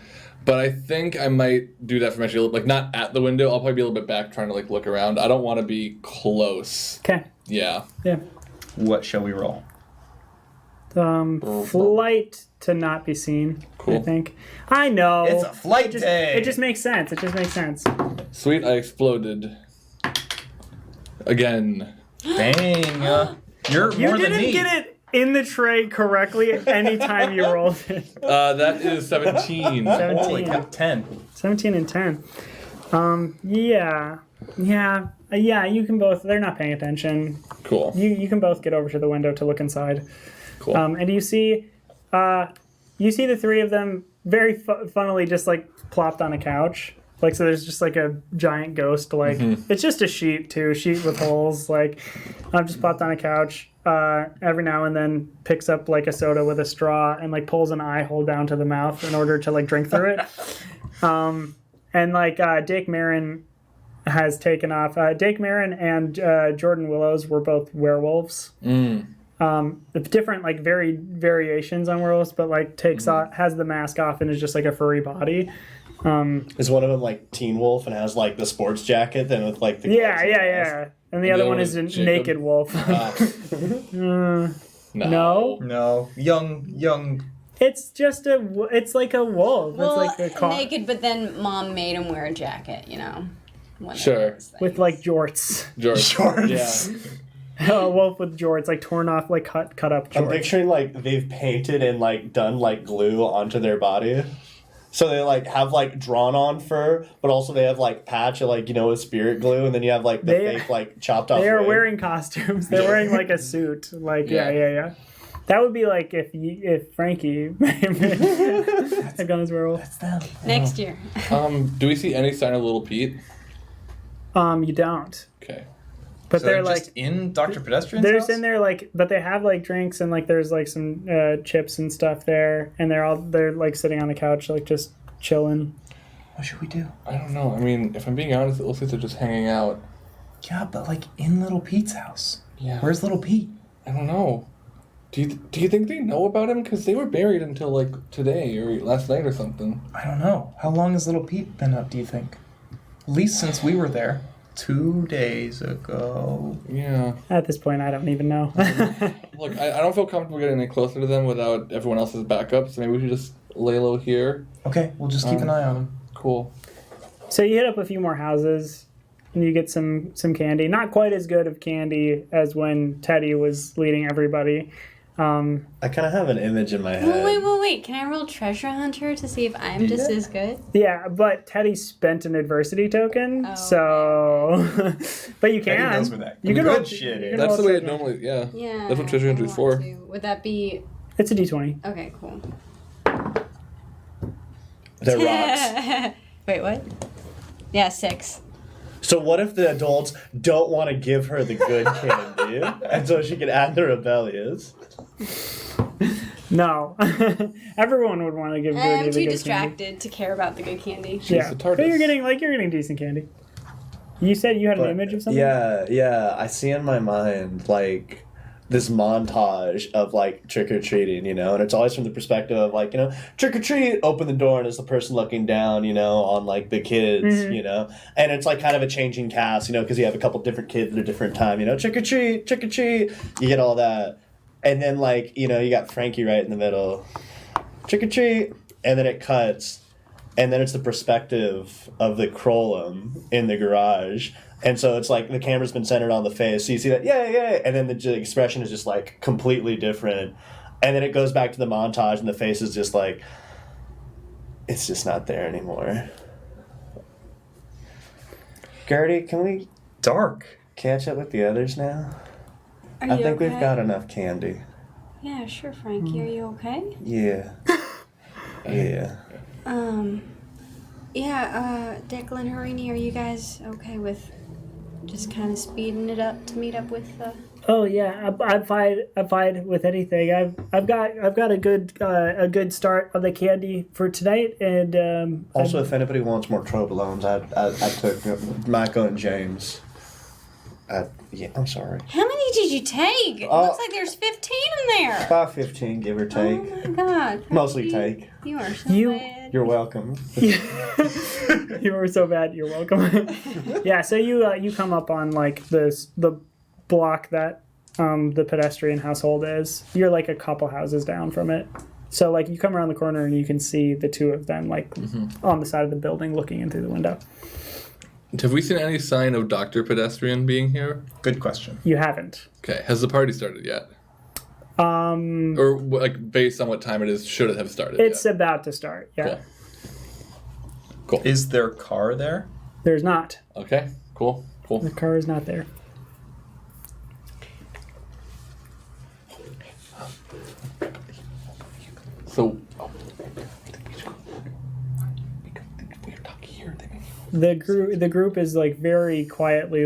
but I think I might do that from actually, like, not at the window. I'll probably be a little bit back trying to, like, look around. I don't want to be close. Okay. Yeah. Yeah. What shall we roll? Flight to not be seen. Cool. I think. I know. It's a flight just, day. It just makes sense. It just makes sense. Sweet, I exploded. Again. Dang. You're You more than didn't me. get it in the tray correctly anytime you rolled it. That is 17. Holy cow, 10. 17 and 10. Yeah. You can both. They're not paying attention. Cool. You can both get over to the window to look inside. Cool. And you see the three of them very funnily just like plopped on a couch. Like, so there's just like a giant ghost. Like, it's just a sheet too, sheet with holes. Like, just plopped on a couch. Every now and then picks up like a soda with a straw and like pulls an eye hole down to the mouth in order to like drink through it. And like Dake Marin has taken off. Dake Marin and Jordan Willows were both werewolves. Different like variations on werewolves, but like has the mask off and is just like a furry body. Is one of them like Teen Wolf and has like the sports jacket then with like the Yeah. And the other one is a Jacob? naked wolf. No. No. Young. It's just it's like a wolf. Well, it's like a naked, but then mom made him wear a jacket, you know. One of Sure. those things. with like jorts. George. Jorts. Yeah. A wolf with jorts, like torn off, like cut up I'm jorts. picturing like they've painted and like done like glue onto their body. So they like have like drawn on fur, but also they have like patch of like, with spirit glue, and then you have like the fake like chopped off. They are wig. wearing costumes. They're wearing like a suit. Like Yeah. yeah. That would be like if Frankie had gone as werewolf. That's them. Next year. Do we see any sign of Little Pete? You don't. Okay. But So they're just like in Dr. Pedestrian's they're house? in there like, but they have like drinks and like there's like some chips and stuff there, and they're like sitting on the couch like just chilling. What should we do? I don't know. I mean, if I'm being honest, it looks like they're just hanging out. Yeah, but like in Little Pete's house. Yeah. Where's Little Pete? I don't know. Do you think they know about him? Because they were buried until like today or last night or something. I don't know. How long has Little Pete been up, do you think? At least since we were there. 2 days ago. Yeah. At this point, I don't even know. Look, I don't feel comfortable getting any closer to them without everyone else's backup, so maybe we should just lay low here. Okay, we'll just keep an eye on him. Cool. So you hit up a few more houses, and you get some candy. Not quite as good of candy as when Teddy was leading everybody. I kind of have an image in my head. Wait. Can I roll Treasure Hunter to see if I'm just as good? Yeah, but Teddy spent an adversity token, Oh. so but you can. Teddy knows where that You can good roll, shit you is. can That's roll the way it treasure. normally, yeah. Yeah. That's what Treasure Hunter is I for. want to. Would that be... It's a d20. Okay, cool. They're rocks. Wait, what? Yeah, 6. So what if the adults don't want to give her the good candy, and so she can add the rebellious? No, everyone would want to give Gertie I'm the too good distracted to care about the good candy. Candy. Yeah, the but TARDIS. you're getting decent candy. You said you had an image of something. Yeah. I see in my mind like this montage of like trick or treating, and it's always from the perspective of like, trick or treat, open the door, and it's the person looking down, on like the kids, and it's like kind of a changing cast, because you have a couple different kids at a different time, trick or treat, you get all that, and then like you got Frankie right in the middle, trick or treat, and then it cuts. And then it's the perspective of the Krolum in the garage. And so it's like the camera's been centered on the face. So you see that, yay. And then the expression is just like completely different. And then it goes back to the montage and the face is just like, it's just not there anymore. Gertie, can we Dark. catch up with the others now? Are I you think okay? we've got enough candy. Yeah, sure, Frankie. Are you okay? Yeah. Yeah. Declan, Harini, are you guys okay with just kind of speeding it up to meet up with Oh yeah, I'm fine with anything. I've got a good start on the candy for tonight, and Also, if anybody wants more Trobolones, I took Michael and James. I'm sorry. How many did you take? It looks like there's 15 in there. About 15, give or take. Oh my god. Mostly Frankie, take. You are so You- bad. You're welcome. you were so bad. You're welcome. Yeah, so you come up on like the block that the pedestrian household is. You're like a couple houses down from it. So like you come around the corner and you can see the two of them like on the side of the building looking in through the window. Have we seen any sign of Dr. Pedestrian being here? Good question. You haven't. Okay. Has the party started yet? Or like based on what time it is, should it have started? It's yet? about to start. Yeah. Cool. Is their car there? There's not. Okay. Cool. The car is not there. So. The group is like very quietly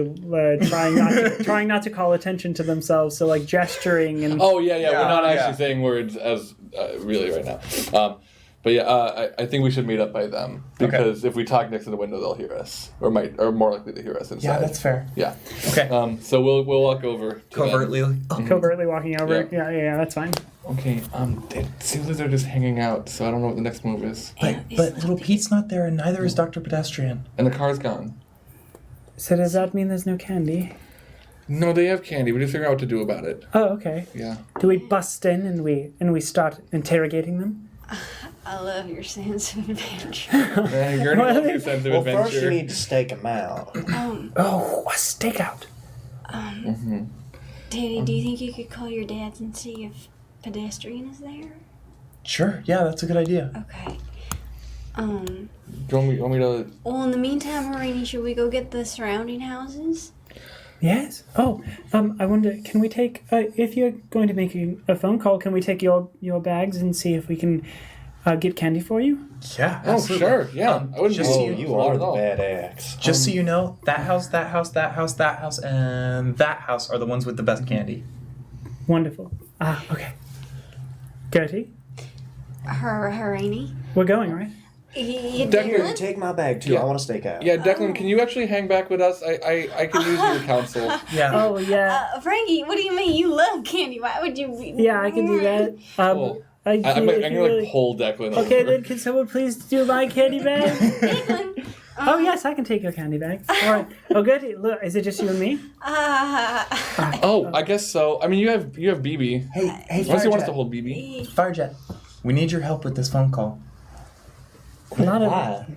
trying not to call attention to themselves. So like gesturing and Oh yeah. We're not actually yeah. saying words as really right now. But yeah, I think we should meet up by them because if we talk next to the window, they'll hear us, or more likely to hear us inside. Yeah, that's fair. Yeah. Okay. So we'll walk over to them. Covertly. covertly walking over. Yeah. Yeah, that's fine. Okay. It seems like they're just hanging out, so I don't know what the next move is. But little Pete's not there, and neither is Dr. Pedestrian. And the car's gone. So does that mean there's no candy? No, they have candy. We just figure out what to do about it. Oh, okay. Yeah. Do we bust in and we start interrogating them? I love your sense of adventure. You're gonna love your sense of Well, adventure. first you need to stake them out. Oh, a stakeout. Daddy, do you think you could call your dads and see if Pedestrian is there? Sure. Yeah, that's a good idea. Okay. Do you want me to? Well, in the meantime, Harini, should we go get the surrounding houses? Yes. Oh, I wonder. Can we take? If you're going to make a phone call, can we take your bags and see if we can get candy for you? Yeah, Oh, absolutely. sure. Yeah. I wouldn't. just be you- You not are at the all. bad eggs. Just so you know, that house, that house, that house, that house, and that house are the ones with the best candy. Wonderful. Okay. Gertie, Harini? we're going, right? You Declan, Take my bag too. Yeah. I want to stake out. Yeah, Declan, can you actually hang back with us? I could use your counsel. Yeah. Oh yeah. Frankie, what do you mean? You love candy. Why would you be... Yeah, I can do that. Cool. I'm if gonna you really- like pull Declan. Okay, over. then can someone please do my candy bag? Declan, Oh yes, I can take your candy bag. All right. Oh good. Look, is it just you and me? Oh, I guess so. I mean, you have BB. Hey, Unless you want us to Firejet. hold BB. Firejet, we need your help with this phone call. A lot of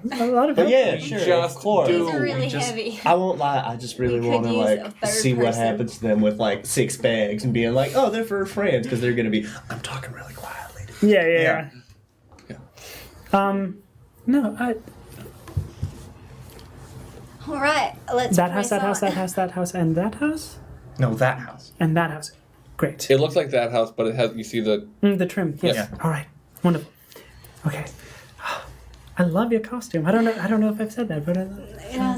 But help. yeah, sure. Just of course. These do. are really just- heavy. I won't lie. I just really We could want to use a like third see what person. happens to them with like 6 bags and being like, oh, they're for friends because they're gonna be. I'm talking really quietly. Yeah. Yeah. No, All right, let's that house, press that house, on. that house, that house, and that house, No, that house. and that house. Great. It looks like that house, but it has. You see the. The trim. Yes. Yeah. All right. Wonderful. Okay. I love your costume. I don't know if I've said that, but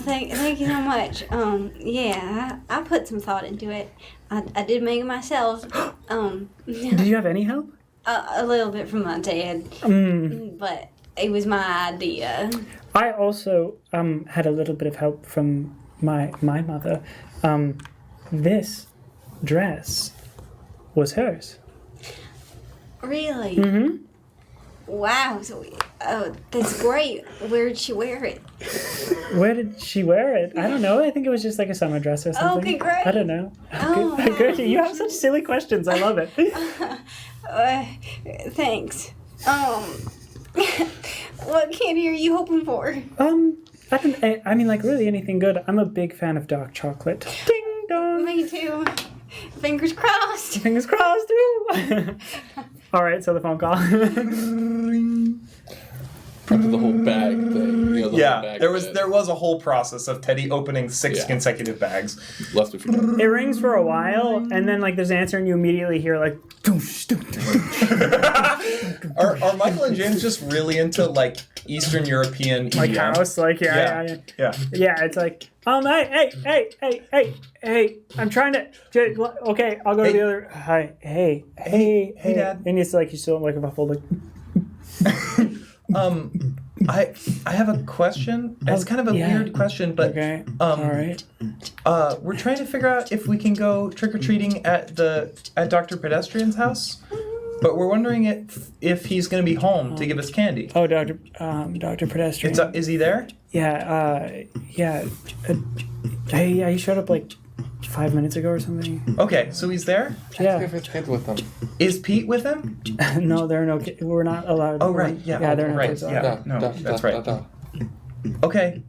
Thank you so much. Yeah, I put some thought into it. I did make it myself. did you have any help? A little bit from my dad, but it was my idea. I also had a little bit of help from my mother. This dress was hers. Really? Mm-hmm. Wow. So, that's great. Where'd she wear it? Where did she wear it? I don't know. I think it was just like a summer dress or something. Okay, great. I don't know. Oh, Gertie, you have such silly questions. I love it. Thanks. What candy are you hoping for? I mean, like really anything good. I'm a big fan of dark chocolate. Ding dong. Me too. Fingers crossed. Fingers crossed. Woo. All right, so the phone call. After the whole bag thing. You know, the whole bag there bed. was a whole process of Teddy opening 6 consecutive bags. Left it for dead. It rings for a while, and then like there's an answer, and you immediately hear like. Are Michael and James just really into like Eastern European Like EDM? house, like yeah. It's like hey, I'm trying to. Okay, I'll go to the other. Hi, hey, Dad. And it's like you still like a muffled like. I have a question. It's kind of a weird question, but Okay. All right. we're trying to figure out if we can go trick or treating at Dr. Pedestrian's house, but we're wondering if he's going to be home to give us candy. Oh, Dr. Pedestrian. Is he there? Yeah. He showed up like 5 minutes ago or something. Okay, so he's there. Yeah. If his kids with them. Is Pete with him? No, there are no kids. We're not allowed. Oh right, yeah. Yeah, there are no right. kids. Yeah, no, that's right. Okay.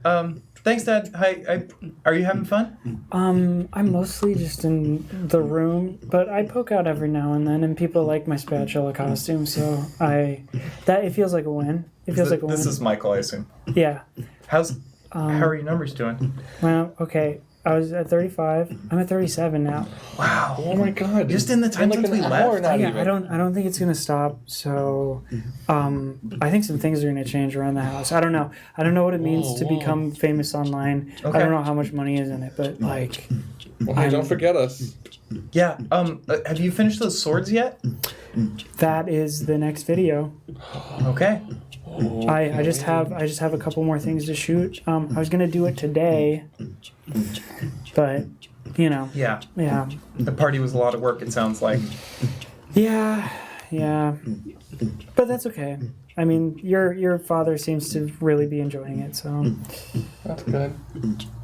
Thanks, Dad. Hi. Are you having fun? I'm mostly just in the room, but I poke out every now and then, and people like my spatula costume, so it feels like a win. It feels like a win. This is Michael, I assume. Yeah. How are your numbers doing? Well, okay. I was at 35. I'm at 37 now. Wow. Oh my god. Just in the time like since we an hour left. now. Yeah, I don't think it's gonna stop. So, I think some things are gonna change around the house. I don't know. I don't know what it means to become famous online. Okay. I don't know how much money is in it, but like, Well, hey, don't forget us. Yeah. Have you finished those swords yet? that is the next video. Okay. I just have a couple more things to shoot. I was gonna do it today, but Yeah. yeah, The party was a lot of work, it sounds like. yeah, but that's okay. I mean, your father seems to really be enjoying it, so That's good.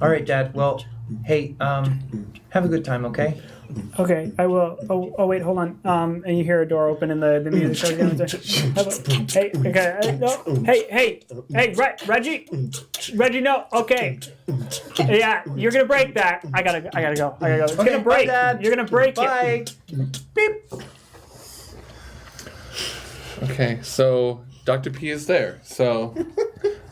All right, Dad. Well, hey, have a good time, okay? okay, I will. Oh wait, hold on. And you hear a door open and the music starts going. Hey, okay, no, hey, Reggie, no, okay, yeah, you're gonna break that. I gotta go. It's Okay, gonna break. bye, Dad. You're gonna break Bye. it. Beep. Okay, so Dr. P is there. So.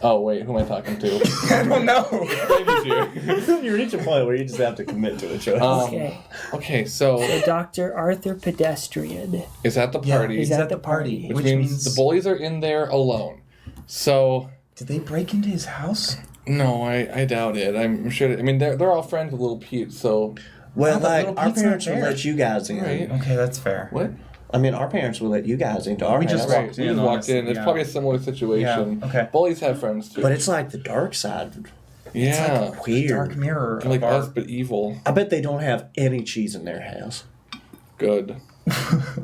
Oh, wait, who am I talking to? I don't know. Baby's here. You reach a point where you just have to commit to a choice. Okay, so Dr. Arthur Pedestrian is at the party, is at the party. which means the bullies are in there alone. So, Did they break into his house? no, I doubt it. I'm sure. I mean, they're all friends with little Pete, so. Well, but like, little our Pete's not parents will there. let you guys in. Right. Okay, that's fair. What? I mean, our parents will let you guys into our We just house. walked We in, just walked honestly, in. It's yeah. probably a similar situation. Yeah, okay. Bullies have friends too. But it's like the dark side. yeah. Weird. Dark mirror. They're like of our- us, but evil. I bet they don't have any cheese in their house. Good.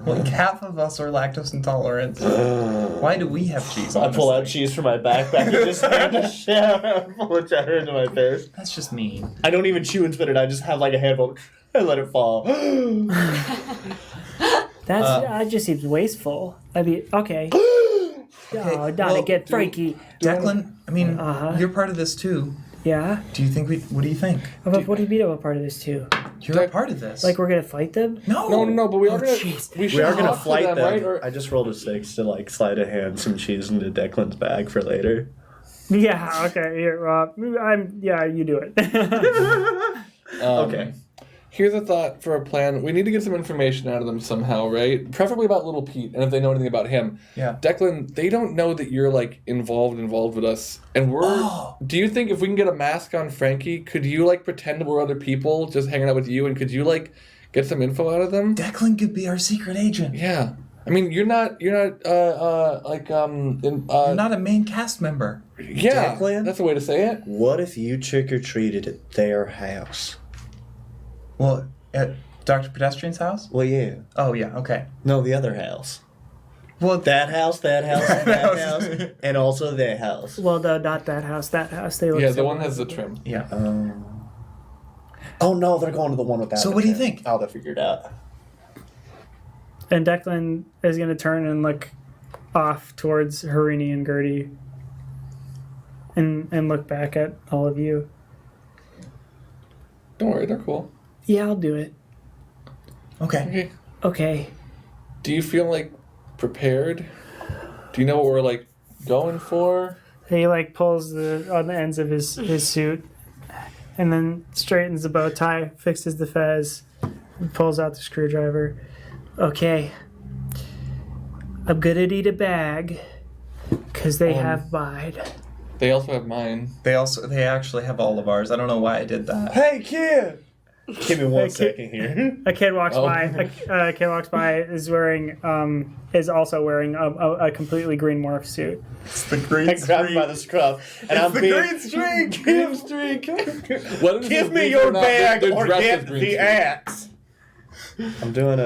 Like half of us are lactose intolerant. Why do we have cheese? I pull out honestly? cheese from my backpack and just hand the shit out and pull it cheddar into my face. That's just mean. I don't even chew and spit it. I just have like a handful and let it fall. That just seems wasteful. I mean, okay. Oh, Donna, well, get Frankie. Declan, I mean, Uh-huh. you're part of this too. Yeah. Do you think what do you think? What do you mean about part of this too? You're a part of this. Like we're gonna fight them? no. But we are gonna. jeez. We We are gonna talk to flight them. right? Or, I just rolled a 6 to like slide a hand some cheese into Declan's bag for later. Yeah. Okay. Here, Yeah. You do it. Okay. Here's a thought for a plan. We need to get some information out of them somehow, right? Preferably about little Pete, and if they know anything about him. Yeah. Declan, they don't know that you're like involved with us, and we're. Oh. Do you think if we can get a mask on Frankie, could you like pretend we're other people just hanging out with you, and could you like get some info out of them? Declan could be our secret agent. Yeah. I mean, you're not You're not a main cast member. yeah, Declan? that's the way to say it. What if you trick or treated at their house? Well, at Dr. Pedestrian's house? Well, yeah. Oh yeah, okay. No, the other house. Well, That house, that house, and also their house. Well, not that house. That house. They look. Yeah, the similar. one has the trim. yeah. Oh no, they're going to the one without. So the what do you trim. think? Oh, they'll figure it out. And Declan is gonna turn and look off towards Harini and Gertie, and look back at all of you. Don't worry, they're cool. Yeah, I'll do it. Okay. Okay. Do you feel like prepared? Do you know what we're like going for? He like pulls on the ends of his suit, and then straightens the bow tie, fixes the fez, and pulls out the screwdriver. Okay, I'm gonna need a bag, cause they have mine. They also have mine. They actually have all of ours. I don't know why I did that. Hey, kid! Give me one second here. A kid walks by. A kid walks by. Is also wearing a completely green morph suit. It's the green I grab him by the scruff, and I'm being... green streak! Green streak! Give me these your are not- bag they're or dressed get as green the streak. axe! I'm doing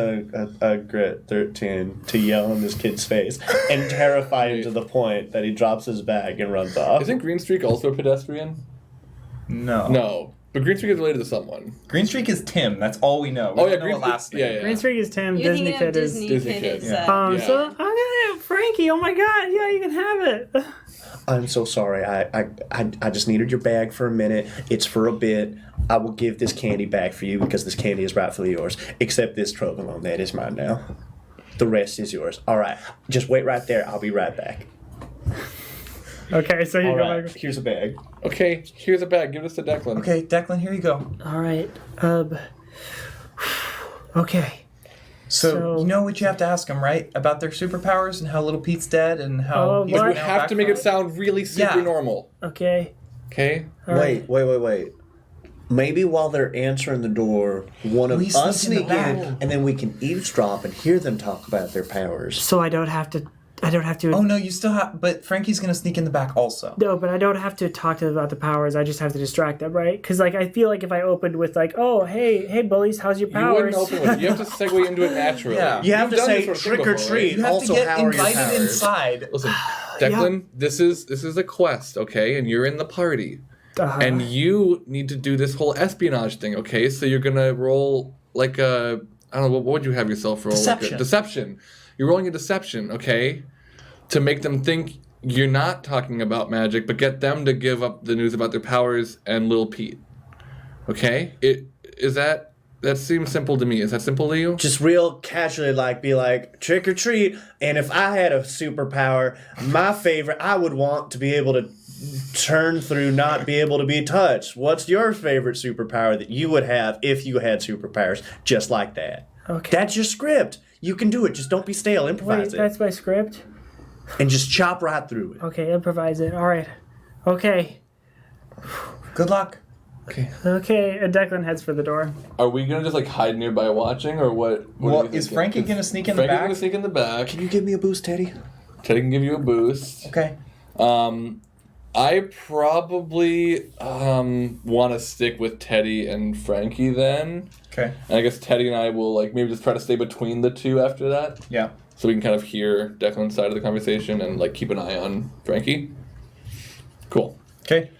a grit 13 to yell in this kid's face and terrify him to the point that he drops his bag and runs off. Isn't Green Streak also a pedestrian? No. No. But Green Streak is related to someone. Green streak is Tim. That's all we know. We Oh, yeah, don't know Green what last Streak. name. Yeah. Green Streak is Tim. You're Disney thinking of Kid is. Disney Disney Kid. Kid. Is, Yeah. So I'm gonna Frankie. Oh my God! Yeah, you can have it. I'm so sorry. I just needed your bag for a minute. It's for a bit. I will give this candy back for you because this candy is rightfully yours. Except this trobolone. That is mine now. The rest is yours. All right. Just wait right there. I'll be right back. Okay, so you All go. right. Back. Here's a bag. Okay, here's a bag. Give this to Declan. Okay, Declan, here you go. All right. Okay. So you know what you have to ask them, right? About their superpowers and how Little Pete's dead and how Oh, he's what? But we now have back to make from it sound really super Yeah. normal. Okay. Okay? All right. Wait. Maybe while they're answering the door, one of We us sneak in sneak the in, back. and then we can eavesdrop and hear them talk about their powers. So I don't have to. Oh no, you still have. But Frankie's gonna sneak in the back also. No, but I don't have to talk to them about the powers. I just have to distract them, right? Because like I feel like if I opened with like, oh hey bullies, how's your You powers? wouldn't open with it. You have to segue into it naturally. Yeah. You have You've to done this say sort of thing trick or before, treat. right? You have Also, to get how are your invited powers? inside. Listen, Declan, this is a quest, okay? And you're in the party. And you need to do this whole espionage thing, okay? So you're gonna roll like a I don't know, what would you have yourself roll? Deception. Like a deception. You're rolling a deception, okay? To make them think you're not talking about magic, but get them to give up the news about their powers and Little Pete. Okay? That seems simple to me. Is that simple to you? Just real casually, be like, trick or treat. And if I had a superpower, my favorite, I would want to be able to turn through not be able to be touched. What's your favorite superpower that you would have if you had superpowers just like that? Okay. That's your script. You can do it. Just don't be stale. Wait, Improvise it. that's my script. And just chop right through it. Okay, improvise it. All right. Okay. Good luck. Okay. And Declan heads for the door. Are we gonna just hide nearby watching, or what? Well, are you is thinking? Frankie gonna sneak in the Frankie's back? gonna sneak in the back. Can you give me a boost, Teddy? Teddy can give you a boost. Okay. I probably want to stick with Teddy and Frankie then. Okay. And I guess Teddy and I will maybe just try to stay between the two after that, Yeah. so we can kind of hear Declan's side of the conversation and keep an eye on Frankie. Cool. Okay.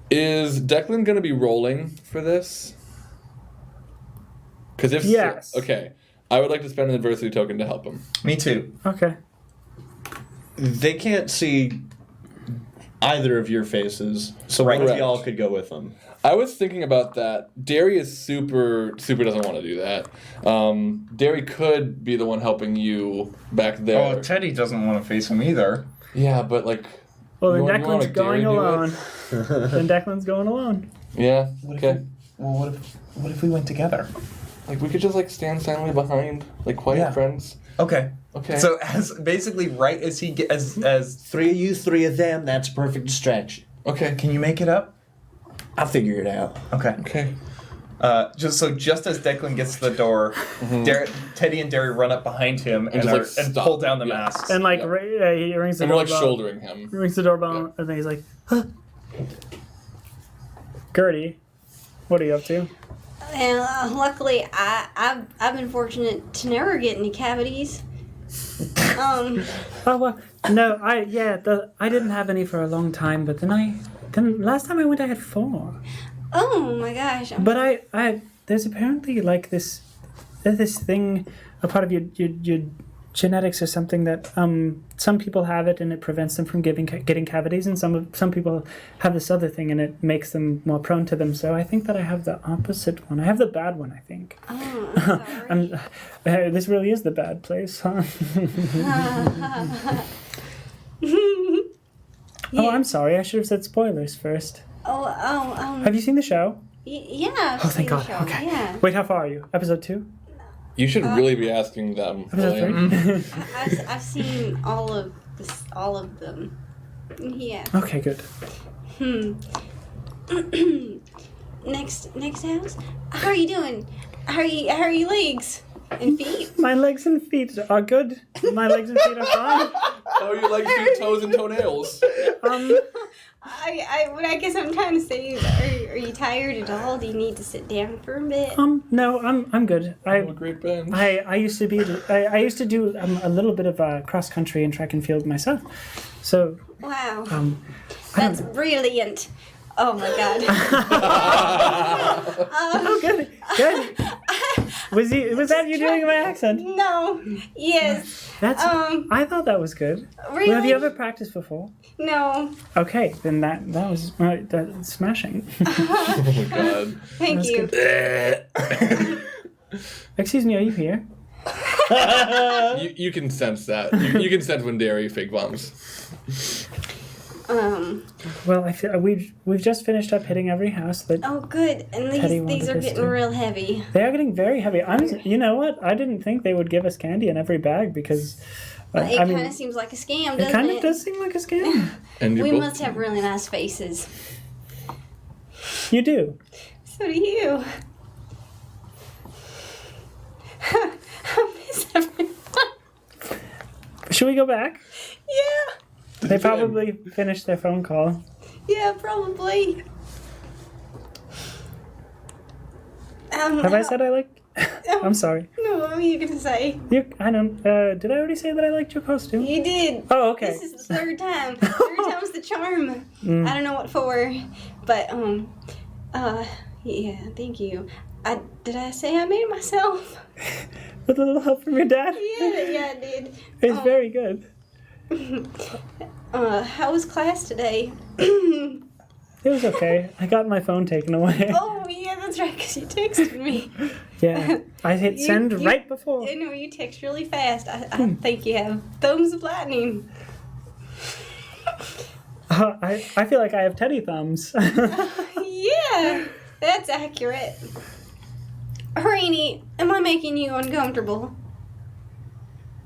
Is Declan gonna be rolling for this? Because if Yes. okay, I would like to spend an adversity token to help him. Me too. Okay. They can't see either of your faces, so one of Correct. y'all could go with them. I was thinking about that. Derry super doesn't want to do that. Derry could be the one helping you back there. Oh, Teddy doesn't want to face him either. Yeah, but Well, then You wanna Declan's make Derry going do it? alone. Then Declan's going alone. yeah, What if okay. Well, what if we went together? We could just stand silently behind, quiet Yeah. friends. Okay. Okay. So as basically right as he as Three of you, three of them, that's a perfect distraction. Okay. can you make it up? I'll figure it out. Okay. Okay. Just as Declan gets to the door, Teddy and Derry run up behind him and stop. pull down the Yeah. masks. And Yeah. he rings the And we're doorbell. shouldering him. He rings the doorbell, and then he's like, huh. Gertie, what are you up to? And luckily, I've been fortunate to never get any cavities. Oh well, no, I didn't have any for a long time, but then last time I went, I had 4. Oh my gosh. But I there's apparently this thing, a part of your genetics or something that some people have it and it prevents them from getting cavities, and some people have this other thing and it makes them more prone to them. So I think that I have the opposite one. I have the bad one, I think. Oh, I'm sorry. This really is the bad place, huh? Oh, I'm sorry. I should have said spoilers first. Oh, Have you seen the show? yeah. Oh, thank God. Okay. Yeah. Wait, how far are you? Episode 2? You should really be asking them. Episode William. 3? I've seen all of them. Yeah. Okay, good. Next house. How are you doing? How are your legs and feet? My legs and feet are good. My legs and feet are fine. How are your legs, feet, toes, and toenails? I guess I'm trying to say, are you tired at all? Do you need to sit down for a bit? No, I'm good. Oh, a great bench. I used to do a little bit of cross country and track and field myself. So Wow. That's brilliant. Oh my God. Oh, good. Was that you doing my accent? No. Yes. That's. I thought that was good. Really? Well, have you ever practiced before? No. Okay, then that was that's smashing. Oh my God. Thank you. Excuse me, are you here? You can sense that. You can sense when dairy fake bombs. Well, I feel we've just finished up hitting every house that Oh, good. And Teddy these are wanted us getting to. real heavy. they are getting very heavy. You know what? I didn't think they would give us candy in every bag because It I mean, kind of seems like a scam, it doesn't kind it? of does seem like a scam. And you We both- must have really nice faces. You do. So do you. I miss everyone. Should we go back? Yeah. They probably finished their phone call. Yeah, probably. Have I said I like? I'm sorry. No, what were you gonna say? I don't. Did I already say that I liked your costume? You did. Oh, okay. This is the third time. Third time's the charm. I don't know what for, but yeah. Thank you. Did I say I made it myself? With a little help from your dad. Yeah, I did. It's very good. How was class today? It was okay. I got my phone taken away. Oh, yeah, that's right, because you texted me. Yeah, I hit send You- right before. I know you text really fast. I think you have thumbs of lightning. I feel like I have teddy thumbs. Yeah, that's accurate. Rainy, am I making you uncomfortable?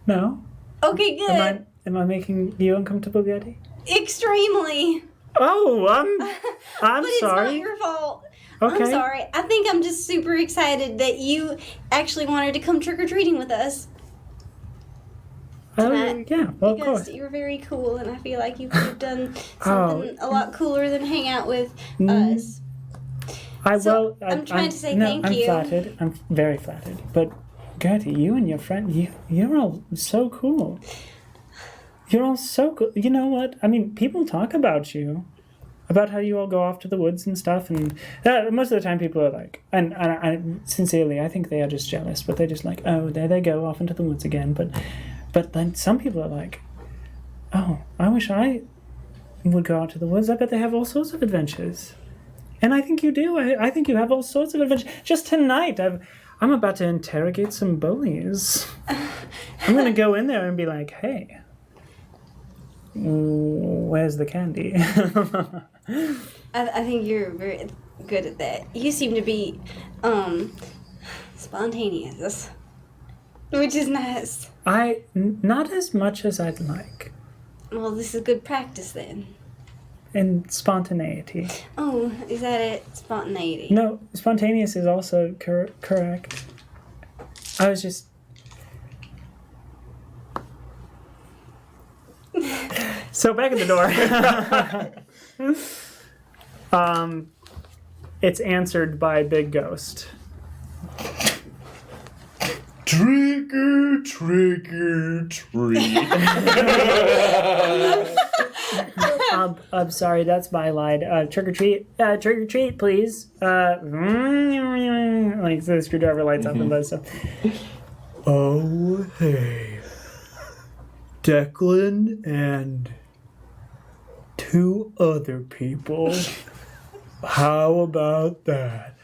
No. Okay, good. Am I making you uncomfortable, Getty? Extremely. Oh, I'm But it's sorry. not your fault. Okay. I'm sorry. I think I'm just super excited that you actually wanted to come trick-or-treating with us. tonight. Yeah, well, of Because course. you're very cool, and I feel like you could have done Oh. something a lot cooler than hang out with Mm. us. So, I'm trying to say thank you. I'm flattered. I'm very flattered. But Gertie, you and your friend, you're all so cool. You're all so cool. You know what? I mean, people talk about you, about how you all go off to the woods and stuff, and most of the time people are like, and I sincerely, I think they are just jealous, but they're just like, oh, there they go off into the woods again. But then some people are like, oh, I wish I would go out to the woods. I bet they have all sorts of adventures. And I think you do. I think you have all sorts of adventures. Just tonight, I'm about to interrogate some bullies. I'm going to go in there and be like, hey, where's the candy? I think you're very good at that. You seem to be spontaneous, which is nice. Not as much as I'd like. Well, this is good practice then. And spontaneity. Oh, is that it? Spontaneity. No, spontaneous is also correct. I was just... So back at the door. It's answered by Big Ghost. Trick or treat. I'm sorry, that's my line. Trick or treat, please. Like the screwdriver lights up and does stuff. Oh, hey. Declan and 2 other people. How about that?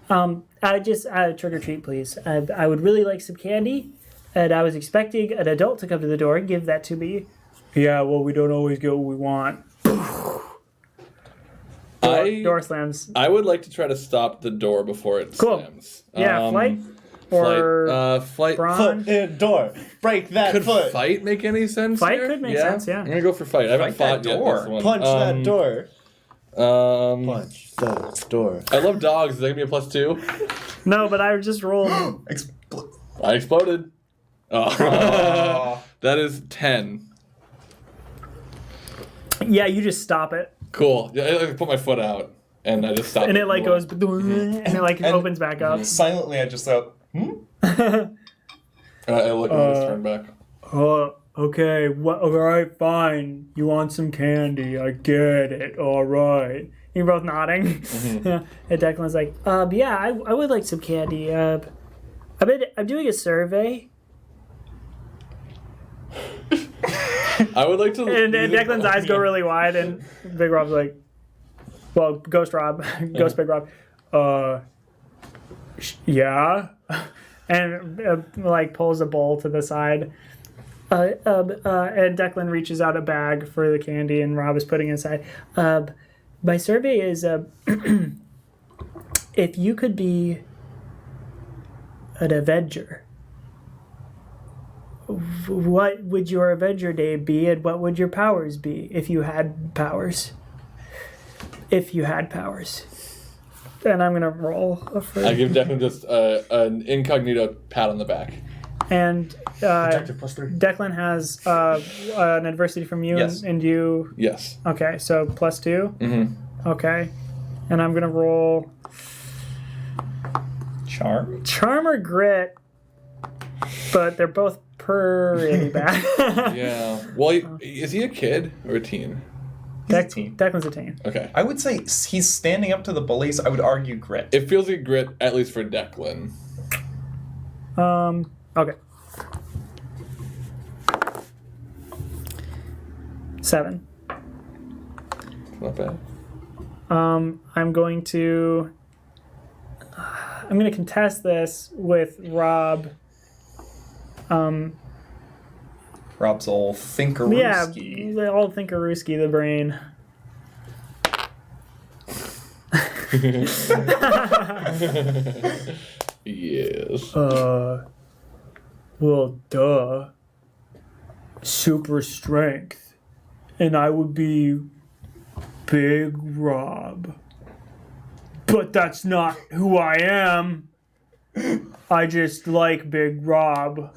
I just, trick or treat, please. I would really like some candy, and I was expecting an adult to come to the door and give that to me. Yeah, well, we don't always get what we want. Door slams. I would like to try to stop the door before it slams. Yeah, flight or flight. brawn. Foot in door. Break that Could foot. fight make any sense? Fight here? could make sense, yeah. I'm gonna go for fight. I haven't Fight fought that yet. door. This one. Punch that door. Punch. Punch the door. I love dogs. Is that gonna be a +2? No, but I just rolled. I exploded. Oh. That is 10. Yeah, you just stop it. Cool. Yeah, I put my foot out and I just stopped. And it like door. goes, and it like opens back up. Silently, I just thought, I look and just turn back. Okay, all right, fine. You want some candy? I get it. All right. You're both nodding. Yeah. And Declan's like, yeah, I would like some candy. I'm doing a survey. I would like to. And Declan's eyes go really wide, and Big Rob's like, well, Ghost Rob, Ghost Big Rob, yeah, and like pulls a bowl to the side. And Declan reaches out a bag for the candy, and Rob is putting it aside. My survey is, if you could be an Avenger, what would your Avenger Day be, and what would your powers be if you had powers? If you had powers. And I'm going to roll for... I give Declan just an incognito pat on the back. And Protective +3. Declan has an adversity from you, Yes. and you... Yes. Okay, so +2? Mm-hmm. Okay. And I'm going to roll... charm? Charm or Grit, but they're both pretty bad. Yeah. Well, is he a kid or a teen? He's a teen. Declan's a teen. Okay. I would say he's standing up to the bullies. I would argue grit. It feels like grit, at least for Declan. Okay. 7. Not bad. I'm going to contest this with Rob. Rob's old thinkerooski. Yeah, the old thinkerooski, the brain. Yes. Well, duh. Super strength. And I would be Big Rob. But that's not who I am. I just like Big Rob.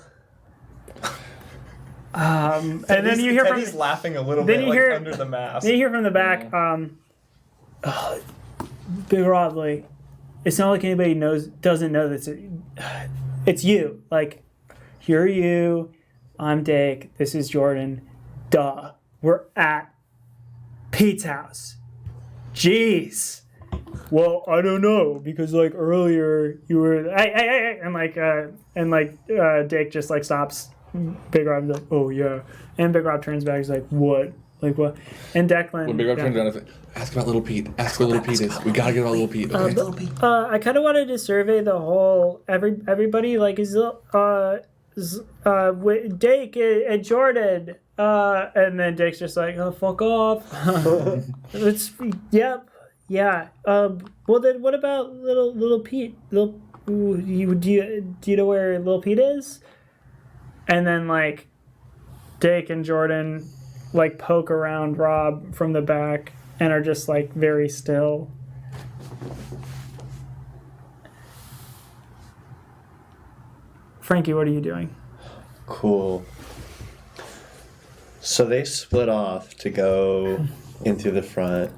And then you hear Teddy's from laughing a little then bit you like hear- under the mask. then you hear from the back, Big Rob, like, it's not like anybody doesn't know that it's you. Like, you're you, I'm Dake, this is Jordan. Duh. We're at Pete's house. Jeez. Well, I don't know, because like earlier you were hey, and Dake just like stops. Big Rob's like, oh yeah, and Big Rob turns back. He's like, what? Like what? And Declan. When Big Rob turns around, it's like, ask about Little Pete. Ask where Little Pete is. We gotta get about Little Pete. Okay? I kind of wanted to survey the whole everybody like is Dake and Jordan. And then Dake's just like, oh, fuck off. Yep. Yeah. Well, then what about little Pete? Do you know where Little Pete is? And then like Dake and Jordan like poke around Rob from the back and are just like very still. Frankie, what are you doing? Cool. So they split off to go into the front,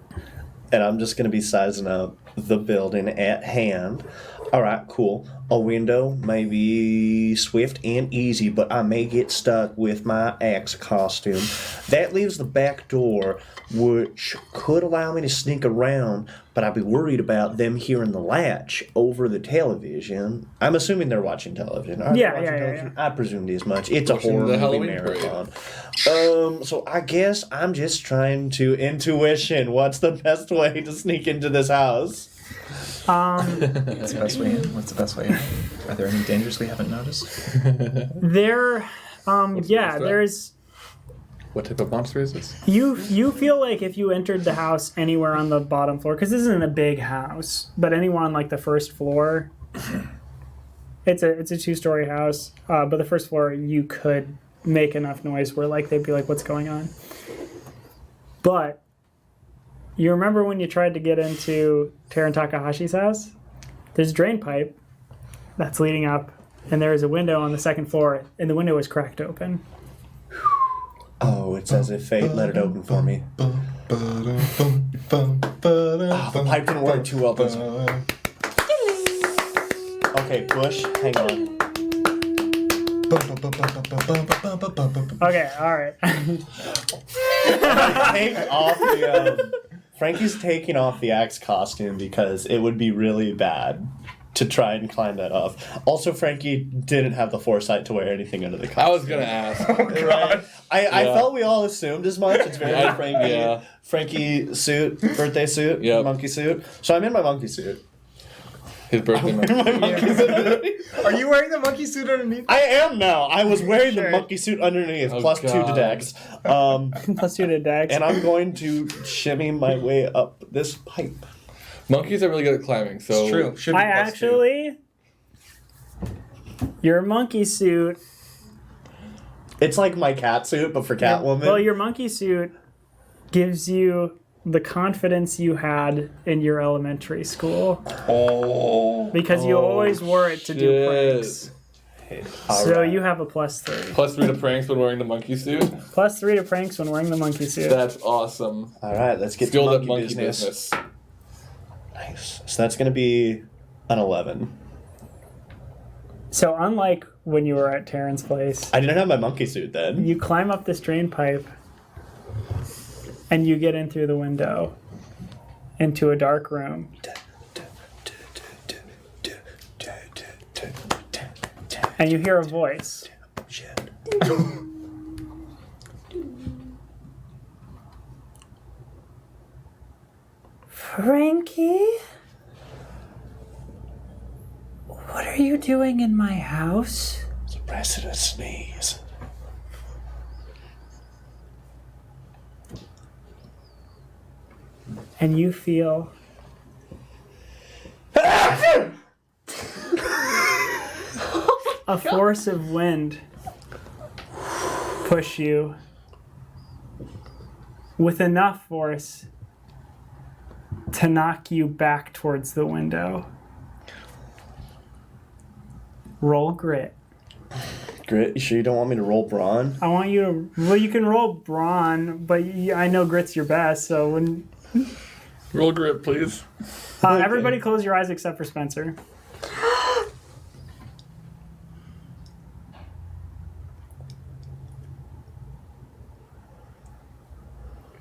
and I'm just going to be sizing up the building at hand. All right, cool. A window may be swift and easy, but I may get stuck with my axe costume. That leaves the back door, which could allow me to sneak around, but I'd be worried about them hearing the latch over the television. I'm assuming they're watching television. Are they Yeah, watching yeah, television? yeah. I presumed as much. It's a Watching horror the movie Halloween marathon. So I guess I'm just trying to intuition. What's the best way to sneak into this house? What's the best way in? What's the best way in? Are there any dangers we haven't noticed? There, the best way? there's What type of monster is this? You feel like if you entered the house anywhere on the bottom floor, because this isn't a big house, but anywhere on like the first floor, it's a 2-story house, but the first floor you could make enough noise where like they'd be like, "What's going on?" But you remember when you tried to get into Teran Takahashi's house? There's a drain pipe that's leading up, and there is a window on the second floor, and the window is cracked open. Oh, it's as if fate let it open for me. Oh, the pipe didn't work too well this time. Okay, Bush, hang on. Okay, alright. Take off the, Frankie's taking off the axe costume because it would be really bad to try and climb that off. Also, Frankie didn't have the foresight to wear anything under the costume. I was gonna ask. Right? I felt we all assumed as much. It's very Frankie. Yeah. Frankie suit, birthday suit, Yep. monkey suit. So I'm in my monkey suit. His birthday month. Are you wearing the monkey suit underneath? I am now. I was wearing Sure. the monkey suit underneath, Oh, plus 2 to God. dex. Plus 2 to dex. And I'm going to shimmy my way up this pipe. Monkeys are really good at climbing, so It's true. Should be I plus 2. actually... Your monkey suit... It's like my cat suit, but for Catwoman. Well, your monkey suit gives you the confidence you had in your elementary school. Oh. Because you always wore it to do shit. pranks. All So right. you have a +3. +3 to pranks when wearing the monkey suit. +3 to pranks when wearing the monkey suit. That's awesome. All right, let's get Skilled to at monkey, monkey business. Nice. So that's going to be an 11. So unlike when you were at Taryn's place, I didn't have my monkey suit then. you climb up this drain pipe and you get in through the window into a dark room. And you hear a voice. Shit. Frankie? What are you doing in my house? Suppress a sneeze. And you feel a force of wind push you with enough force to knock you back towards the window. Roll grit. Grit, you sure you don't want me to roll brawn? I want you to. Well, you can roll brawn, but I know grit's your best. So when Roll grip, please. everybody close your eyes except for Spencer.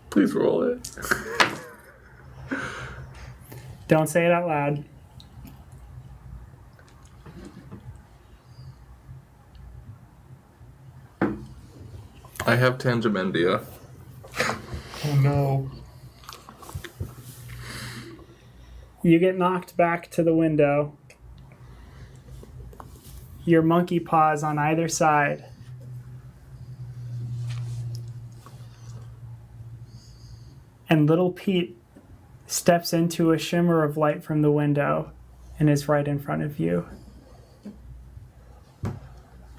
Please roll it. Don't say it out loud. I have Tangamendia. Oh no. You get knocked back to the window. Your monkey paws on either side. And little Pete steps into a shimmer of light from the window and is right in front of you.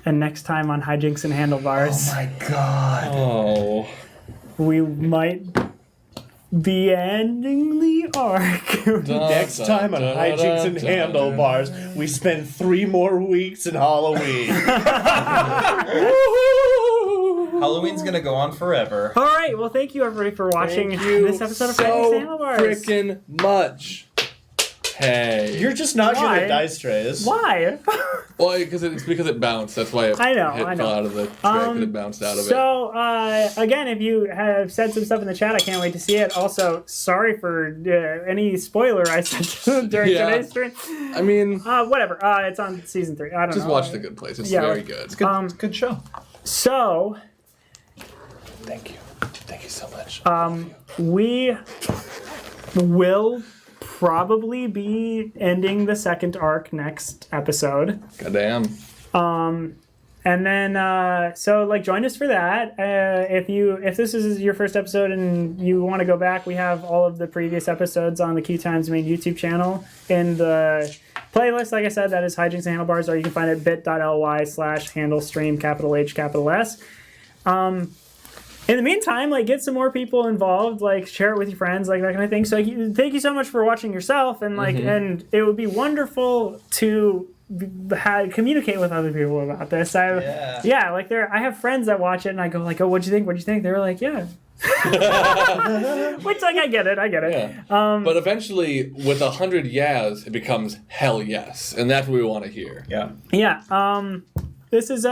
And next time on Hijinks and Handlebars, Oh my god. Oh. we might be ending the arc. Next time on Hijinks and Handlebars, we spend 3 more weeks in Halloween. Halloween's gonna go on forever. All right. Well, thank you everybody for watching Thank you this episode of so Hijinks and Handlebars. frickin' much. Hey. You're just not good Why? at dice trays. Why? Well, because it bounced. That's why it I know, fell out of the tray. 'Cause it bounced out of it. So, again, if you have said some stuff in the chat, I can't wait to see it. Also, sorry for any spoiler I said during Yeah. today's stream. I mean, Whatever. It's on season 3. I don't know. just watch The Good Place. It's Yeah. very good. It's good. It's a good show. So, Thank you. Thank you so much. we will probably be ending the second arc next episode. Goddamn. And then, so like, join us for that. If this is your first episode and you want to go back, we have all of the previous episodes on the QueueTimes main YouTube channel in the playlist. Like I said, that is Hijinks Handlebars, or you can find it bit.ly/handlestream, capital H, capital S. In the meantime, like, get some more people involved, like, share it with your friends, like, that kind of thing. So thank you so much for watching yourself, and like, and it would be wonderful to communicate with other people about this. I have friends that watch it, and I go like, oh, what'd you think? They were like, yeah. Which, like, I get it. Yeah. But eventually, with 100 yeahs, it becomes hell yes, and that's what we want to hear. Yeah. Yeah. This is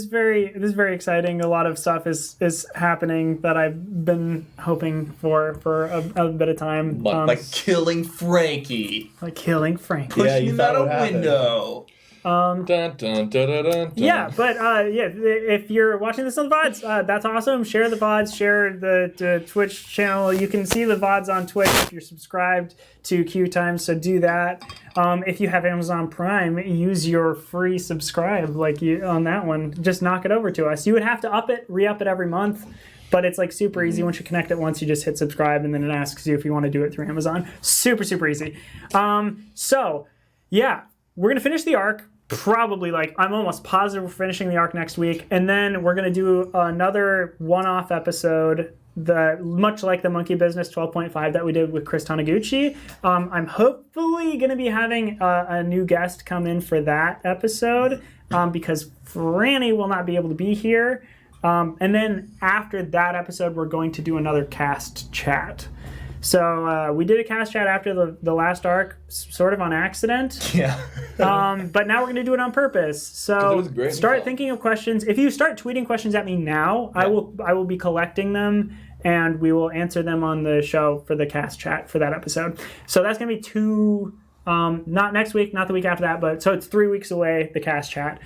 very exciting. A lot of stuff is happening that I've been hoping for a bit of time. Like killing Frankie. Pushing him out a window. Dun, dun, dun, dun, dun. Yeah, but if you're watching this on the VODs, that's awesome. Share the VODs, share the Twitch channel. You can see the VODs on Twitch if you're subscribed to QueueTimes, so do that. If you have Amazon Prime, use your free subscribe on that one. Just knock it over to us. You would have to re-up it every month, but it's like super easy. Once you connect it once, you just hit subscribe, and then it asks you if you want to do it through Amazon. Super, super easy. So, yeah, we're going to finish the arc. Probably, I'm almost positive we're finishing the arc next week, and then we're going to do another one-off episode, much like the Monkey Business 12.5 that we did with Chris Taniguchi. I'm hopefully going to be having a new guest come in for that episode, because Franny will not be able to be here. And then after that episode, we're going to do another cast chat. So we did a cast chat after the last arc, sort of on accident. Yeah. But now we're going to do it on purpose. So start thinking of questions. If you start tweeting questions at me now, I will be collecting them, and we will answer them on the show for the cast chat for that episode. So that's going to be not next week, not the week after that, but so it's 3 weeks away, the cast chat.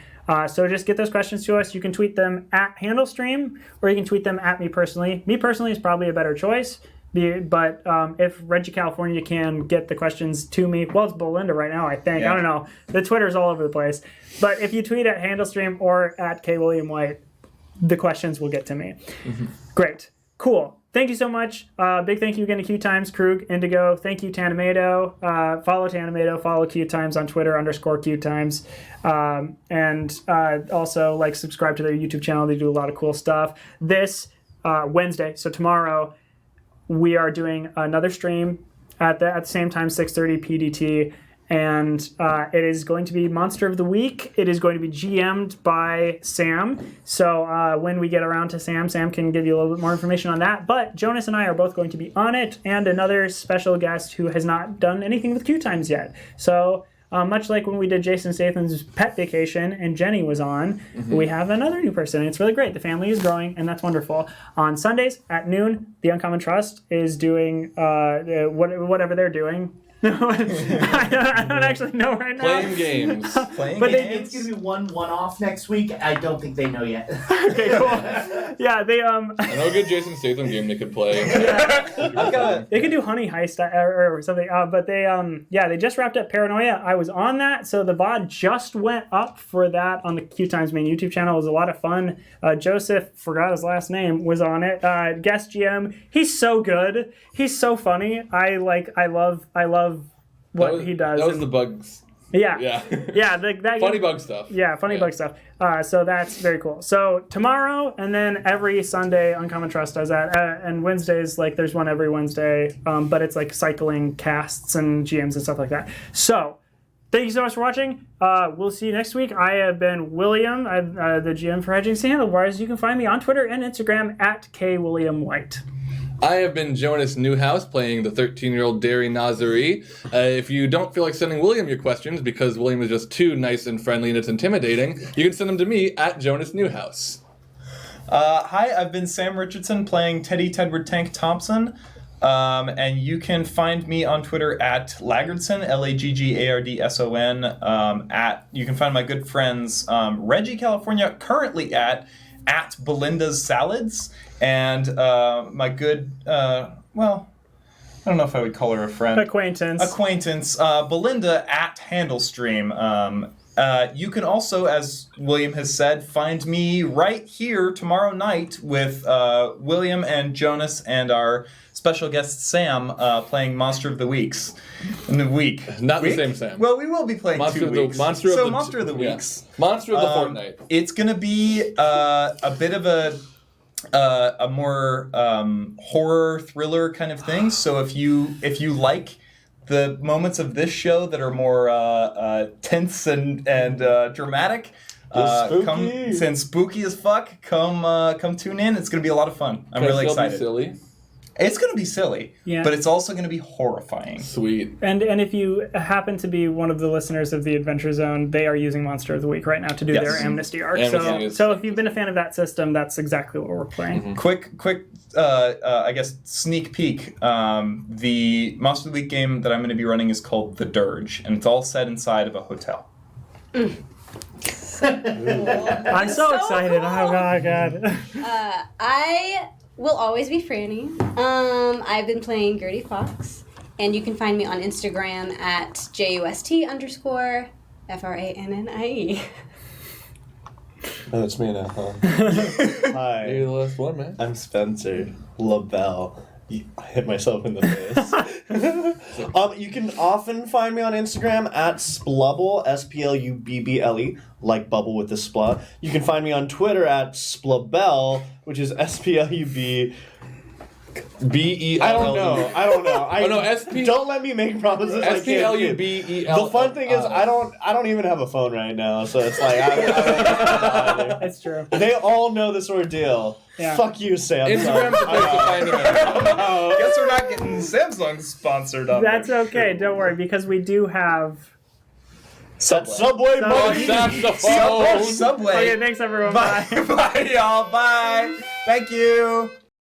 So just get those questions to us. You can tweet them at HandleStream, or you can tweet them at me personally. Me personally is probably a better choice. But if Reggie California can get the questions to me, well, it's Belinda right now, I think. Yeah. I don't know. The Twitter's all over the place. But if you tweet at HandleStream or at KWilliamWhite, the questions will get to me. Mm-hmm. Great. Cool. Thank you so much. Big thank you again to QueueTimes, Krug, Indigo. Thank you, Tanimato. Follow Tanimato. Follow QueueTimes on Twitter, _QueueTimes. And also, subscribe to their YouTube channel. They do a lot of cool stuff. This Wednesday, so tomorrow, we are doing another stream at the same time, 6:30 PDT, and it is going to be Monster of the Week. It is going to be GM'd by Sam. So when we get around to Sam can give you a little bit more information on that. But Jonas and I are both going to be on it, and another special guest who has not done anything with QueueTimes yet. So much like when we did Jason Statham's Pet Vacation and Jenny was on, we have another new person, and it's really great. The family is growing, and that's wonderful. On Sundays at noon, the Uncommon Trust is doing whatever they're doing. I don't actually know right now. Playing games. It's going to be one-off next week. I don't think they know yet. Okay, cool. Yeah, they I know a good Jason Statham game they could play. They could do Honey Heist or something. But they just wrapped up Paranoia. I was on that, so the VOD just went up for that on the QueueTimes main YouTube channel. It was a lot of fun. Joseph, forgot his last name, was on it. Guest GM. He's so good. He's so funny. I love what he does. That was the bugs. Yeah. Funny bug stuff. Yeah, bug stuff. So that's very cool. So tomorrow, and then every Sunday, Uncommon Trust does that. And Wednesdays, there's one every Wednesday. But it's cycling casts and GMs and stuff like that. So thank you so much for watching. We'll see you next week. I have been William. I'm the GM for Hijinks Handlebars. You can find me on Twitter and Instagram at KWilliamWhite. I have been Jonas Newhouse, playing the 13-year-old Derry Nazari. If you don't feel like sending William your questions because William is just too nice and friendly and it's intimidating, you can send them to me at Jonas Newhouse. Hi, I've been Sam Richardson, playing Teddy Tedward Tank Thompson. And you can find me on Twitter at Laggardson, LAGGARDSON. You can find my good friends Reggie California, currently at Belinda's Salads, and my good, I don't know if I would call her a friend. Acquaintance, Belinda at HandleStream. You can also, as William has said, find me right here tomorrow night with William and Jonas and our special guest Sam playing Monster of the Weeks in the week. Not Week? the same Sam. Well, we will be playing Monster 2 of the- weeks. Monster of so the- Monster of the yeah. Weeks. Monster of the Fortnite. It's gonna be a bit of a more horror thriller kind of thing. So if you like the moments of this show that are more tense and dramatic, Spooky. and spooky as fuck, come tune in. It's gonna be a lot of fun. I'm really Can it still be excited. silly? It's gonna be silly, Yeah. but it's also gonna be horrifying. Sweet. And if you happen to be one of the listeners of the Adventure Zone, they are using Monster of the Week right now to do Yes. their Amnesty arc. Amnesty is- So if you've been a fan of that system, that's exactly what we're playing. Quick, I guess sneak peek. The Monster of the Week game that I'm going to be running is called The Dirge, and it's all set inside of a hotel. I'm so excited. cool. Oh my god. I will always be Franny. I've been playing Gertie Fox, and you can find me on Instagram at JUST_FRANNIE. Oh, it's me now, huh? You're Hi, the last one, man. I'm Spencer LaBelle. I hit myself in the face. You can often find me on Instagram at Splubble, SPLUBBLE, like bubble with the splut. You can find me on Twitter at Splubell, which is SPLUB. I don't know. Oh, no, SP Don't let me make promises. I can't keep. SPLUBEL. The fun thing is, I don't even have a phone right now, so it's like I don't That's true. they all know this ordeal. Yeah. Fuck you, Samsung. Instagram's the place to find him. Guess we're not getting Samsung sponsored on That's this. okay. Don't worry, because we do have. Subway monkey. Saxophone. Subway. Okay, thanks everyone. Bye. Bye, y'all. Bye. Thank you.